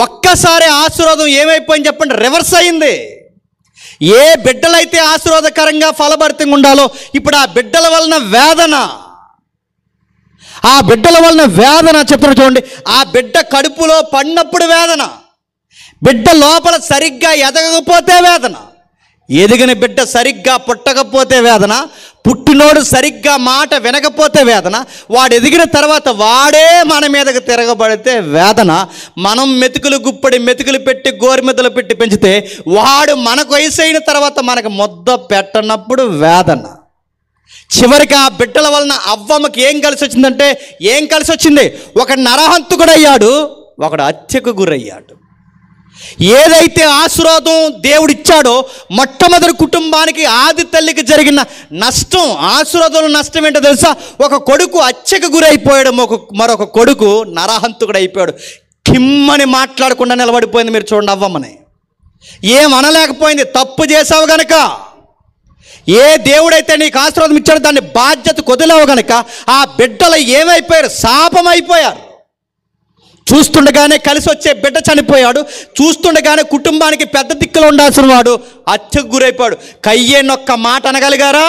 ఒక్కసారి ఆశీర్వాదం ఏమైపోయింది చెప్పండి, రివర్స్ అయింది. ఏ బిడ్డలైతే ఆశీర్వాదకరంగా ఫలభరితంగా ఉండాలో ఇప్పుడు ఆ బిడ్డల వలన వేదన చెప్తున్నా చూడండి. ఆ బిడ్డ కడుపులో పడినప్పుడు వేదన, బిడ్డ లోపల సరిగ్గా ఎదగకపోతే వేదన, ఎదిగిన బిడ్డ సరిగ్గా పుట్టకపోతే వేదన, పుట్టినోడు సరిగ్గా మాట వినకపోతే వేదన, వాడు ఎదిగిన తర్వాత వాడే మన మీదకి తిరగబడితే వేదన, మనం మెతుకులు పెట్టి గోరుమెతులు పెట్టి పెంచితే వాడు మనకు వయసు అయిన తర్వాత మనకు ముద్ద పెట్టనప్పుడు వేదన. చివరికి ఆ బిడ్డల వలన అవ్వమ్మకి ఏం కలిసి వచ్చిందంటే ఒకడు నరహంతకుడయ్యాడు, ఒకడు హత్యకు గురయ్యాడు. ఏదైతే ఆశీర్వాదం దేవుడిచ్చాడో మొట్టమొదటి కుటుంబానికి ఆది తల్లికి జరిగిన నష్టం, ఆశీర్వాదంలో నష్టం ఏంటో తెలుసా? ఒక కొడుకు హత్యకు గురైపోయాడు, మరొక కొడుకు నరహంతకుడు అయిపోయాడు. కిమ్మని మాట్లాడకుండా నిలబడిపోయింది. మీరు చూడండి, అవ్వమ్మని ఏమనలేకపోయింది, తప్పు చేసావు గనక. ఏ దేవుడైతే నీకు ఆశీర్వాదం ఇచ్చాడో దాన్ని బాధ్యత కొదిలేవు గనక ఆ బిడ్డలు ఏమైపోయారు? శాపమైపోయారు. చూస్తుండగానే కలిసి వచ్చే బిడ్డ చనిపోయాడు, చూస్తుండగానే కుటుంబానికి పెద్ద దిక్కులో ఉండాల్సిన వాడు హత్యకు గురైపోయాడు. కయ్యేనొక్క మాట అనగలిగారా?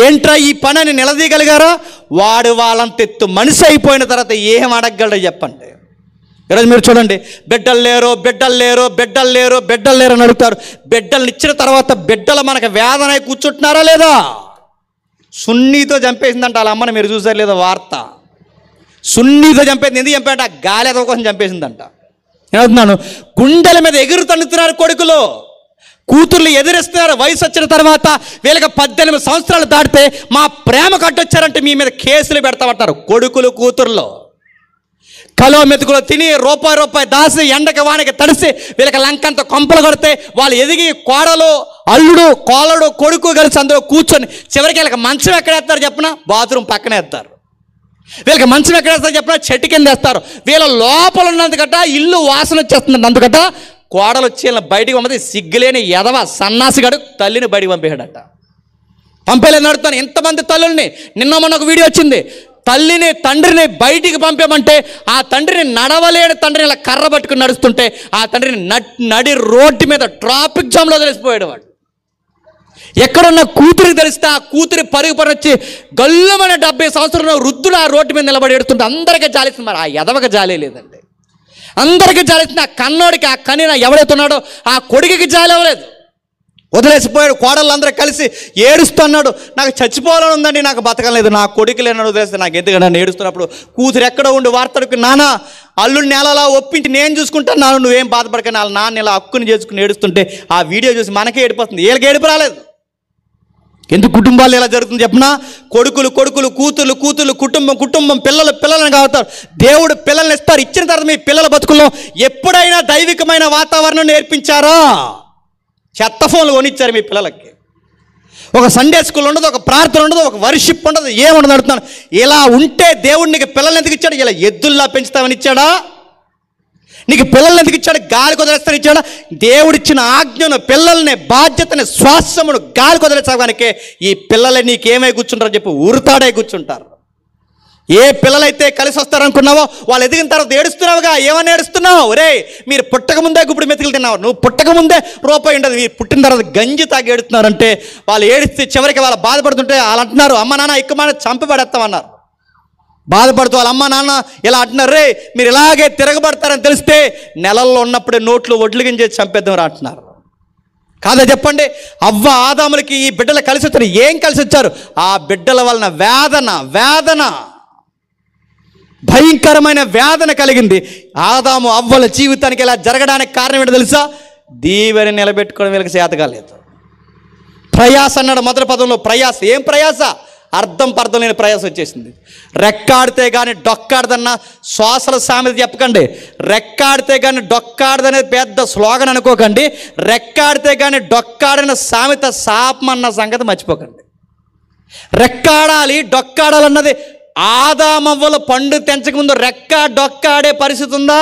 ఏంట్రా ఈ పని అని నిలదీయగలిగారా? వాడు వాళ్ళంతెత్తు మనిషి అయిపోయిన తర్వాత ఏం అడగగలడో చెప్పండి. ఈరోజు మీరు చూడండి, బిడ్డలు లేరు అని అడుగుతారు. బిడ్డలను ఇచ్చిన తర్వాత బిడ్డలు మనకు వేదన కూర్చుంటున్నారా లేదా? సున్నీతో చంపేసిందంట వాళ్ళ అమ్మని. మీరు చూసారు లేదా వార్త? సున్నీతో చంపేసింది. ఎందుకు చంపేట? గాలి ఎదవ కోసం చంపేసిందంట. నేను అవుతున్నాను, గుండెల మీద ఎగురు తన్నుతున్నారు కొడుకులు, కూతుర్లు ఎదిరిస్తున్నారు. వయసు వచ్చిన తర్వాత వీళ్ళకి 18 సంవత్సరాలు దాటితే మా ప్రేమ కట్టొచ్చారంటే మీ మీద కేసులు పెడతామంటారు. కొడుకులు కూతుర్లో కలో మెతుకులో తిని రూపాయి దాసి ఎండకి వానికి తడిసి వీళ్ళకి లంకంత కొంపలు కొడితే వాళ్ళు ఎదిగి కోడలు అల్లుడు కోలడు కొడుకు కలిసి అందులో కూర్చొని చివరికి వీళ్ళకి మంచం ఎక్కడ వేస్తారు చెప్పిన? బాత్రూమ్ పక్కనే వేస్తారు. వీళ్ళకి మంచం ఎక్కడ వేస్తారు చెప్పిన? చెట్టు కింద వేస్తారు. వీళ్ళ లోపల ఉన్నందుకట ఇల్లు వాసన వచ్చేస్తుంది. అందుకట కోడలు వచ్చి వీళ్ళని బయటికి పంపితే సిగ్గులేని ఎదవ సన్నాసిగాడు తల్లిని బయటికి పంపేశాడట. పంపేలేదు నడుతాను ఇంతమంది తల్లుల్ని. నిన్న మొన్న ఒక వీడియో వచ్చింది, తల్లిని తండ్రిని బయటికి పంపామంటే ఆ తండ్రిని నడవలేని తండ్రిని ఇలా కర్ర పట్టుకుని నడుస్తుంటే ఆ తండ్రిని నడి రోడ్డు మీద ట్రాఫిక్ జామ్లో తెలిసిపోయాడు. వాడు ఎక్కడున్న కూతురికి తెలిస్తే ఆ కూతురి పరుగు వచ్చి గల్లుమనే 70 సంవత్సరాల వృద్ధుడు ఆ రోడ్డు మీద నిలబడి ఎడుతుంటే అందరికీ జాలిస్తుంది. మరి ఆ ఎదవకి జాలే లేదండి. అందరికీ జాలిస్తుంది. ఆ కన్నోడికి, ఆ కనిన ఎవడైతున్నాడో ఆ కొడుకుకి జాలి అవ్వలేదు. వదిలేసిపోయాడు. కోడళ్ళందరూ కలిసి ఏడుస్తున్నాడు. నాకు చచ్చిపోవాలని ఉందండి, నాకు బతకలేదు, నా కొడుకు లేనని వదిలేస్తే నాకు ఎందుకంటే నన్ను ఏడుస్తున్నప్పుడు కూతురు ఎక్కడో ఉండి వార్తలకు నాన్న అల్లుడిని నెలలా ఒప్పించి నేను చూసుకుంటాను, నాన్న నువ్వేం బాధపడకని వాళ్ళ నాన్న ఇలా హక్కుని చేసుకుని ఏడుస్తుంటే ఆ వీడియో చూసి మనకే ఏడిపోతుంది. వీళ్ళకి ఏడుపు రాలేదు. ఎందుకు కుటుంబాలు ఎలా జరుగుతుంది చెప్పనా? కొడుకులు కూతుర్లు కుటుంబం పిల్లలను కావుతారు. దేవుడు పిల్లల్ని ఇస్తారు. ఇచ్చిన తర్వాత మీ పిల్లల బతుకుల్లో ఎప్పుడైనా దైవికమైన వాతావరణం నేర్పించారా? చెత్త ఫోన్లు కొనిచ్చారు మీ పిల్లలకి. ఒక సండే స్కూల్ ఉండదు, ఒక ప్రార్థన ఉండదు, ఒక వర్షిప్ ఉండదు, ఏముండదు. అడుగుతున్నాను, ఇలా ఉంటే దేవుడు నీకు పిల్లల్ని ఎందుకు ఇచ్చాడు? ఇలా ఎద్దుల్లా పెంచుతామని ఇచ్చాడా? నీకు పిల్లల్ని ఎందుకు ఇచ్చాడు? గాలి కుదిరేస్తాను ఇచ్చాడా? దేవుడిచ్చిన ఆజ్ఞను, పిల్లల్ని, బాధ్యతని, శ్వాసమును గాలి కుదిరేసాగానికే ఈ పిల్లలే నీకేమై కూర్చుంటారో చెప్పి ఉరుతాడే కూర్చుంటారు. ఏ పిల్లలైతే కలిసి వస్తారనుకున్నావో వాళ్ళు ఎదిగిన తర్వాత ఏడుస్తున్నావుగా. ఏమని ఏడుస్తున్నావు? రే మీరు పుట్టకముందే గుప్పుడు మెతుకులు తిన్నావు, నువ్వు పుట్టకముందే రూపాయి ఉండదు, మీరు పుట్టిన తర్వాత గంజి తాగి ఏడుస్తున్నారంటే వాళ్ళు ఏడిస్తే చివరికి వాళ్ళు బాధపడుతుంటే వాళ్ళు అంటున్నారు, అమ్మ నాన్న ఎక్కువ చంపి పడేస్తామన్నారు. బాధపడుతూ వాళ్ళ అమ్మ నాన్న ఇలా అంటున్నారు, రే మీరు ఇలాగే తిరగబడతారని తెలిస్తే నెలల్లో ఉన్నప్పుడే నోట్లు ఒడ్లు గింజేసి చంపేద్దాం రా అంటున్నారు. కాదా చెప్పండి? అవ్వ ఆదాములకి ఈ బిడ్డలు కలిసి వచ్చారు. ఏం కలిసి వచ్చారు? ఆ బిడ్డల వలన వేదన భయంకరమైన వేదన కలిగింది. ఆదాము అవ్వల జీవితానికి ఇలా జరగడానికి కారణం ఏంటో తెలుసా? దీవెని నిలబెట్టుకోవడం వీళ్ళకి చేత కాలేదు. ప్రయాస అన్నాడు మొదటి పదంలో. ప్రయాస. ఏం ప్రయాస? అర్థం లేని ప్రయాస వచ్చేసింది. రెక్కాడితే కానీ డొక్కాడదన్న శ్వాసల సామెత చెప్పకండి. రెక్కాడితే కానీ డొక్కాడదనేది పెద్ద స్లోగన్ అనుకోకండి. రెక్కాడితే కానీ డొక్కాడని సామెత శాపమన్న సంగతి మర్చిపోకండి. రెక్కాడాలి డొక్కాడాలన్నది ఆదామవ్వల పండు తెంచకముందు డొక్కాడే పరిస్థితి ఉందా?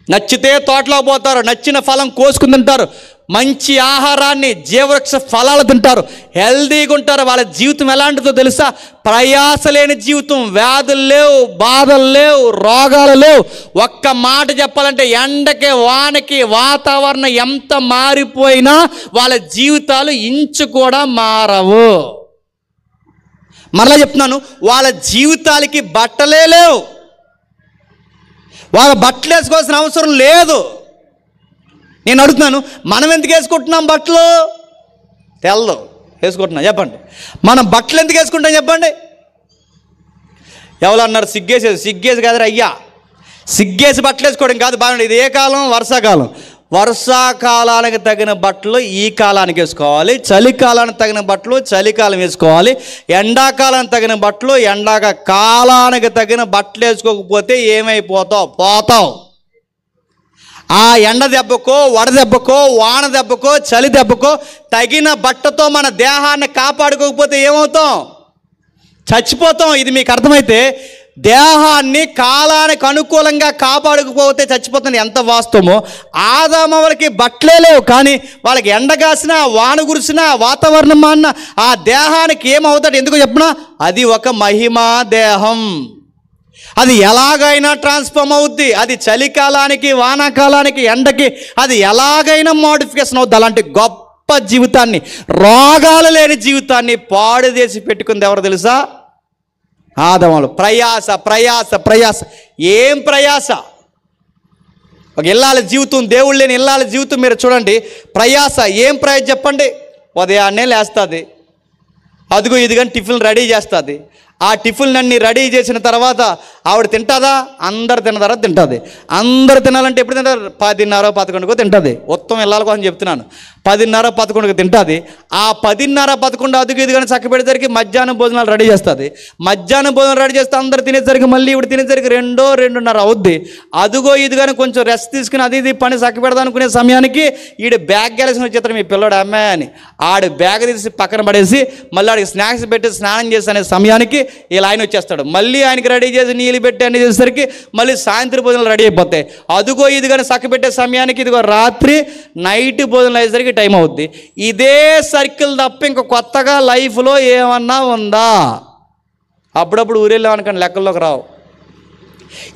నచ్చితే తోటలో పోతారు, నచ్చిన ఫలం కోసుకుని తింటారు, మంచి ఆహారాన్ని, జీవవృక్ష ఫలాలు తింటారు, హెల్దీగా ఉంటారు. వాళ్ళ జీవితం ఎలాంటిదో తెలుసా? ప్రయాస లేని జీవితం. వ్యాధులు లేవు, బాధలు లేవు, రోగాలు లేవు. ఒక్క మాట చెప్పాలంటే ఎండకి వానకి వాతావరణం ఎంత మారిపోయినా వాళ్ళ జీవితాలు ఇంచు కూడా మారవు. మరలా చెప్తున్నాను, వాళ్ళ జీవితాలకి బట్టలే లేవు. వాళ్ళ బట్టలు వేసుకోవాల్సిన అవసరం లేదు. నేను అడుగుతున్నాను, మనం ఎందుకు వేసుకుంటున్నాం బట్టలు? తెల్లదు వేసుకుంటున్నాం. చెప్పండి, మనం బట్టలు ఎందుకు వేసుకుంటాం చెప్పండి? ఎవరు అన్నారు సిగ్గేసి కాదు అయ్యా, సిగ్గేసి బట్టలు వేసుకోవడం కాదు. బాగుంది. ఇది ఏ కాలం? వర్షాకాలం. వర్షాకాలానికి తగిన బట్టలు ఈ కాలానికి వేసుకోవాలి, చలికాలానికి తగిన బట్టలు చలికాలం వేసుకోవాలి, ఎండాకాలానికి తగిన బట్టలు కాలానికి తగిన బట్టలు వేసుకోకపోతే ఏమైపోతావు? పోతావు. ఆ ఎండ దెబ్బకో, వడదెబ్బకో, వాన దెబ్బకో, చలి దెబ్బకో తగిన బట్టతో మన దేహాన్ని కాపాడుకోకపోతే ఏమవుతాం? చచ్చిపోతాం. ఇది మీకు అర్థమైతే దేహాన్ని కాలానికి అనుకూలంగా కాపాడుకోకపోతే చచ్చిపోతుంది. ఎంత వాస్తవమో, ఆదామవలకి బట్టలే లేవు, కానీ వాళ్ళకి ఎండ కాసినా, వాన కురిసినా, వాతావరణం మారినా ఆ దేహానికి ఏమవుతాడు? ఎందుకో చెప్పినా, అది ఒక మహిమా దేహం. అది ఎలాగైనా ట్రాన్స్ఫార్మ్ అవుద్ది. అది చలికాలానికి, వానాకాలానికి, ఎండకి అది ఎలాగైనా మోడిఫికేషన్ అవుద్ది. అలాంటి గొప్ప జీవితాన్ని, రోగాలు లేని జీవితాన్ని పాడు చేసి పెట్టుకుంది ఎవరు తెలుసా? ఆదాములు. ప్రయాస ప్రయాస ప్రయాస. ఏం ప్రయాస? ఒక ఇల్లాల జీవితం, దేవుళ్ళు లేని ఇల్లాల జీవితం మీరు చూడండి. ప్రయాస. ఏం ప్రయాస చెప్పండి? ఉదయాన్నే లేస్తుంది, అదిగో ఇదిగని టిఫిన్ రెడీ చేస్తుంది. ఆ టిఫిన్ అన్ని రెడీ చేసిన తర్వాత ఆవిడ తింటుందా? అందరు తిన్న తర్వాత తింటుంది. అందరు తినాలంటే ఎప్పుడు తింటారు? 10:30, 11 తింటుంది. ఉత్తమం ఇళ్ళ కోసం చెప్తున్నాను. 10:30, 11 తింటుంది. ఆ 10:30, 11 అదుగు ఇదిగని చక్క పెడేసరికి మధ్యాహ్నం భోజనాలు రెడీ చేస్తుంది. మధ్యాహ్నం భోజనం రెడీ చేస్తే అందరు తినేసరికి మళ్ళీ ఇవి తినేసరికి 2, 2:30 అవుద్ది. అదుగో ఇదిగని కొంచెం రెస్ట్ తీసుకుని అది ఇది పని చక్క పెడదాం అనుకునే సమయానికి ఈడు బ్యాగ్ గెలిసిన వచ్చేస్తారు మీ పిల్లడు అమ్మాయి అని. ఆడు బ్యాగ్ తీసి పక్కన పడేసి మళ్ళీ ఆడికి స్నాక్స్ పెట్టి స్నానం చేసి అనే సమయానికి ఇలా ఆయన వచ్చేస్తాడు. మళ్ళీ ఆయనకి రెడీ చేసి నీళ్ళు పెట్టి అన్ని చేసేసరికి మళ్ళీ సాయంత్రం భోజనాలు రెడీ అయిపోతాయి. అదుగో ఇది కానీ చక్క పెట్టే సమయానికి ఇదిగో రాత్రి నైట్ భోజనాలు అయ్యేసరికి టైం అవుద్ది. ఇదే సర్కిల్ తప్ప ఇంక కొత్తగా లైఫ్లో ఏమన్నా ఉందా? అప్పుడప్పుడు ఊరెళ్ళామనుకోండి లెక్కల్లోకి రావు.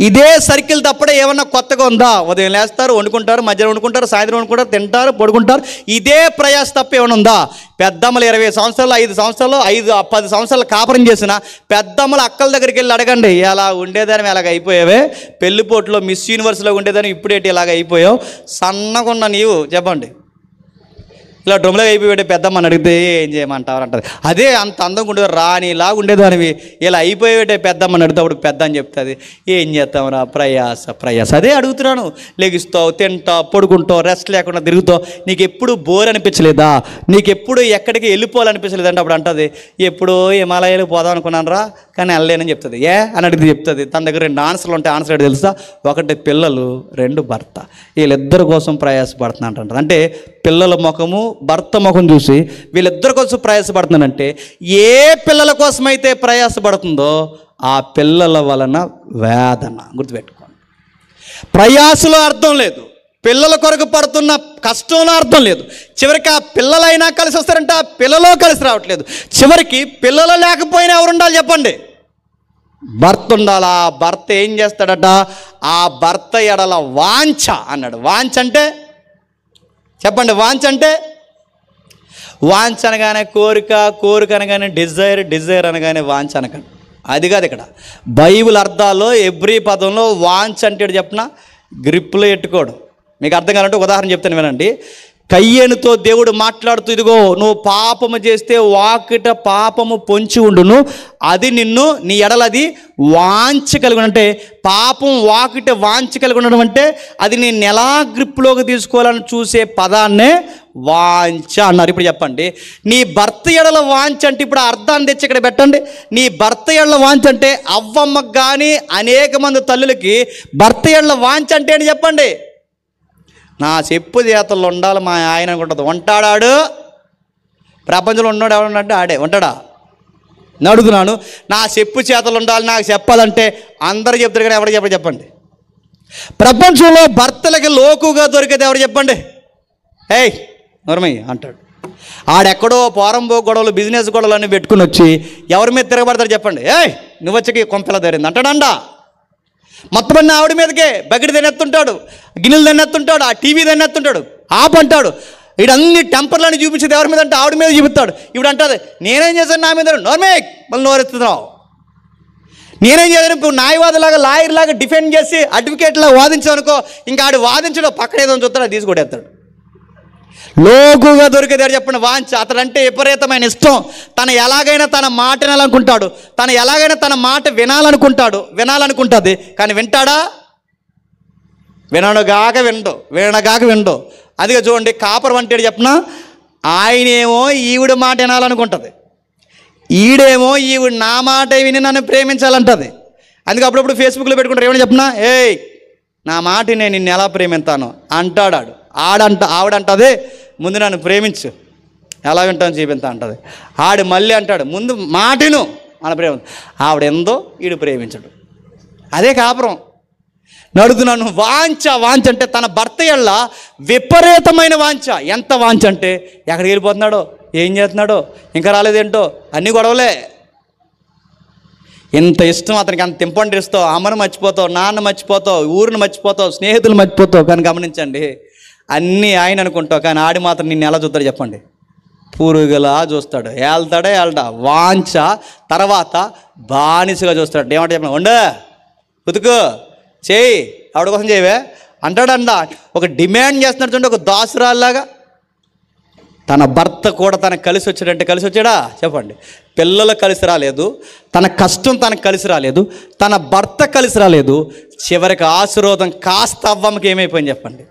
ఇదే సర్కిల్ తప్పడే ఏమన్నా కొత్తగా ఉందా? ఉదయం లేస్తారు, వండుకుంటారు, మధ్యాహ్నం వండుకుంటారు, సాయంత్రం వండుకుంటారు, తింటారు, పడుకుంటారు. ఇదే ప్రయాస తప్ప ఏమైనా ఉందా? పెద్దమ్మలు 20 సంవత్సరాలు, 5 సంవత్సరాలు, 10 సంవత్సరాలు కాపురం చేసిన పెద్దమ్మలు అక్కల దగ్గరికి వెళ్ళి అడగండి, ఎలా ఉండేదాన్ని ఎలాగ అయిపోయావే, పెళ్లిపోట్లో మిస్ యూనివర్స్లో ఉండేదాన్ని ఇప్పుడేంటి ఇలాగ అయిపోయావు, సన్నగా ఉన్న నీవు చెప్పండి. ఇలా డ్రమ్లాగా అయిపోయాడు పెద్దమ్మని అడిగితే ఏం చేయమంటారు అంటారు. అదే అంత అందంగా ఉండేది రానిలాగా ఉండేదానివి, ఇలా అయిపోయేటే పెద్దమ్మని అడిగితే అప్పుడు పెద్ద అని చెప్తుంది. ఏం చేస్తావురా? ప్రయాస ప్రయాస. అదే అడుగుతున్నాను. లెగిస్తావు, తింటావు, పడుకుంటావు, రెస్ట్ లేకుండా తిరుగుతావు. నీకు ఎప్పుడు బోర్ అనిపించలేదా? నీకు ఎప్పుడు ఎక్కడికి వెళ్ళిపోవాలనిపించలేదంటే అప్పుడు అంటుంది, ఎప్పుడో హిమాలయాలకు పోదాం అనుకున్నాను రా, కానీ వెళ్ళలేనని చెప్తుంది. ఏ అని అడిగితే చెప్తుంది. తన దగ్గర 2 ఆన్సర్లు ఉంటాయి. ఆన్సర్ ఏంటి తెలుసా? 1 పిల్లలు, 2 భర్త. వీళ్ళిద్దరి కోసం ప్రయాసపడుతున్నా అంటారు. అంటే పిల్లల ముఖము, భర్త ముఖం చూసి వీళ్ళిద్దరి కోసం ప్రయాసపడుతున్నానంటే ఏ పిల్లల కోసమైతే ప్రయాసపడుతుందో ఆ పిల్లల వలన వేదన. గుర్తుపెట్టుకోండి. ప్రయాసలో అర్థం లేదు, పిల్లల కొరకు పడుతున్న కష్టంలో అర్థం లేదు. చివరికి ఆ పిల్లలైనా కలిసి వస్తారంటే ఆ పిల్లలో కలిసి రావట్లేదు. చివరికి పిల్లలు లేకపోయినా ఎవరు ఉండాలి చెప్పండి? భర్త ఉండాలి. ఆ భర్త ఏం చేస్తాడట? ఆ భర్త ఎడల వాంఛ అన్నాడు. వాంఛ అంటే చెప్పండి, వాంఛ అంటే? వాంఛ అనగానే కోరిక, కోరిక అనగానే డిజైర్, డిజైర్ అనగానే వాంఛ అనగానే అది కాదు. ఇక్కడ బైబిల్ అర్థాల్లో ఎవ్రీ పదంలో వాంఛ అంటే చెప్పిన గ్రిప్లో ఎట్టుకోడు. మీకు అర్థం కావాలంటే ఉదాహరణ చెప్తాను వినండి. కయ్యేనుతో దేవుడు మాట్లాడుతూ, ఇదిగో నువ్వు పాపము చేస్తే వాకిట పాపము పొంచి ఉండును, అది నిన్ను నీ ఎడలది వాంఛ కలిగి అంటే పాపం వాకిట వాంఛ కలిగి ఉండడం అంటే అది నేను ఎలా గ్రిప్లోకి తీసుకోవాలని చూసే పదాన్నే వాంఛ అన్నారు. ఇప్పుడు చెప్పండి, నీ భర్త ఎడల వాంఛ అంటే ఇప్పుడు అర్థాన్ని తెచ్చి ఇక్కడ పెట్టండి. నీ భర్త ఎడల వాంఛ అంటే అవ్వమ్మకు కానీ అనేక మంది తల్లులకి భర్త ఎడల వాంఛ అంటే ఏంటి చెప్పండి? నా చెప్పు చేతల్లో ఉండాలి మా ఆయన అనుకుంటుంది. ఉంటాడాడు? ప్రపంచంలో ఉన్నాడు ఎవరున్నాడు? ఆడే ఉంటాడా? నేను అడుగుతున్నాను. నా చెప్పు చేతలు ఉండాలి, నాకు చెప్పాలంటే అందరూ చెప్తారు కానీ ఎవరు చెప్పండి చెప్పండి. ప్రపంచంలో భర్తలకి లోకుగా దొరికేది ఎవరు చెప్పండి? ఏయ్ నోర్మయ్య అంటాడు. ఆడెక్కడో పోరంబో గొడవలు బిజినెస్ గొడవలు అన్నీ పెట్టుకుని వచ్చి ఎవరి మీద తిరగబడతారు చెప్పండి? ఏయ్ నువ్వు వచ్చి కొంపెలా ధరింది అంటాడండా. మొత్తం అన్నీ ఆవిడ మీదకే బకెట్ తినేస్తుంటాడు, గిన్నెలు తినేస్తుంటాడు, ఆ టీవీ తినేస్తుంటాడు, ఆపంటాడు. వీడన్ని టెంపర్లని చూపించేది ఎవరి మీద అంటే ఆవిడ మీద చూపిస్తాడు. ఇప్పుడు అంటుంది నేనేం చేశాను నా మీద, నోర్మే మళ్ళీ నోరెత్తున్నావు, నేనేం చేశాను. ఇప్పుడు న్యాయవాదిలాగా లాయర్లాగా డిఫెండ్ చేసి అడ్వకేట్లాగా వాదించావనుకో, ఇంకా ఆడు వాదించడం పక్కన ఏదో చూస్తాడు, తీసుకొడేస్తాడు. లోకుగా దొరికేదాడు చెప్పండి వాంచ. అతడంటే విపరీతమైన ఇష్టం. తను ఎలాగైనా తన మాట వినాలనుకుంటాడు, తను ఎలాగైనా తన మాట వినాలనుకుంటుంది. కానీ వింటాడా? వినగాక విండు. అదిగా చూడండి, కాపర్ వంటాడు చెప్పనా, ఆయనేమో ఈవిడ మాట వినాలనుకుంటుంది, ఈడేమో ఈవిడ నా మాట విని నన్ను ప్రేమించాలంటుంది. అందుకే అప్పుడప్పుడు ఫేస్బుక్లో పెట్టుకుంటారు ఏమని చెప్పనా, ఏయ్ నా మాట నేను నిన్ను ఎలా ప్రేమిస్తాను అంటాడు. ఆవిడంటది ముందు నన్ను ప్రేమించు, ఎలా వింటాను చూపిస్తా అంటది. ఆడు మళ్ళీ అంటాడు ముందు మాటను మన ప్రేమ. ఆవిడ ఎందో ఈడు ప్రేమించడు. అదే కాపురం. నడుతున్నాను వాంచ అంటే తన భర్త ఎళ్ళ విపరీతమైన వాంచ. ఎంత వాంచ అంటే ఎక్కడికి వెళ్ళిపోతున్నాడో, ఏం చేస్తున్నాడో, ఇంకా రాలేదేంటో, అన్నీ గొడవలే. ఎంత ఇష్టం అతనికి, అంత ఇంపార్టెంట్ ఇస్తావు, అమ్మను మర్చిపోతావు, నాన్న మర్చిపోతావు, ఊరిని మర్చిపోతావు, స్నేహితులు మర్చిపోతావు. కానీ గమనించండి, అన్నీ ఆయన అనుకుంటావు, కానీ ఆడి మాత్రం నిన్ను ఎలా చూస్తాడు చెప్పండి? పురుగులా చూస్తాడు. ఏళ్తా వాంచ. తర్వాత బానిసగా చూస్తాడు. ఏమంటే చెప్పండి, ఉండ ఉతుకు చేయి, ఆవిడ కోసం చేయవే అంటాడంట. ఒక డిమాండ్ చేస్తున్నాడు చూడండి, ఒక దాసురాల్లాగా. తన భర్త కూడా తనకు కలిసి వచ్చాడంటే కలిసి వచ్చాడా చెప్పండి? పిల్లలు కలిసి రాలేదు, తన కష్టం తనకు కలిసి రాలేదు, తన భర్త కలిసి రాలేదు. చివరికి ఆశీర్వాదం కాస్త అవ్వమ్మకి ఏమైపోయింది చెప్పండి?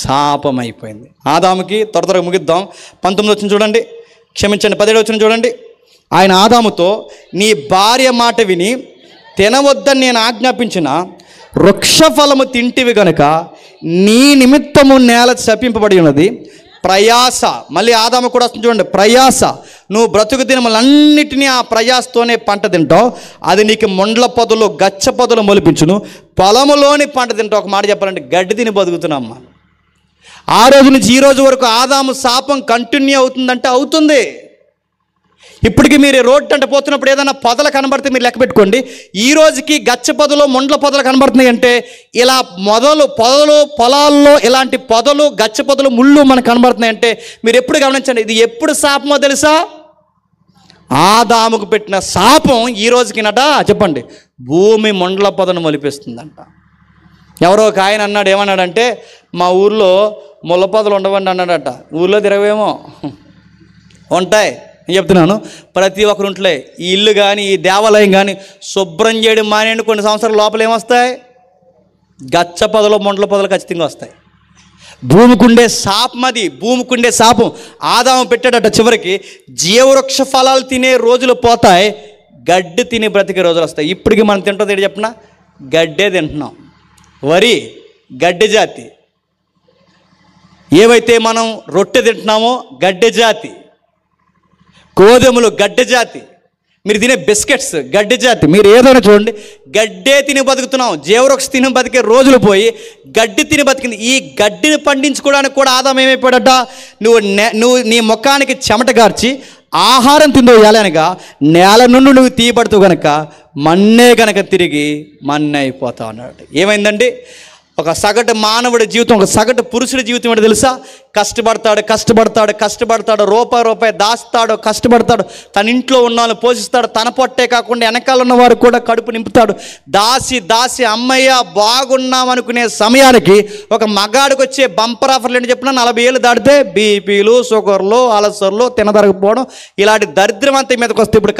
శాపం అయిపోయింది. ఆదాముకి త్వరగా ముగిద్దాం. 19 వచ్చిన చూడండి, క్షమించండి 17 వచ్చిన చూడండి. ఆయన ఆదాముతో నీ భార్య మాట విని తినవద్దని నేను ఆజ్ఞాపించిన వృక్షఫలము తింటివి గనుక నీ నిమిత్తము నేల శపింపబడి ఉన్నది. ప్రయాస, మళ్ళీ ఆదాము కూడా వస్తుంది చూడండి, ప్రయాస. నువ్వు బ్రతుకు దినములన్నిటినీ ఆ ప్రయాసతోనే పంట తింటావు, అది నీకు మొండ్ల పొదలు గచ్చ పొదలు మొలిపించును, పొలములోని పంట తింటావు. ఒక మాట చెప్పాలంటే గడ్డి తిని బతుకుతున్నామ్మా. ఆ రోజు నుంచి ఈ రోజు వరకు ఆదాము శాపం కంటిన్యూ అవుతుందంటే అవుతుంది. ఇప్పటికీ మీరు రోడ్డు అంటే పోతున్నప్పుడు ఏదైనా పొదలు కనబడితే మీరు లెక్క పెట్టుకోండి. ఈ రోజుకి గచ్చ పొదలు మొండ్ల పొదలు కనబడుతున్నాయి అంటే ఇలా పొదలు పొలాల్లో ఇలాంటి పొదలు గచ్చ పొదలు ముళ్ళు మనకు కనబడుతున్నాయి అంటే మీరు ఎప్పుడు గమనించండి, ఇది ఎప్పుడు శాపమో తెలుసా? ఆదాముకు పెట్టిన శాపం ఈ రోజుకి నట చెప్పండి భూమి మొండ్ల పొదను మొలిపిస్తుందంట. ఎవరో ఒక ఆయన అన్నాడు, ఏమన్నాడంటే మా ఊర్లో ముళ్ళ పొదలు ఉండవండి అన్నాడట. ఊర్లో తిరగవేమో ఉంటాయి నేను చెప్తున్నాను. ప్రతి ఒక్కరు ఉంటలే. ఈ ఇల్లు కానీ ఈ దేవాలయం కానీ శుభ్రం చేయడం మానేయండి, కొన్ని సంవత్సరాల లోపల ఏమొస్తాయి? గచ్చ పొదలు మొండ్ల పొదలు ఖచ్చితంగా వస్తాయి. భూమికుండే శాపం అది, భూమికుండే శాపం. ఆదాము పెట్టాడట చివరికి జీవవృక్ష ఫలాలు తినే రోజులు పోతాయి, గడ్డి తిని బ్రతికే రోజులు వస్తాయి. ఇప్పటికీ మనం తింటుంది ఏంటి చెప్పిన? గడ్డే తింటున్నాం. వరి గడ్డి జాతి, ఏవైతే మనం రొట్టె తింటున్నామో గడ్డి జాతి, గోధుమలు గడ్డి జాతి, మీరు తినే బిస్కెట్స్ గడ్డి జాతి. మీరు ఏదైనా చూడండి గడ్డే తిని బతుకుతున్నాం. జీవవృక్ష తిని బతికే రోజులు పోయి గడ్డి తిని బతికింది. ఈ గడ్డిని పండించుకోవడానికి కూడా ఆదాం ఏమైపోయాడట, నువ్వు నీ ముఖానికి చెమట గార్చి ఆహారం తిందో అనగా నేల నుండి నువ్వు తీయబడుతూ కనుక మన్నే కనుక తిరిగి మన్నే అయిపోతావు అన్నాడు. ఏమైందండి? ఒక సగటు మానవుడి జీవితం, ఒక సగటు పురుషుడి జీవితం ఏంటో తెలుసా? కష్టపడతాడు, రూపాయి దాస్తాడు, కష్టపడతాడు, తన ఇంట్లో ఉన్న వాళ్ళని పోషిస్తాడు, తన పొట్టే కాకుండా వెనకాల ఉన్నవారు కూడా కడుపు నింపుతాడు. దాసి అమ్మయ్య బాగున్నాం అనుకునే సమయానికి ఒక మగాడికి వచ్చే బంపర్ ఆఫర్లు ఏంటి చెప్పినా 40 ఏళ్ళు దాటితే బీపీలు, షుగర్లు, అలసర్లు, తినదరగకపోవడం, ఇలాంటి దరిద్రం అంతా మీదకి వస్తే ఇప్పుడు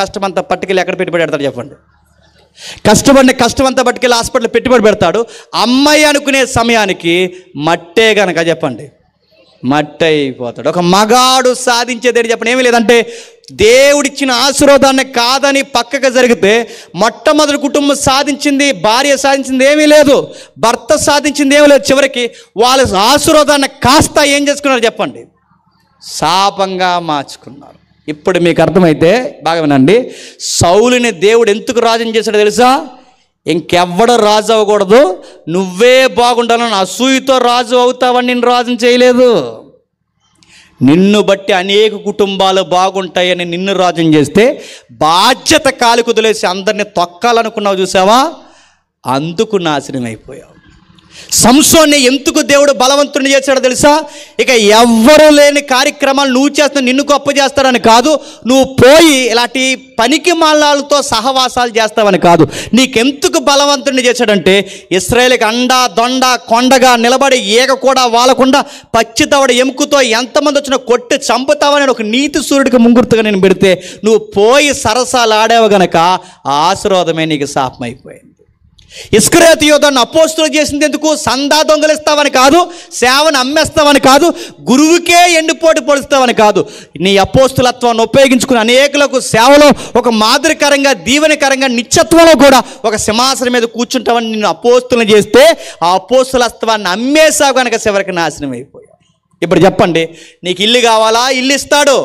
కష్టమంతా పట్టుకెళ్ళి ఎక్కడ పెట్టుబడి పెడతాడు చెప్పండి? కష్టమంతా పట్టుకెళ్ళి హాస్పిటల్ పెట్టుబడి పెడతాడు. అమ్మాయి అనుకునే సమయానికి మట్టే కనుక చెప్పండి మట్టి అయిపోతాడు. ఒక మగాడు సాధించేది చెప్పండి ఏమీ లేదంటే దేవుడిచ్చిన ఆశీర్వాదాన్ని కాదని పక్కకు జరిగితే మొట్టమొదటి కుటుంబం సాధించింది, భార్య సాధించింది ఏమీ లేదు, భర్త సాధించింది ఏమీ లేదు. చివరికి వాళ్ళ ఆశీర్వాదాన్ని కాస్త ఏం చేసుకున్నారు చెప్పండి? శాపంగా మార్చుకున్నారు. ఇప్పుడు మీకు అర్థమైతే బాగా వినండి, సౌలుని దేవుడు ఎందుకు రాజుని చేశాడో తెలుసా? ఇంకెవ్వడో రాజు అవ్వకూడదు, నువ్వే బాగుండాలని అసూయతో రాజు అవుతావని నేను రాజుని చేయలేదు. నిన్ను బట్టి అనేక కుటుంబాలు బాగుంటాయని నిన్ను రాజుని చేస్తే బాధ్యత కాలి కుదిలేసి అందరినీ తొక్కాలనుకున్నావు చూసావా, అందుకు నాశనం అయిపోయావు. సంసోన్ని ఎందుకు దేవుడు బలవంతుని చేశాడో తెలుసా? ఇక ఎవ్వరూ లేని కార్యక్రమాలు నువ్వు చేస్తున్న నిన్ను గొప్ప చేస్తాడని కాదు, నువ్వు పోయి ఇలాంటి పనికి మాలాలతో సహవాసాలు చేస్తావని కాదు. నీకెందుకు బలవంతుని చేశాడంటే ఇశ్రాయేలుకి అండా దొండ కొండగా నిలబడి ఈగ కూడా వాలకుండా పచ్చి దవడ ఎముకతో ఎంతమంది వచ్చినా కొట్టి చంపుతావని ఒక నీతి సూర్యుడికి ముంగుర్తుగా నేను పెడితే నువ్వు పోయి సరసాలు ఆడావు గనక ఆ ఆశీర్వాదమే నీకు శాపమైపోయింది. ఇస్కరియోతు యోధాన్ని అపోస్తులు చేసింది ఎందుకు? సందా దొంగలిస్తావని కాదు, సేవను అమ్మేస్తావని కాదు, గురువుకే ఎండిపోటు పొడుస్తావని కాదు. నీ అపోస్తులత్వాన్ని ఉపయోగించుకుని అనేకులకు సేవలో ఒక మాదిరికరంగా దీవెనకరంగా నిత్యత్వంలో కూడా ఒక సింహాసనం మీద కూర్చుంటావని నిన్ను అపోస్తులను చేస్తే ఆ అపోస్తులత్వాన్ని అమ్మేసావు కనుక చివరికి నాశనం అయిపోయావు. ఇప్పుడు చెప్పండి, నీకు ఇల్లు కావాలా? ఇల్లు ఇస్తాడు.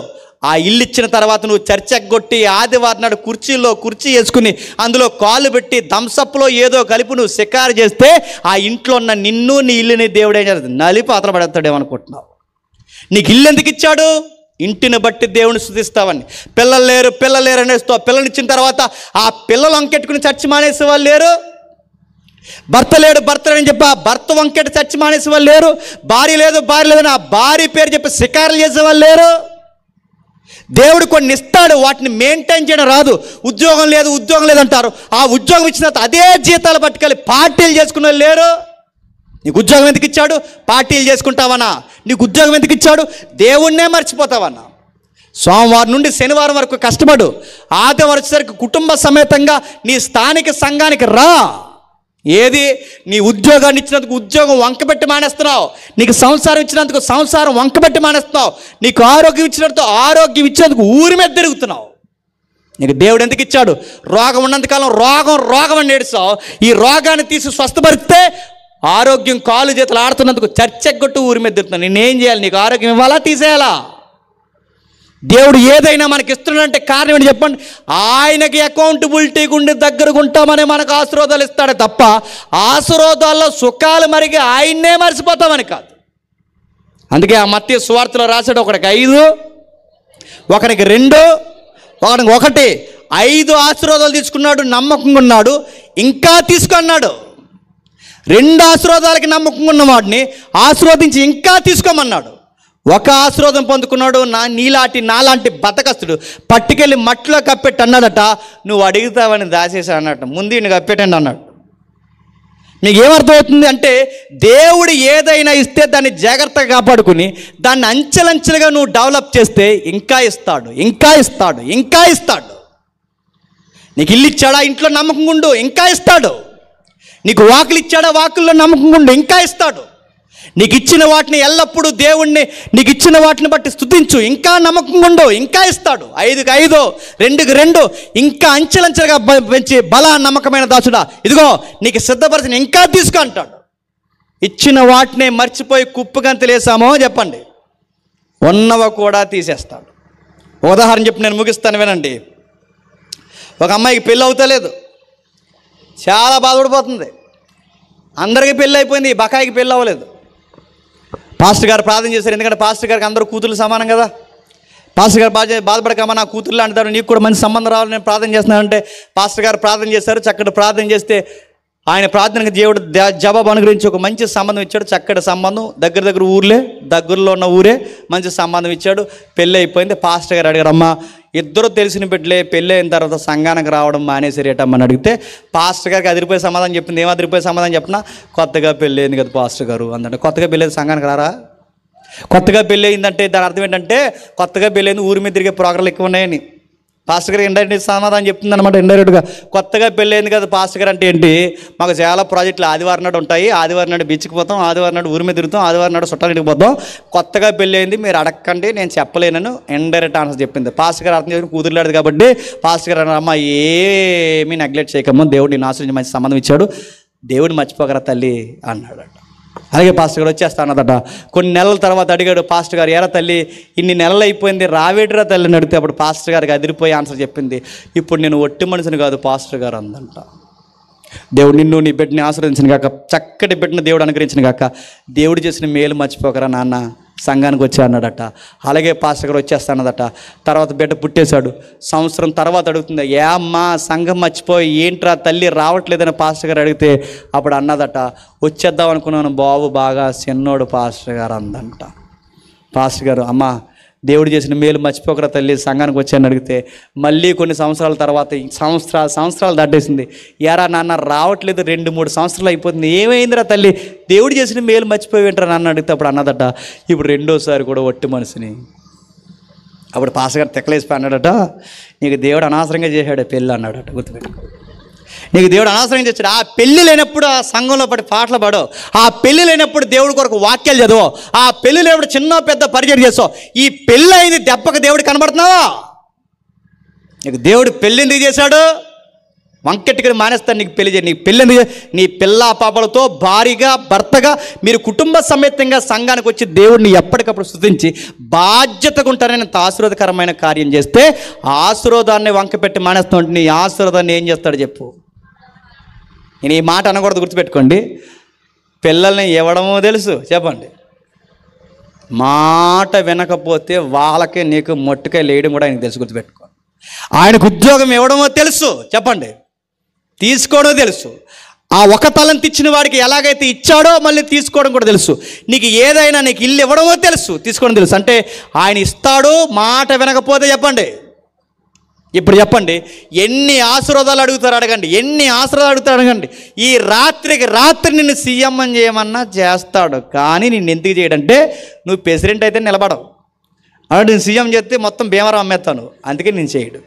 ఆ ఇల్లు ఇచ్చిన తర్వాత నువ్వు చర్చ ఎగ్గొట్టి ఆదివారం నాడు కుర్చీ వేసుకుని అందులో కాళ్ళు పెట్టి దంసప్లో ఏదో కలిపి నువ్వు షికారు చేస్తే ఆ ఇంట్లో ఉన్న నిన్ను నీ ఇల్లుని దేవుడు ఏం చేస్తాడు? నలిపి అతరపడేస్తాడేమనుకుంటున్నావు. నీకు ఇల్లు ఎందుకు ఇచ్చాడు? ఇంటిని బట్టి దేవుని స్తుతిస్తావని. పిల్లలు లేరు అనేస్తావు. పిల్లలు ఇచ్చిన తర్వాత ఆ పిల్లలు వంకెట్టుకుని చర్చి మానేసే వాళ్ళు లేరు. భర్త లేడని చెప్పి ఆ భర్త వంకెట్టు చర్చి మానేసే వాళ్ళు లేరు. భార్య లేదని ఆ భార్య పేరు చెప్పి షికారులు చేసేవాళ్ళు లేరు. దేవుడు కొన్ని ఇస్తాడు, వాటిని మెయింటైన్ చేయడం రాదు. ఉద్యోగం లేదంటారు. ఆ ఉద్యోగం ఇచ్చిన తర్వాత అదే జీతాలు పట్టుకెళ్ళి పార్టీలు చేసుకునే లేరు. నీకు ఉద్యోగం ఎందుకు ఇచ్చాడు? పార్టీలు చేసుకుంటావనా? నీకు ఉద్యోగం ఎందుకు ఇచ్చాడు? దేవుణ్ణే మర్చిపోతావన్నా? సోమవారం నుండి శనివారం వరకు కష్టపడు, ఆదివారం వచ్చేసరికి కుటుంబ సమేతంగా నీ స్థానిక సంఘానికి రా. ఏది? నీ ఉద్యోగాన్ని ఇచ్చినందుకు ఉద్యోగం వంకబెట్టి మానేస్తున్నావు. నీకు సంసారం ఇచ్చినందుకు సంసారం వంకబెట్టి మానేస్తున్నావు. నీకు ఆరోగ్యం ఇచ్చినందుకు ఆరోగ్యం ఇచ్చినందుకు ఊరి మీద తిరుగుతున్నావు. నీకు దేవుడు ఎందుకు ఇచ్చాడు? రోగం ఉన్నంతకాలం రోగం అని ఏడుస్తావు. ఈ రోగాన్ని తీసి స్వస్థపరిస్తే ఆరోగ్యం కాలు చేతులు ఆడుతున్నందుకు చర్చ ఎగ్గొట్టు ఊరి మీద తిరుగుతున్నావు. నేనేం చేయాలి? నీకు ఆరోగ్యం ఇవ్వాలా, తీసేయాలా? దేవుడు ఏదైనా మనకి ఇస్తున్నాడంటే కారణం ఏంటి చెప్పండి? ఆయనకి అకౌంటబిలిటీ గుండి దగ్గరకు ఉంటామని మనకు ఆశీర్వాదాలు ఇస్తాడే తప్ప ఆశీర్వాదాల్లో సుఖాలు మరిగి ఆయన్నే మర్చిపోతామని కాదు. అందుకే ఆ మత్తయి సువార్తలో రాశాడు, ఒకడికి 5, ఒకడికి 2, ఒకడికి 1. 5 ఆశీర్వాదాలు తీసుకున్నాడు, నమ్మకంగా ఉన్నాడు, ఇంకా తీసుకున్నాడు. 2 ఆశీర్వాదాలకి నమ్మకంగా ఉన్నవాడిని ఆశీర్వదించి ఇంకా తీసుకోమన్నాడు. ఒక ఆశీర్వాదం పొందుకున్నాడు, నాలాంటి బతకస్తుడు పట్టుకెళ్ళి మట్టిలో కప్పెట్టి అన్నాడట, నువ్వు అడుగుతావని దాచేసా అన్నట్టు, ముందు ఈయన కప్పెట్టండి అన్నాడు. మీకు ఏమర్థమవుతుంది అంటే దేవుడు ఏదైనా ఇస్తే దాన్ని జాగ్రత్తగా కాపాడుకుని దాన్ని అంచెలంచెలుగా నువ్వు డెవలప్ చేస్తే ఇంకా ఇస్తాడు. నీకు ఇల్లు ఇచ్చాడా? ఇంట్లో నమ్మకంగా ఉండు, ఇంకా ఇస్తాడు. నీకు వాకులు ఇచ్చాడా? వాకుల్లో నమ్మకంగా ఉండు, ఇంకా ఇస్తాడు. నీకు ఇచ్చిన వాటిని ఎల్లప్పుడూ దేవుణ్ణి నీకు ఇచ్చిన వాటిని బట్టి స్తుతించు, ఇంకా నమ్మకంగా ఉండు, ఇంకా ఇస్తాడు. 5కి 5, 2కి 2, ఇంకా అంచెలంచెలుగా పెంచి నమ్మకమైన దాసుడా ఇదిగో నీకు సిద్ధపరిచిన ఇంకా తీసుకో అంటాడు. ఇచ్చిన వాటిని మర్చిపోయి కుప్పగంతులేసామో చెప్పండి, ఉన్నవ కూడా తీసేస్తాడు. ఉదాహరణ చెప్పి నేను ముగిస్తాను, వినండి. ఒక అమ్మాయికి పెళ్ళి అవుతలేదు, చాలా బాధపడిపోతుంది. అందరికీ పెళ్ళి అయిపోయింది, ఈ బకాయికి పెళ్ళి అవ్వలేదు. పాస్టర్ గారు ప్రార్థన చేశారు, ఎందుకంటే పాస్టర్ గారికి అందరూ కూతుర్లు సమానం కదా. పాస్టర్ గారు బాధపడకమ్మా, నా కూతుర్లు అంటారు, నీకు కూడా మంచి సంబంధం రావాలని నేను ప్రార్థన చేస్తున్నానంటే పాస్టర్ గారు ప్రార్థన చేశారు. చక్కటి ప్రార్థన చేస్తే ఆయన ప్రార్థనకు దేవుడు జవాబు అనుగ్రహించి ఒక మంచి సంబంధం ఇచ్చాడు. చక్కటి సంబంధం, దగ్గరలో ఉన్న ఊరే మంచి సంబంధం ఇచ్చాడు. పెళ్ళి అయిపోయింది. పాస్టర్ గారు అడిగారు, అమ్మ ఇద్దరు తెలిసిన బిడ్డలే, పెళ్ళి అయిన తర్వాత సంఘానికి రావడం మానేసేరేటమ్మని అడిగితే పాస్టర్ గారికి అదిరిపోయే సమాధానం చెప్పింది. ఏం అదిరిపోయే సమాధానం చెప్పినా, కొత్తగా పెళ్ళి అయింది కదా పాస్టర్ గారు అందంటే. కొత్తగా పెళ్ళి అయింది సంఘానికి రారా? కొత్తగా పెళ్ళి అయిందంటే దాని అర్థం ఏంటంటే కొత్తగా పెళ్ళి అయింది ఊరి మీద తిరిగే ప్రోగ్రాలు ఎక్కువ ఉన్నాయని. పాస్టర్ గారు ఇండైరెక్ట్ సమాధానం చెప్తుంది అనమాట, ఇండైరెక్ట్గా. కొత్తగా పెళ్ళి అయింది కదా పాస్టర్ గారు అంటే ఏంటి? మాకు చాలా ప్రాజెక్టులు ఆదివారం నాడు ఉంటాయి, ఆదివారం నాడు బీచ్కి పోతాం, ఆదివారం నాడు ఊరి మీద తిరుగుతాం, ఆదివారం నాడు చుట్టాలింటికి పోతాం. కొత్తగా పెళ్ళి అయింది, మీరు అడగకండి, నేను చెప్పలేనని ఇండైరెక్ట్ ఆన్సర్ చెప్పింది. పాస్టర్ గారు అర్థం చేసుకుని కూతురులాడు కాబట్టి పాస్టర్ గారు అన్నారు, అమ్మ ఏమీ నెగ్లెక్ట్ చేయకమ్మా, దేవుడు నీ ఆశ్రయించి మంచి సంబంధం ఇచ్చాడు, దేవుడిని మర్చిపోకరా తల్లి అన్నాడట. అలాగే పాస్టర్ గారు వచ్చేస్తా అన్నదట. కొన్ని నెలల తర్వాత అడిగాడు పాస్టర్ గారు, ఏరా తల్లి ఇన్ని నెలలు అయిపోయింది, రావేటిరా తల్లి అని అడిగితే అప్పుడు పాస్టర్ గారికి అదిరిపోయి ఆన్సర్ చెప్పింది, ఇప్పుడు నేను ఒట్టి మనిషిని కాదు పాస్టర్ గారు అందంట. దేవుడు నిన్ను నీ బిడ్డని ఆశ్రయించిన కాక, చక్కటి బిడ్డను దేవుడు అనుగ్రహించిన కాక, దేవుడు చేసిన మేలు మర్చిపోకరా నాన్న, సంఘానికి వచ్చా అన్నాడట. అలాగే పాస్టర్ గారు వచ్చేస్తానదట. తర్వాత బిడ్డ పుట్టేశాడు. సంవత్సరం తర్వాత అడుగుతుంది, ఏ అమ్మా సంఘం మర్చిపోయి ఏంట్రా తల్లి రావట్లేదని పాస్టర్ గారు అడిగితే అప్పుడు అన్నదట, వచ్చేద్దాం అనుకున్నాను బాబు బాగా చిన్నోడు పాస్టర్ గారు అందంట. పాస్టర్ గారు, అమ్మ దేవుడు చేసిన మేలు మర్చిపోకరా తల్లి సంఘానికి వచ్చాను అడిగితే మళ్ళీ కొన్ని సంవత్సరాల తర్వాత సంవత్సరాలు దాటేసింది. యారా నాన్న రావట్లేదు, 2-3 సంవత్సరాలు అయిపోతుంది, ఏమైందిరా తల్లి దేవుడు చేసిన మేలు మర్చిపోయి వింటారా నాన్న అడిగితే అప్పుడు అన్నదట, ఇప్పుడు రెండోసారి కూడా ఒట్టి మనిషిని. అప్పుడు పాస్టర్ గారు తెక్కలేసి అన్నాడట, నీకు దేవుడు అనవసరంగా చేశాడు పెళ్ళి అన్నాడట. గుర్తుపెట్టుకో, నీకు దేవుడు అనవసరంగా చేశాడు. ఆ పెళ్ళి లేనప్పుడు ఆ సంఘంలో పడి పాటలు పాడో, ఆ పెళ్ళి లేనప్పుడు దేవుడి కొరకు వాక్యాలు చదువు, ఆ పెళ్ళి లేనప్పుడు చిన్న పెద్ద పరిచయం చేస్తావు. ఈ పెళ్ళి అయింది దెబ్బకు దేవుడు కనబడుతున్నావా? నీకు దేవుడు పెళ్ళి ఎందుకు చేశాడు? వంకెట్టుకుని మానేస్తాను నీకు పెళ్లి చేయ. నీకు పెళ్ళి నీ పిల్ల పాపలతో భారీగా భర్తగా మీరు కుటుంబ సమేతంగా సంఘానికి వచ్చి దేవుడిని ఎప్పటికప్పుడు స్తుతించి బాధ్యతగా ఉంటారని ఆశీర్వాదకరమైన కార్యం చేస్తే ఆశీర్వాదాన్ని వంకపెట్టి మానేస్తావు. నీ ఆశీర్వాదాన్ని ఏం చేస్తాడు చెప్పు? నేను ఈ మాట అనకూడదు, గుర్తుపెట్టుకోండి. పిల్లల్ని ఇవ్వడమో తెలుసు, చెప్పండి. మాట వినకపోతే వాళ్ళకే నీకు మొట్టుకాయ లేయడం కూడా ఆయనకు తెలుసు, గుర్తుపెట్టుకోండి. ఆయనకు ఉద్యోగం ఇవ్వడమో తెలుసు, చెప్పండి. తీసుకోవడం తెలుసు. ఆ ఒక తలంతి ఇచ్చిన వాడికి ఎలాగైతే ఇచ్చాడో మళ్ళీ తీసుకోవడం కూడా తెలుసు. నీకు ఏదైనా నీకు ఇల్లు ఇవ్వడమో తెలుసు, తీసుకోవడం తెలుసు. అంటే ఆయన ఇస్తాడు, మాట వినకపోతే చెప్పండి. ఇప్పుడు చెప్పండి, ఎన్ని ఆశీర్వాదాలు అడుగుతారు అడగండి, ఎన్ని ఆశీర్వాదాలు అడుగుతారు అడగండి. ఈ రాత్రికి రాత్రి నిన్ను సీఎం అని చేయమన్నా చేస్తాడు. కానీ నిన్ను ఎందుకు చేయడంటే నువ్వు ప్రెసిడెంట్ అయితే నిలబడవు. అంటే నేను సీఎం చేస్తే మొత్తం భీమవరం అమ్మేస్తాను, అందుకే నేను చేయడు.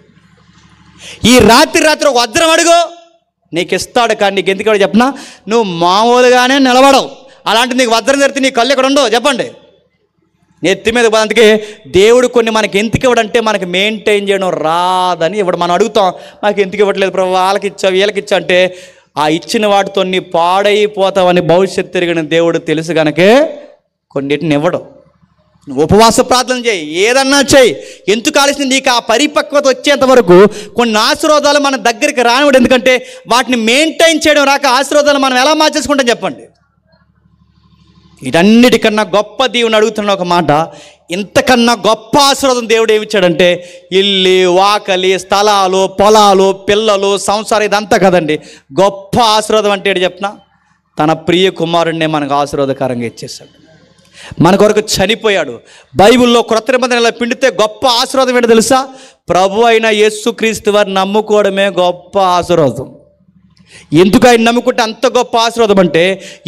ఈ రాత్రి ఒక వజ్రం అడుగు, నీకు ఇస్తాడు. కానీ నీకు ఎందుకు చెప్పనా, నువ్వు మామూలుగానే నిలబడవు. అలాంటి నీకు వజ్రం జరిగితే నీ కళ్ళు ఇక్కడ ఉండవు, చెప్పండి. నెత్తి మీద. అందుకే దేవుడు కొన్ని మనకి ఎందుకు ఇవ్వడంటే మనకి మెయింటైన్ చేయడం రాదని ఇవ్వడం. మనం అడుగుతాం, మాకు ఎందుకు ఇవ్వట్లేదు ప్రభు, వాళ్ళకి ఇచ్చా వీళ్ళకి ఇచ్చా అంటే ఆ ఇచ్చిన వాటితో నీ పాడైపోతావని భవిష్యత్తు తిరిగిన దేవుడు తెలుసు కనుకే కొన్నిటిని ఇవ్వడం. ఉపవాస ప్రార్థన చేయి, ఏదన్నా చేయి, ఎందుకు ఆలోచన నీకు ఆ పరిపక్వత వచ్చేంత వరకు కొన్ని ఆశీర్వాదాలు మన దగ్గరికి రానివ్వడం. ఎందుకంటే వాటిని మెయింటైన్ చేయడం రాక ఆశీర్వాదాలు మనం ఎలా మార్చేసుకుంటాం చెప్పండి. వీటన్నిటికన్నా గొప్ప దేవుని అడుగుతున్న ఒక మాట, ఇంతకన్నా గొప్ప ఆశీర్వాదం దేవుడు ఏమిచ్చాడంటే ఇల్లు, వాకలి, స్థలాలు, పొలాలు, పిల్లలు, సంసారం, ఇదంతా కదండి. గొప్ప ఆశీర్వాదం అంటే చెప్పిన తన ప్రియ కుమారుడినే మనకు ఆశీర్వాదకరంగా ఇచ్చేసాడు. మన కొరకు చనిపోయాడు. బైబిల్లో క్రొత్త నిబంధనలో పిండితే గొప్ప ఆశీర్వాదం ఏంటో తెలుసా? ప్రభు అయిన యేసుక్రీస్తు వారిని నమ్ముకోవడమే గొప్ప ఆశీర్వాదం. ఎందుకు ఆయన నమ్ముకుంటే అంత గొప్ప ఆశీర్వాదం అంటే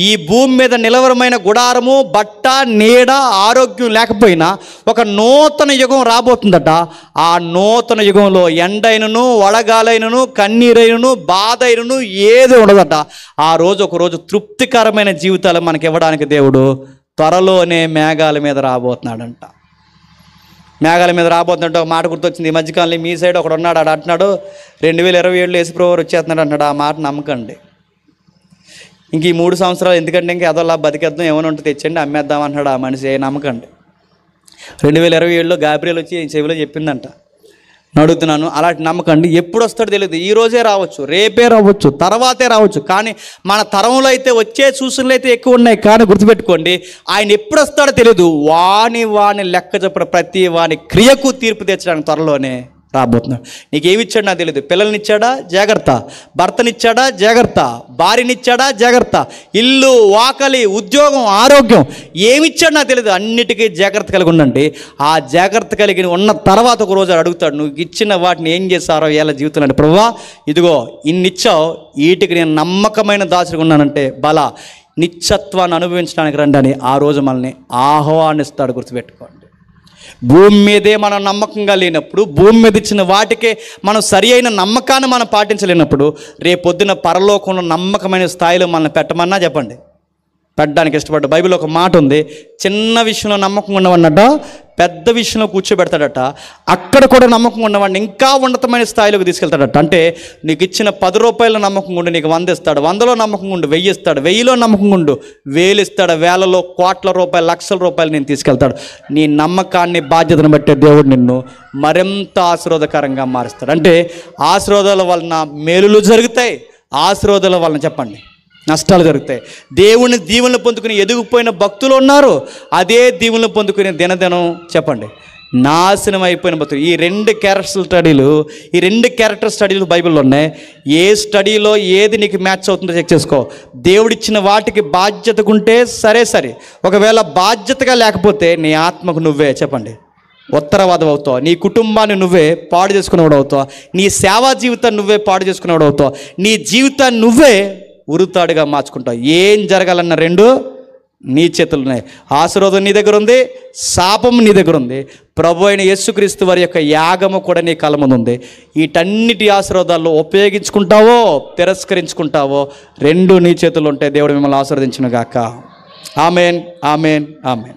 ఈ భూమి మీద నిలవరమైన గుడారము, బట్ట, నీడ, ఆరోగ్యం లేకపోయినా ఒక నూతన యుగం రాబోతుందట. ఆ నూతన యుగంలో ఎండైనను, వడగాలైనను, కన్నీరైనను, బాధ అయినను ఏది ఉండదట. ఆ రోజు ఒక రోజు తృప్తికరమైన జీవితాలు మనకి ఇవ్వడానికి దేవుడు త్వరలోనే మేఘాల మీద రాబోతున్నాడంట. మేఘాల మీద రాబోతున్నట్టు ఒక మాట గుర్తొచ్చింది. ఈ మధ్యకాలంలో మీ సైడ్ ఒకడు ఉన్నాడు, ఆడు అంటున్నాడు 2027 యేసుప్రభువు వచ్చేస్తున్నాడు అంటాడు. ఆ మాట నమ్మకండి. ఇంక ఈ 3 సంవత్సరాలు ఎందుకంటే ఇంకా అదోలా బతికేద్దాం, ఏమైనా ఉంటే తెచ్చండి అమ్మేద్దాం అంటున్నాడు ఆ మనిషి. నమ్మకండి. 2027లో గాబ్రియల్ వచ్చి చెవిలో చెప్పిందంట. అడుగుతున్నాను, అలాంటి నమ్మకండి. ఎప్పుడు వస్తాడో తెలియదు. ఈ రోజే రావచ్చు, రేపే రావచ్చు, తర్వాతే రావచ్చు. కానీ మన తరంలో అయితే వచ్చే సూచనలు అయితే ఎక్కువ ఉన్నాయి. కానీ గుర్తుపెట్టుకోండి, ఆయన ఎప్పుడు వస్తాడో తెలియదు. వాని లెక్క చెప్పిన ప్రతి వాని క్రియకు తీర్పు తెచ్చడానికి త్వరలోనే రాబోతున్నాడు. నీకేమిచ్చాడు నాకు తెలియదు. పిల్లల్నిచ్చాడా జాగ్రత్త, భర్తనిచ్చాడా జాగ్రత్త, భార్యనిచ్చాడా జాగ్రత్త, ఇల్లు, వాకలి, ఉద్యోగం, ఆరోగ్యం ఏమిచ్చాడు నాకు తెలియదు. అన్నిటికీ జాగ్రత్త కలిగి ఉండండి. ఆ జాగ్రత్త కలిగి ఉన్న తర్వాత ఒక రోజు అడుగుతాడు, నువ్వు ఇచ్చిన వాటిని ఏం చేస్తారో ఎలా జీవితం అంటే, ప్రభువా ఇదిగో ఇన్నిచ్చావు, వీటికి నేను నమ్మకమైన దాసుగా ఉన్నానంటే బల నిత్యత్వాన్ని అనుభవించడానికి రండి అని ఆ రోజు మనల్ని ఆహ్వానిస్తాడు. గుర్తుపెట్టుకోండి. భూమి మీదే మనం నమ్మకంగా లేనప్పుడు, భూమి మీద ఇచ్చిన వాటికే మనం సరి అయిన నమ్మకాన్ని మనం పాటించలేనప్పుడు, రేపొద్దున పరలోకంలో నమ్మకమైన స్థాయిలో మనల్ని పెట్టమన్నా చెప్పండి, పెట్టడానికి ఇష్టపడ్డా. బైబిల్లో ఒక మాట ఉంది, చిన్న విషయంలో నమ్మకం ఉన్నవాడినట పెద్ద విషయంలో కూర్చోబెడతాడట. అక్కడ కూడా నమ్మకం ఉన్నవాడిని ఇంకా ఉన్నతమైన స్థాయిలోకి తీసుకెళ్తాడట. అంటే నీకు ఇచ్చిన 10 రూపాయల నమ్మకం ఉండి నీకు 100 ఇస్తాడు, 100లో నమ్మకం ఉండి 1000 ఇస్తాడు, 1000లో నమ్మకం ఉండు 1000 ఇస్తాడు, వేలలో కోట్ల రూపాయలు, లక్షల రూపాయలు నేను తీసుకెళ్తాడు. నీ నమ్మకాన్ని, బాధ్యతను బట్టే దేవుడు నిన్ను మరింత ఆశీర్వాదకరంగా మారుస్తాడు. అంటే ఆశీర్వాదాల వలన మేలులు జరుగుతాయి, ఆశీర్వాదాల వలన చెప్పండి నష్టాలు జరుగుతాయి. దేవుని దీవెనలు పొందుకుని ఎదిగిపోయిన భక్తులు ఉన్నారు, అదే దీవెనలు పొందుకుని దినదినం చెప్పండి నాశనం అయిపోయిన భక్తులు. ఈ రెండు క్యారెక్టర్ స్టడీలు బైబిల్లో ఉన్నాయి. ఏ స్టడీలో ఏది నీకు మ్యాచ్ అవుతుందో చెక్ చేసుకో. దేవుడిచ్చిన వాటికి బాధ్యతకుంటే సరే, ఒకవేళ బాధ్యతగా లేకపోతే నీ ఆత్మకు నువ్వే చెప్పండి ఉత్తరవాదం అవుతావు, నీ కుటుంబాన్ని నువ్వే పాడు చేసుకునేవాడు అవుతావు, నీ సేవా జీవితాన్ని నువ్వే పాడు చేసుకునేవాడు అవుతావు, నీ జీవితాన్ని నువ్వే ఉరుతాడుగా మార్చుకుంటావు. ఏం జరగాలన్న రెండు నీ చేతులు ఉన్నాయి. ఆశీర్వాదం నీ దగ్గర ఉంది, శాపం నీ దగ్గర ఉంది. ప్రభు అయిన యేసుక్రీస్తు వారి యొక్క యాగము కూడా నీ కళ్ళ ముందు ఉంది. వీటన్నిటి ఆశీర్వాదాల్లో ఉపయోగించుకుంటావో తిరస్కరించుకుంటావో రెండు నీ చేతుల్లో ఉంటే దేవుడు మిమ్మల్ని ఆశీర్వదించును గాక. Amen, amen, amen.